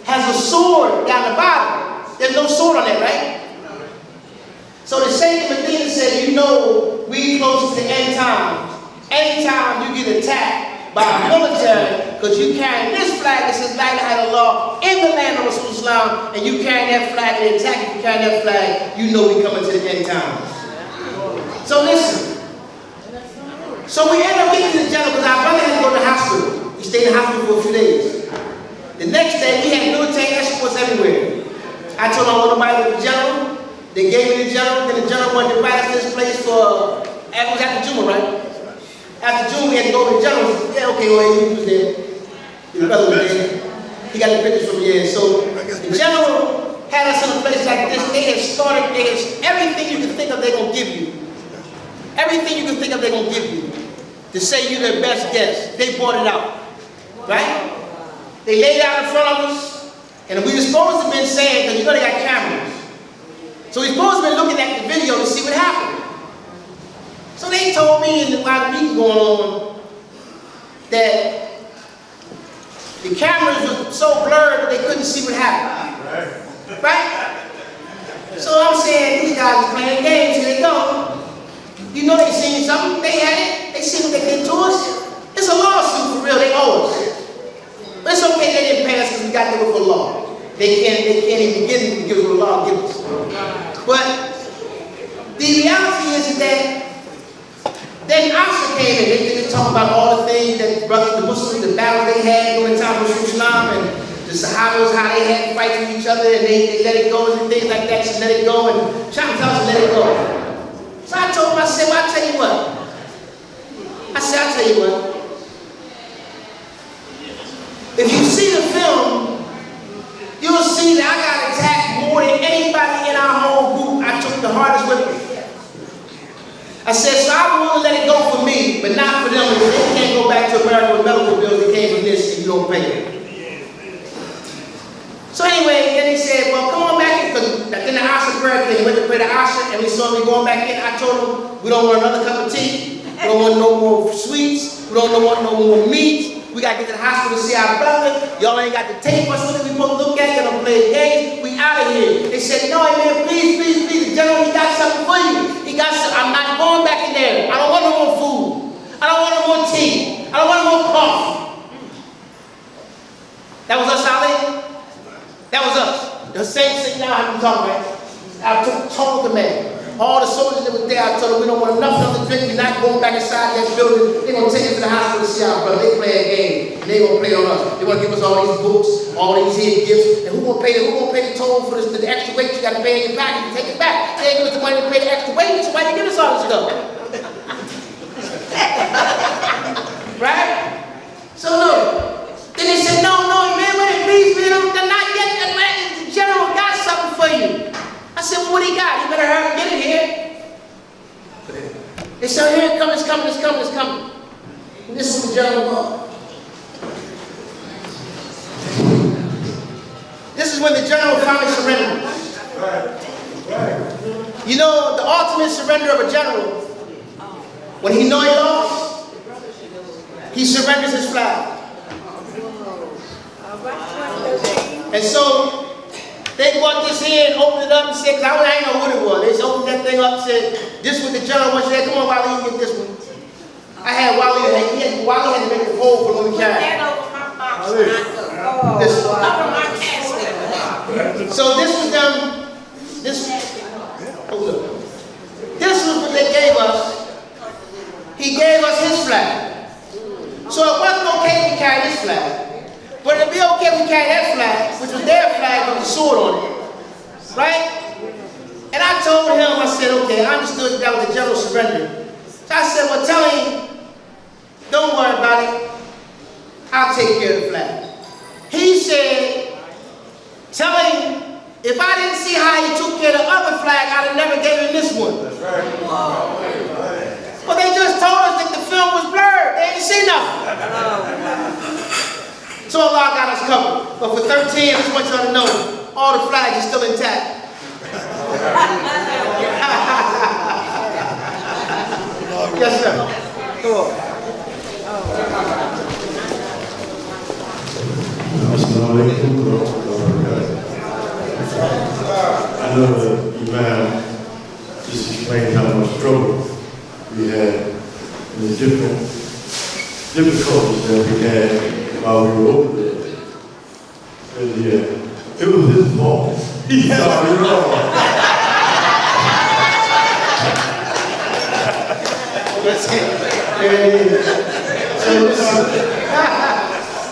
has a sword down the bottom. There's no sword on it, right? So the Sheikh of Medina said, you know, we close to the end times. Anytime you get attacked by the military, because you carry this flag that says La ilaha illallah in the land of Rasulullah, and you carry that flag and attack, if you carry that flag, you know we coming to the end times. So listen. So we ended up getting to the general because our brother had to go to the hospital. We stayed in the hospital for a few days. The next day, we had military escorts everywhere. I told them I want nobody with the general. They gave me the general. Then the general wanted to invite us to this place for, it was at the Juma, right? After June, we had to go to the general. Yeah, okay, well, he was there. The brother was there. He got the pictures from here. So the general had us in a place like this. They had started, everything you can think of, they're going to give you. Everything you can think of, they're going to give you. To say you're their best guest. They brought it out. Right? They laid out in front of us. And we were supposed to have been saying, because you know they got cameras. So we supposed to have been looking at the video to see what happened. So they told me while the meeting going on that the cameras were so blurred that they couldn't see what happened. Right? So I'm saying these guys are playing games. Here they go. You know they seen something. They had it. They seen what they did to us. It's a lawsuit for real. They owe us. But it's okay they didn't pay us because we got them with a law. They can't even give us what the law gives us. But the reality is that then Asha came in. They talk about all the things that the Muslims, the battles they had during the time of Islam, and the Sahabas, how they had to fight with each other, and they let it go and things like that. She let it go, and trying to tell us to let it go. So I told him, I said, well, I'll tell you what. I'll tell you what. If you see the film, you'll see that I got attacked more than anybody in our whole group. I took the hardest with me. I said, so I'm willing to let it go for me, but not for them, because they can't go back to America with medical bills that came from this and you don't pay it. So anyway, then he said, well, come on back in, because then the Asha prayer came. We went to pray the Asha, and we saw me going back in. I told him, we don't want another cup of tea. We don't want no more sweets. We don't want no more meat. We got to get to the hospital to see our brother. Y'all ain't got the tape. What's what we supposed to look at? Y'all don't play games. We out of here. They said, no, man, please. The general, he got something for you. He got something. I'm not going back in there. I don't want no more food. I don't want no more tea. I don't want no more coffee. That was us, Ali? That was us. The same thing now I've been talking about. I took total command. All the soldiers that were there, I told them we don't want nothing to drink. We're not going back inside that building. They're going to take us to the hospital to see our brother. They play a game. And they're going to play on us. They're going to give us all these books, all these here gifts. And who's going to pay the toll for this, the extra weight you got to pay in your pocket? You take it back. They ain't give us the money to pay the extra weight. So why you give us all this stuff? Right? So look. Then they said, no, man, please, man, they're not yet. The general got something for you. I said, well, what he got? You better hurry and get it here. They said, here it comes, it's coming. And this is the general law. This is when the general finally surrendered. You know, the ultimate surrender of a general, when he know he lost, he surrenders his flag. And so, they brought this here and opened it up and said, because I didn't know what it was. They just opened that thing up and said, this was the general one. Said, come on, Wally, you get this one. I had Wally, Wally had to make the hole for when we carried. So this was them, this was what they gave us. He gave us his flag. So it wasn't okay to carry this flag. But it'd be okay if we carry that flag, which was their flag with the sword on it. Right? And I told him, I said, okay, I understood that was the general surrender. So I said, well, tell him, don't worry about it. I'll take care of the flag. He said, tell him, if I didn't see how he took care of the other flag, I'd have never gave him this one. That's right. But they just told us that the film was blurred. They didn't see nothing. So Allah got us covered. But for 13, I just want y'all to know, all the flags are still intact. Yes, sir. Come on. I know the Imam just explained how much trouble we had in the different difficulties that we had while we were over there. And it was his fault. He started wrong. So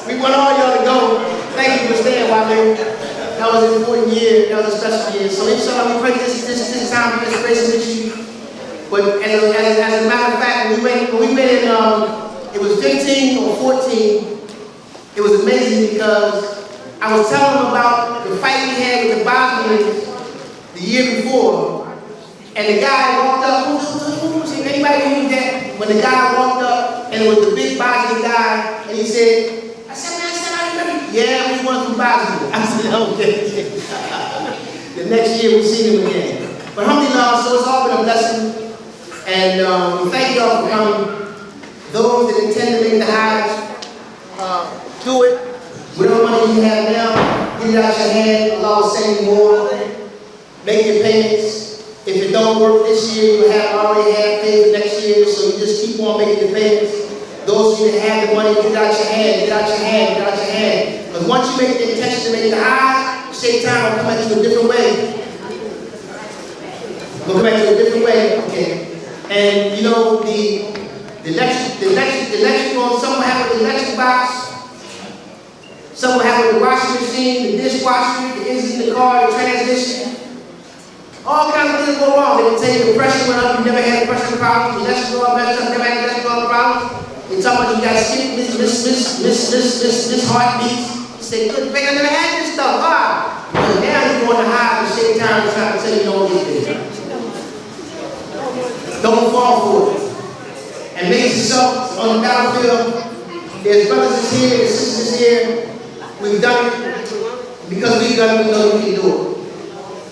we want all y'all to go. Thank you for staying while we. That was an important year. That was a special year. So inshallah, we pray this time for this grace with you. But as a matter of fact, when we went in 15 or 14, it was amazing because I was telling them about the fight we had with the Bosnians the year before, and the guy walked up, anybody knew that? When the guy walked up, and it was the big Bosnian guy, and he said, I remember. Yeah, we won from Bosnia. I said, okay. The next year we see him again. But alhamdulillah, so it's all been a blessing. And we thank you all for coming. Those that intend to make the Hajj, do it. Whatever money you have now, get it out your hand. Allah will send you more. Make your payments. If it don't work this year, you have already have paid for next year, so you just keep on making the payments. Those of you that have the money, get it out your hand, get it out your hand, get it out your hand. Because once you make the intention to make the Hajj, Shaitan will come at you a different way. We'll come at you a different way, okay? And you know, the electric on, some will have the electric box, some will have the washing machine, the dishwasher, the engine in the car, the transmission. All kinds of things go wrong. They will tell you the pressure went up, you never had a pressure problem, the electrical messed up, never had an electrical problem. They talk about you got to skip this heartbeat. You say, good thing I never had this stuff. Why? Because now you're going to hide the same time and trying to tell you don't do this. Don't fall for it. And make yourself on the battlefield. There's brothers that's here, there's sisters here. We've done it. Because we've done it, we know we can do it.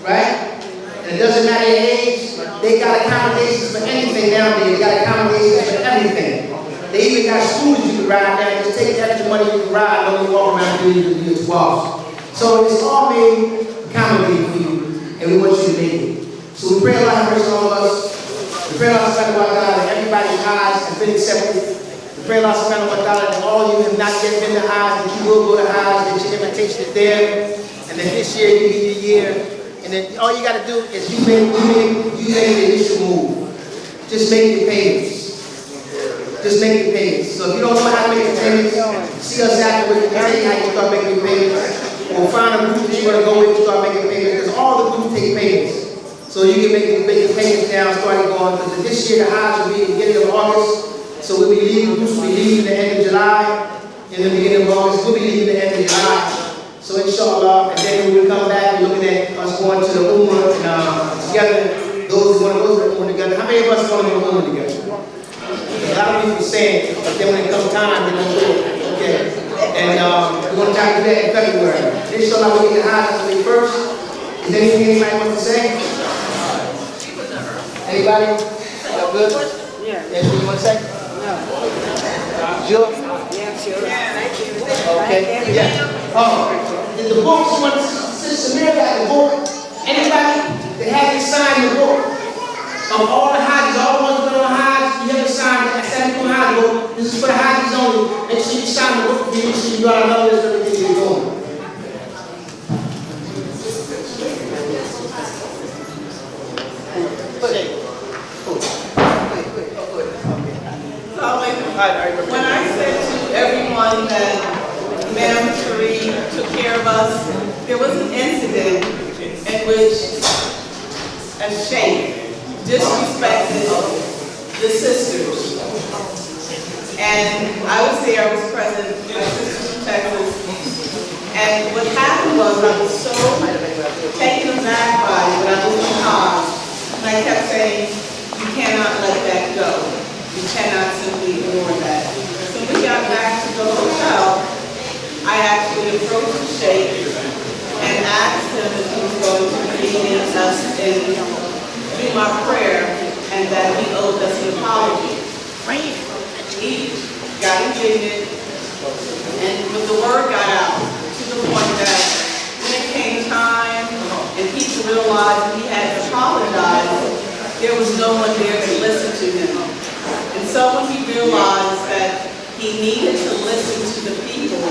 Right? And it doesn't matter your age, they got accommodations for anything nowadays. They got accommodations for everything. They even got scooters you can ride now. Just take the extra money you can ride, don't even walk around and do your 12. So it's all made accommodating for you, and we want you to make it. So we pray Allah have mercy on all of us. We pray Allah subhanahu wa ta'ala that everybody's Hajj has been accepted. We pray Allah subhanahu wa ta'ala that all of you have not yet been to Hajj, that you will go to Hajj, that your invitation is there, and that this year will be your year. And then all you got to do is you make the initial move. Just make the payments. Just make the payments. So if you don't know how to make the payments, see us afterwards. We'll tell you how you start making the payments. We'll find a group that you want to go with and start making payments. Because all the groups take payments. So you can make the payments now, starting going. Because this year the Hajj will be in the beginning of August. So we'll be leaving, the groups will be leaving the end of July. In the beginning of August, we'll be leaving the end of July. So inshallah, and then when we come back, we're looking at us going to the Ummah and together, those who want to go to the Ummah together. How many of us want to go to the Ummah together? A lot of people saying, but then when it comes time, they don't do it. Okay. And we're going to try to do that in February. Inshallah, we'll get the Hajj on the 1st. Is there anything anybody wants to say? Anybody? Y'all good? Yeah. Anything you want to say? No. Sure? Yeah, sure. Okay. Yeah. Oh. The book, Sister Mary got the book. Anybody that hasn't signed the book of all the Hajjs, all the ones that are on Hajj, you haven't signed that Sabiqun Hajj book. This is for the Hajjs only. Make sure you sign the book. Make sure you got another list of everything you're doing. When I said to everyone that Ma'am Cherie took care of us, there was an incident in which a sheikh disrespected the sisters. And I was there, I was present, my sisters from Texas. And what happened was I was so taken aback by it when I was in Hajj. And I kept saying, you cannot let that go. You cannot simply ignore that. So when we got back to the hotel, I actually approached the sheikh and asked him if he was going to lead us in do my prayer and that he owed us an apology. He got indignant, and when the word got out to the point that when it came time and people realized he had to apologize, there was no one there to listen to him. And so when he realized that he needed to listen to the people,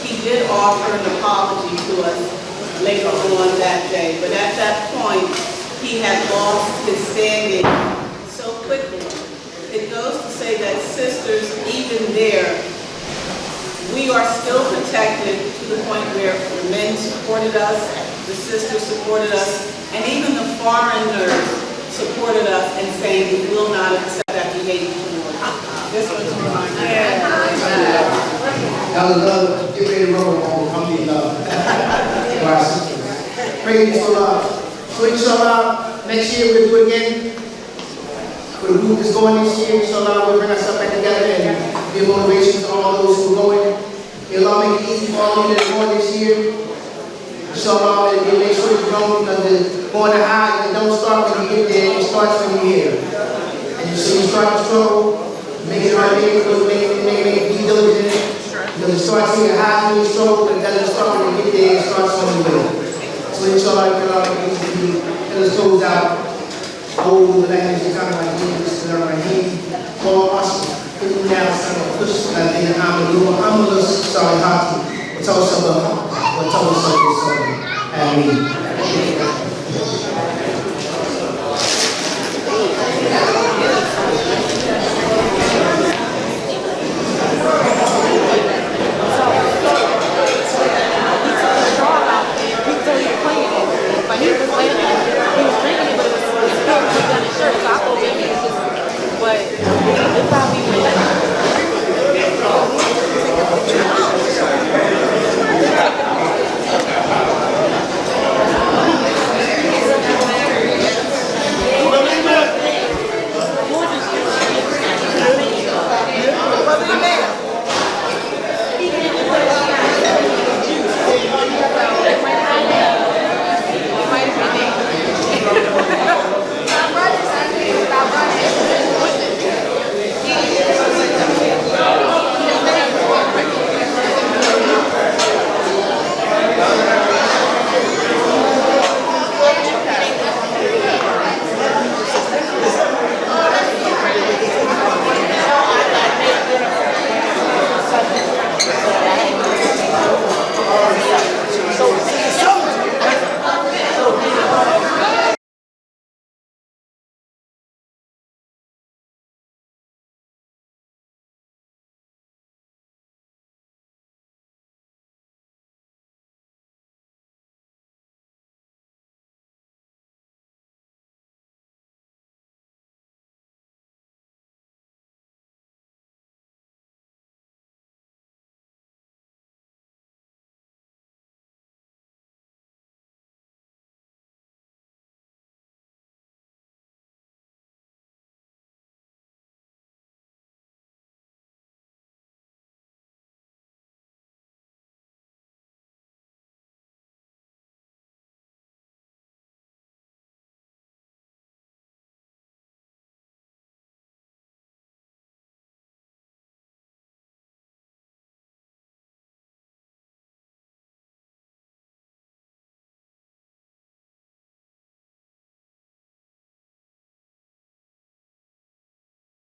he did offer an apology to us later on that day. But at that point, he had lost his standing so quickly. It goes to say that sisters, even there, we are still protected to the point where the men supported us, the sisters supported us, and even the foreigners supported us in saying we will not accept that behavior. This one's mine. Y'all love, get ready to roll on, I'm in love. To our sisters. Praise for love. So inshallah, next year we'll do it again. For the group that's going this year, inshallah, we'll bring ourselves back together and give motivation to all those who are going. May Allah make it easy for all of you that are going this year. Inshallah, and make sure it's grown because going to Hajj, it don't start when you get there, it starts when you're here. And so you start to struggle, make it hard, make it be diligent. Because it starts here, Hajj when you struggle, but it doesn't start when you get there, it starts when you're here. So inshallah, you can all make it easy. Let us close out. Old language is kind of like this, and I'm here. For us, putting down some of the push, I think I'm a little humblest, sorry, Hati. What's also the, what's also the, sorry, and me.